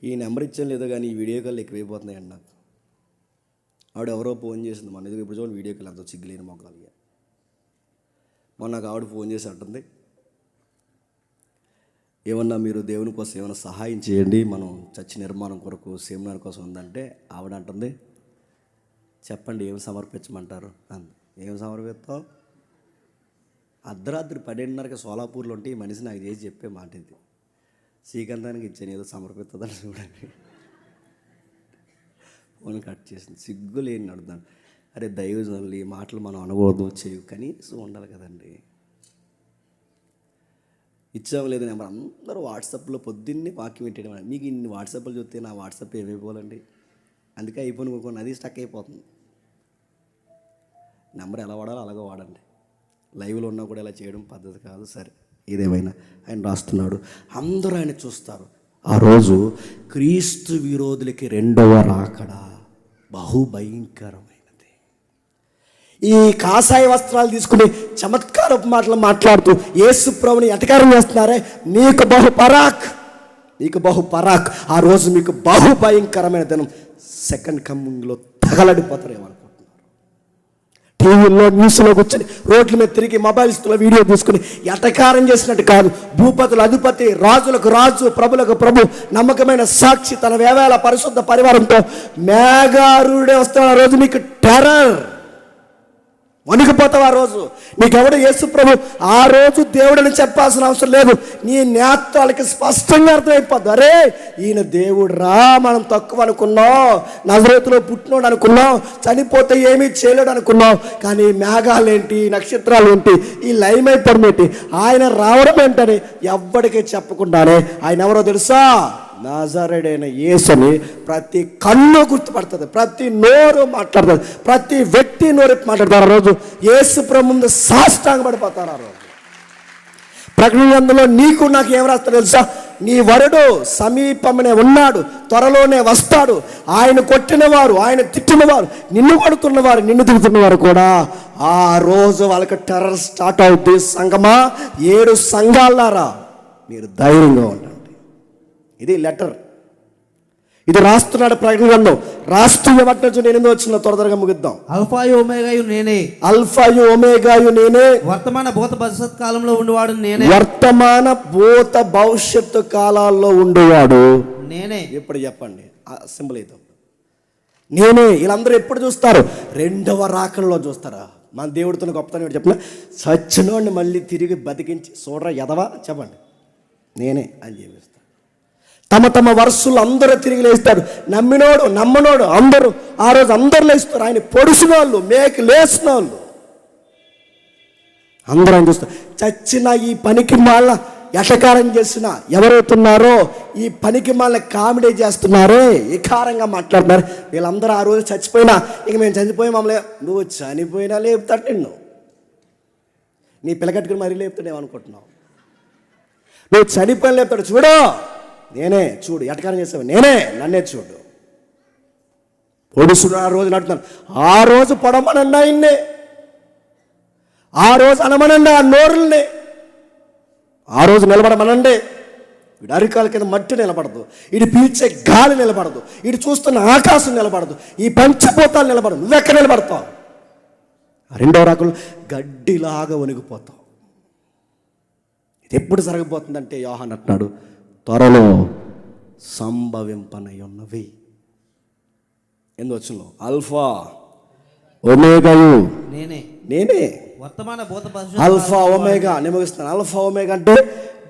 B: ఈ నెంబర్ ఇచ్చాను లేదో కానీ ఈ వీడియో కాల్ ఎక్కువైపోతున్నాయండి నాకు. ఆవిడ ఎవరో ఫోన్ చేసింది మన ఎదుగు, ఇప్పుడు చూడండి వీడియో కాల్ అంత సిగ్గులేని మొక్కలు. మొన్న నాకు ఆవిడ ఫోన్ చేసి అంటుంది, ఏమన్నా మీరు దేవుని కోసం ఏమైనా సహాయం చేయండి, మనం చర్చి నిర్మాణం కొరకు సెమినార్ కోసం ఉందంటే ఆవిడ అంటుంది, చెప్పండి ఏం సమర్పించమంటారు అంది. ఏం సమర్పిస్తావు? అర్ధరాత్రి 12:30కి సోలాపూర్లో ఉంటే ఈ మనిషి నాకు చేసి చెప్పే మాట ఇది. శ్రీకాంతానికి ఇచ్చాను ఏదో సమర్పిస్తుందని చూడండి. ఫోన్ కట్ చేసింది. సిగ్గు లేని అడుగుతాను, అరే దైవజనులు ఈ మాటలు మనం అనకూడదు, చేయు, కనీసం ఉండాలి కదండి. ఇచ్చాము లేదు నెంబర్. అందరూ వాట్సాప్లో పొద్దున్నే వాక్యం పెట్టేయడం. మీకు ఇన్ని వాట్సాప్లు చూస్తే నా వాట్సాప్ ఏమైపోవాలండి. అందుకే అయిపోయి కొన్ని అది స్టక్ అయిపోతుంది. నెంబర్ ఎలా వాడాలో అలాగే వాడండి. లైవ్లో ఉన్నా కూడా ఇలా చేయడం పద్ధతి కాదు. సరే ఏదేమైనా ఆయన రాస్తున్నాడు, అందరూ ఆయన చూస్తారు. ఆ రోజు క్రీస్తు విరోధులకి రెండవ రాకడ బహుభయంకరమైనది. ఈ కాషాయ వస్త్రాలు తీసుకుని చమత్కారపు మాటలు మాట్లాడుతూ యేసు ప్రభుని ఎటకారం చేస్తున్నారే, నీకు బహుపరాక్, నీకు బహుపరాక్. ఆ రోజు మీకు బహుభయంకరమైన దినం. సెకండ్ కమింగ్లో తగలడిపోతారేమనుకుంటున్నారు. టీవీల్లో న్యూస్లో కూర్చొని రోడ్ల మీద తిరిగి మొబైల్స్లో వీడియో తీసుకుని ఎటకారం చేసినట్టు కాదు. భూపతుల అధిపతి, రాజులకు రాజు, ప్రభులకు ప్రభు, నమ్మకమైన సాక్షి, తన వేవేల పరిశుద్ధ పరివారంతో మేఘారుడే వస్తున్న రోజు మీకు టెర్రర్, వణికిపోతావు. ఆ రోజు నీకెవడు యేసు ప్రభు ఆ రోజు దేవుడని చెప్పాల్సిన అవసరం లేదు. నీ నేత్రాలకి స్పష్టంగా అర్థమైపోద్ది, అరే ఈయన దేవుడు రా, మనం తక్కువ అనుకున్నాం, నజరేతులో పుట్టినోడు అనుకున్నాం, చనిపోతే ఏమీ చేయలేడు అనుకున్నాం. కానీ మేఘాలేంటి, నక్షత్రాలు ఏంటి, ఈ లైమ్ అయిపోవడం ఏంటి, ఆయన రావడం ఏంటని ఎవ్వడికి చెప్పకుండానే ఆయన ఎవరో తెలుసా? నాజరేయుడైన యేసుని ప్రతి కన్ను గుర్తుపడుతుంది, ప్రతి నోరు మాట్లాడుతుంది, ప్రతి వ్యక్తి నోరు మాట్లాడతారు. ఆ రోజు యేసు ప్రభు ముందు సాష్టాంగపడిపోతారు. ఆ రోజు ప్రకటన గ్రంథంలో నీకు నాకు ఏం రాస్తాడు తెలుసా? నీ వరుడు సమీపమనే ఉన్నాడు, త్వరలోనే వస్తాడు. ఆయన కొట్టినవారు, ఆయన తిట్టినవారు, నిన్ను కొడుతున్నవారు, నిన్ను తిడుతున్నవారు కూడా ఆ రోజు వాళ్ళకి టెర్రర్ స్టార్ట్ అవుతుంది. సంఘమా, 7 సంఘాలారా మీరు ధైర్యంగా ఉండండి. ఇది లెటర్, ఇది రాస్తున్నాడు ప్రకటన గ్రంథం. రాస్తూ ఏమంటున్నా, 8వ వచనంలో త్వరగా ముగిద్దాం.
C: అల్ఫాయు ఒమేగాయు నేనే,
B: అల్ఫాయు ఒమేగాయు నేనే,
C: వర్తమాన భూత భవిష్యత్ కాలంలో ఉండేవాడు నేనే,
B: వర్తమాన భూత భవిష్యత్తు కాలాల్లో ఉండేవాడు
C: నేనే.
B: ఇప్పుడు చెప్పండి సింబల్ అయితే నేనే. వీళ్ళందరూ ఎప్పుడు చూస్తారు? రెండవ రాకడలో చూస్తారా? మన దేవుడితో గొప్పతనం చెప్పిన సచ్చినోడిని మళ్ళీ తిరిగి బతికించి చూడరా ఎదవా చెప్పండి నేనే అని చెప్పిస్తాను. తమ తమ వరుసలు అందరూ తిరిగి లేస్తారు. నమ్మినోడు నమ్మనోడు అందరూ ఆ రోజు అందరూ లేస్తారు. ఆయన పొడిసిన వాళ్ళు, మేకి లేచిన వాళ్ళు అందరూ ఆయన చూస్తారు. చచ్చిన ఈ పనికి మాల ఎటకారం చేసిన ఎవరవుతున్నారో, ఈ పనికి మాల కామెడీ చేస్తున్నారే, ఏకారంగా మాట్లాడుతున్నారు. వీళ్ళందరూ ఆ రోజు చచ్చిపోయినా, ఇక మేము చనిపోయి మమ్మల్ని, నువ్వు చనిపోయినా లేపుతాడు నిన్ను. నీ పిల్లకట్టుకుని మరీ లేపుతాడేమనుకుంటున్నావు? నువ్వు చనిపోయిన లేపుతాడు. చూడు నేనే, చూడు ఎటకారం చేసావు నేనే, నన్నే చూడు. పొడుసుడు ఆ రోజు నడుతున్నాను. ఆ రోజు పొడమనండి ఆయన్నే, ఆ రోజు అనమనండి ఆ నోరుల్ని, ఆ రోజు నిలబడమనండి. వీడు అరికాల కింద మట్టి నిలబడదు, వీడు పీల్చే గాలి నిలబడదు, వీడు చూస్తున్న ఆకాశం నిలబడదు, ఈ పంచభూతాలు నిలబడదు. నువ్వెక్కడ నిలబడతావు? రెండవ రకంలో గడ్డిలాగా వణిగిపోతావు. ఇది ఎప్పుడు జరగబోతుందంటే యోహాను అంటున్నాడు, త్వరలో సంభవింపనై ఉన్నవి. ఎందువచ్చులో ఆల్ఫా ఒమేగాయు నేనే.
C: వర్తమాన భూత
B: ఆల్ఫా ఒమేగా నేను ముగిస్తాను. ఆల్ఫా ఒమేగా అంటే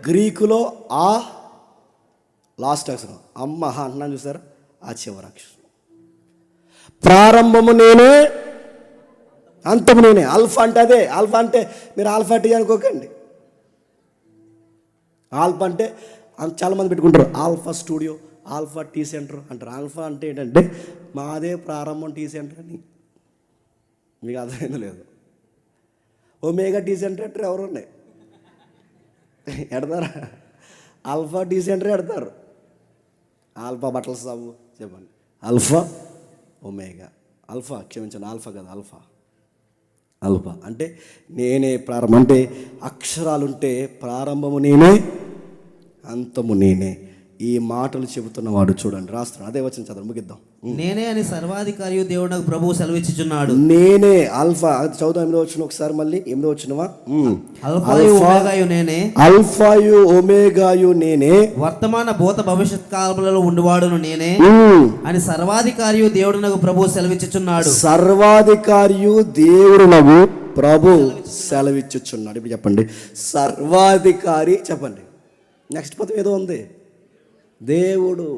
B: గ్రీకులో ఆ లాస్ట్ అక్షరం అమ్మ అంటున్నాను చూసారా, ఆ చివరి అక్షరం. ప్రారంభము నేనే, అంతము నేనే. ఆల్ఫా అంటే అదే. ఆల్ఫా అంటే మీరు ఆల్ఫా టీ అనుకోకండి. ఆల్ఫా అంటే చాలామంది పెట్టుకుంటారు alpha studio, alpha tea centre అంటారు. ఆల్ఫా అంటే ఏంటంటే మాదే ప్రారంభం టీ సెంటర్ అని. మీకు అర్థమైంది లేదు? ఒమేగా టీ సెంటర్ అంటారు. ఎవరు ఉన్నాయి ఎడతారా? ఆల్ఫా టీ సెంటర్ ఎడతారు. ఆల్ఫా బట్టల సాబు చెప్పండి. Alpha omega. ఆల్ఫా క్షమించండి, ఆల్ఫా కదా, ఆల్ఫా. ఆల్ఫా అంటే నేనే ప్రారంభం. అంటే అక్షరాలుంటే ప్రారంభము నేనే, అంతము నేనే. ఈ మాటలు చెబుతున్నవాడు చూడండి, రాస్తున్నాడు. అదే వచ్చిన చదువు ముగిద్దాం.
C: నేనే అని సర్వాధికారి దేవుడు నాకు ప్రభువు సెలవిచ్చుచున్నాడు.
B: నేనే ఆల్ఫా. అది చదువు 8వ వచనం ఒకసారి మళ్ళీ. 8వ వచనమా?
C: నేనే,
B: ఆల్ఫాయు ఒమేగాయు నేనే,
C: వర్తమాన భూత భవిష్యత్ కాలములలో ఉండువాడును నేనే అని సర్వాధికారి దేవుడు నాకు ప్రభువు సెలవిచ్చుచున్నాడు.
B: సర్వాధికారియు దేవుడు నాకు ప్రభు సెలవిచ్చుచున్నాడు. ఇప్పుడు చెప్పండి, సర్వాధికారి చెప్పండి. నెక్స్ట్ పదం ఏదో ఉంది, దేవుడు.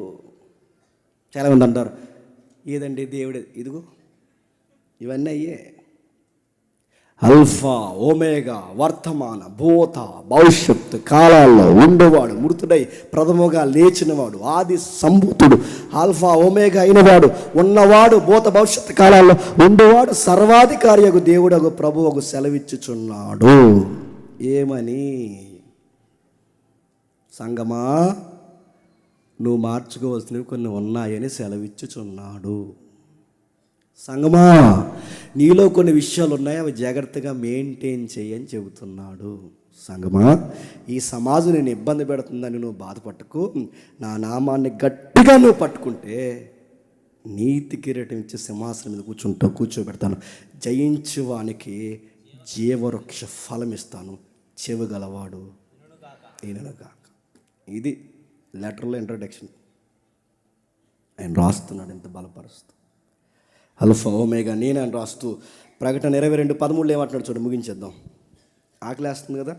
B: చాలామంది అంటారు ఏదండి దేవుడు, ఇదిగో ఇవన్నీ అయ్యే. అల్ఫా ఒమేగా, వర్తమాన భూత భవిష్యత్తు కాలాల్లో ఉండేవాడు, మృతుడై ప్రథముగా లేచినవాడు, ఆది సంభూతుడు, ఆల్ఫా ఒమేగా అయినవాడు, ఉన్నవాడు, భూత భవిష్యత్తు కాలాల్లో ఉండేవాడు, సర్వాధికారియగు దేవుడగు ప్రభువుకు సెలవిచ్చుచున్నాడు. ఏమని? సంగమా, నువ్వు మార్చుకోవాల్సినవి కొన్ని ఉన్నాయని సెలవిచ్చుచున్నాడు. సంగమా, నీలో కొన్ని విషయాలు ఉన్నాయి, అవి జాగ్రత్తగా మెయింటైన్ చేయని చెబుతున్నాడు. సంగమా, ఈ సమాజం నేను ఇబ్బంది పెడుతుందని నువ్వు బాధపడకు. నా నామాన్ని గట్టిగా నువ్వు పట్టుకుంటే నీతి కిరీటం ఇచ్చి సింహాసనం మీద కూర్చోబెడతాను. జయించువానికి జీవవృక్ష ఫలం ఇస్తాను, చెవిగలవాడు ఈయనగాక. ఇది లెటర్లో ఇంట్రడక్షన్. ఆయన రాస్తున్నాడు ఎంత బలపరుస్తూ. అల్ఫా ఒమేగా నేనే అని రాస్తూ ప్రకటన 22:13 ఏమంటున్నాడు చూడండి, ముగించేద్దాం. ఆకలేస్తుంది కదా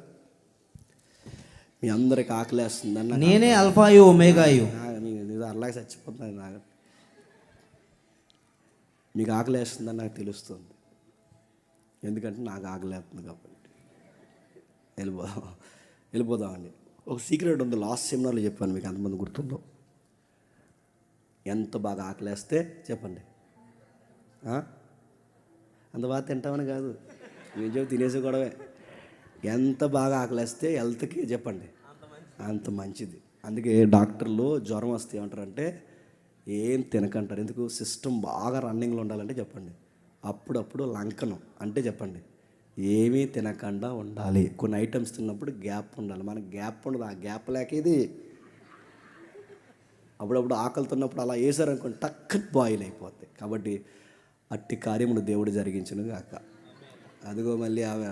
B: మీ అందరికి, ఆకలేస్తుంది అన్న.
C: నేనే అల్ఫాయు ఒమేగాయు.
B: మీకు అలాగే చచ్చిపోతున్నాను నాకు. మీకు ఆకలేస్తుందని నాకు తెలుస్తుంది, ఎందుకంటే నాకు ఆకలేస్తుంది కాబట్టి. వెళ్ళిపోదామండి. ఒక సీక్రెట్ ఉంది, లాస్ట్ సెమినార్లో చెప్పాను, మీకు ఎంతమంది గుర్తుందో. ఎంత బాగా ఆకలేస్తే చెప్పండి, అంత బాగా తింటామని కాదు, నేను చెప్పి తినేసి గొడవే. ఎంత బాగా ఆకలేస్తే హెల్త్కి చెప్పండి అంత మంచిది. అందుకే డాక్టర్లు జ్వరం వస్తే ఏమంటారంటే ఏం తినకంటారు. ఎందుకు? సిస్టమ్ బాగా రన్నింగ్లో ఉండాలంటే చెప్పండి. అప్పుడప్పుడు లంకనం అంటే చెప్పండి ఏమీ తినకుండా ఉండాలి. కొన్ని ఐటమ్స్ తిన్నప్పుడు గ్యాప్ ఉండాలి. మనకు గ్యాప్ ఉండదు, ఆ గ్యాప్ లేక ఇది అప్పుడప్పుడు ఆకలితున్నప్పుడు అలా వేసారనుకోండి టక్కని బాయిల్ అయిపోతాయి. కాబట్టి అట్టి కార్యమును దేవుడు జరిగించును గాక. అదిగో మళ్ళీ ఆమె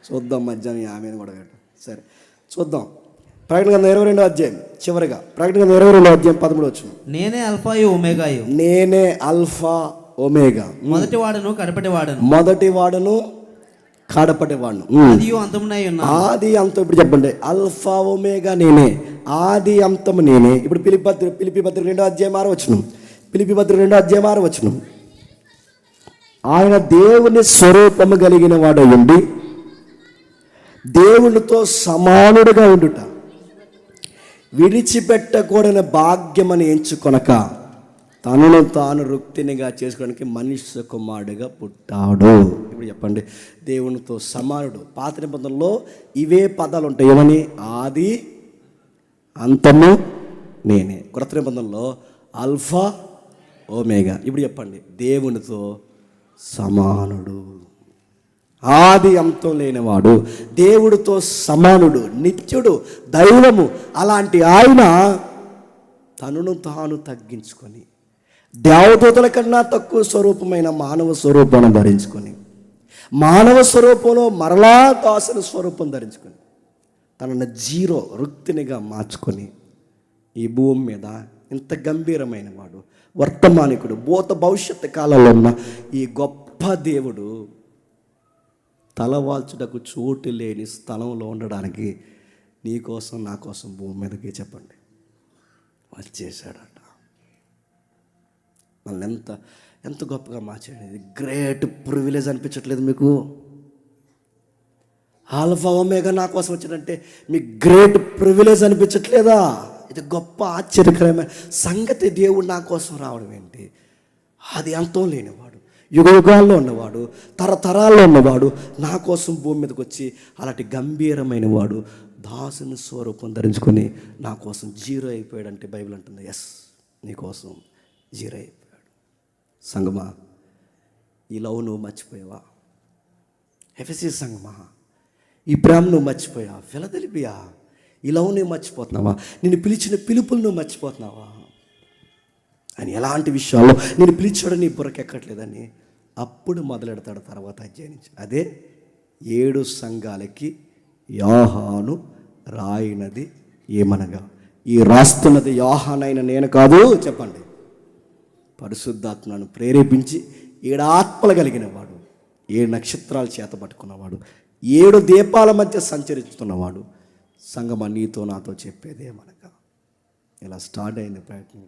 B: చూద్దాం మధ్యాహ్నం ఆమెను కూడా పెట్ట. సరే చూద్దాం. ప్రకటన గ్రంథం 22వ అధ్యాయం చివరిగా. ప్రకటన గ్రంథం 22వ అధ్యాయం 13 వచనం.
C: నేనే అల్ఫాయు ఒమేగాయు.
B: నేనే అల్ఫా ఒమేగా,
C: మొదటివాడును కడపటివాడును.
B: మొదటివాడును కడపటివాడును,
C: ఆది అంతమునై ఉన్నాను.
B: ఆది అంతం. ఇప్పుడు చెప్పండి, అల్ఫా ఒమేగా నేనే, ఆది అంతము నేనే. ఇప్పుడు పిలిపి పత్రిక 2వ అధ్యాయం 6వ వచనం. పిలిపి పత్రిక 2వ అధ్యాయం 6వ వచనం. ఆయన దేవుని స్వరూపము కలిగిన వాడై ఉండి దేవునితో సమానుడుగా ఉండుట విడిచిపెట్టకూడని భాగ్యమని ఎంచుకొనక తనను తాను రుక్తినిగా చేసుకోవడానికి మనుష్య కుమారుడిగా పుట్టాడు. ఇప్పుడు చెప్పండి, దేవునితో సమానుడు. పాత నిబంధనలో ఇవే పదాలు ఉంటాయి. ఏమని? ఆది అంతము నేనే. కొత్త నిబంధనలో ఆల్ఫా ఓమేగా. ఇప్పుడు చెప్పండి, దేవునితో సమానుడు, ఆది అంతం లేనివాడు, దేవుడితో సమానుడు, నిత్యుడు, దైవము. అలాంటి ఆయన తనను తాను తగ్గించుకొని దేవదూతల కన్నా తక్కువ స్వరూపమైన మానవ స్వరూపాన్ని ధరించుకొని, మానవ స్వరూపంలో మరలా దాసుని స్వరూపం ధరించుకొని, తనను జీరో రుక్తినిగా మార్చుకొని ఈ భూమి మీద ఇంత గంభీరమైన వాడు, వర్తమానికుడు, భూత భవిష్యత్తు కాలంలో ఉన్న ఈ గొప్ప దేవుడు తలవాల్చుటకు చోటు లేని స్థలంలో ఉండడానికి నీ కోసం నా కోసం భూమి మీదకి చెప్పండి వచ్చేసాడట. మనల్ని ఎంత గొప్పగా మార్చాడు. ఇది గ్రేట్ ప్రివిలేజ్ అనిపించట్లేదు మీకు? ఆల్ఫా ఒమేగా నా కోసం వచ్చాడంటే మీకు గ్రేట్ ప్రివిలేజ్ అనిపించట్లేదా? ఇది గొప్ప ఆశ్చర్యకరమైన సంగతి. దేవుడు నా కోసం రావడం ఏంటి? అది అంతం లేనివాడు, యుగాల్లో ఉన్నవాడు, తరతరాల్లో ఉన్నవాడు నా కోసం భూమి మీదకి వచ్చి అలాంటి గంభీరమైన వాడు దాసుని స్వరూపం ధరించుకొని నా కోసం జీరో అయిపోయాడంటే బైబిల్ అంటుంది, ఎస్, నీ కోసం జీరో అయిపోయాడు. సంగమా, ఈ లవ్ నువ్వు మర్చిపోయావా? ఎఫెసీ సంగమా, ఈ ప్రేమ నువ్వు మర్చిపోయావా? ఫిలదెల్ఫియా, ఈ లవ్ నువ్వు మర్చిపోతున్నావా? నిన్ను పిలిచిన పిలుపులు నువ్వు మర్చిపోతున్నావా? అని ఎలాంటి విషయాల్లో నేను పిలిచాడు నీ బుర్రకెక్కట్లేదని అప్పుడు మొదలెడతాడు తర్వాత అధ్యయనించి. అదే 7 సంఘాలకి యోహాను రాయినది ఏమనగా, ఈ రాస్తున్నది యోహానైన నేను కాదు, చెప్పండి, పరిశుద్ధాత్మను ప్రేరేపించి 7 ఆత్మలు కలిగిన వాడు, 7 నక్షత్రాలు చేత పట్టుకున్నవాడు, 7 దీపాల మధ్య సంచరిస్తున్నవాడు, సంగమా నీతో నాతో చెప్పేదేమనగా. ఇలా స్టార్ట్ అయింది ప్రయత్నం.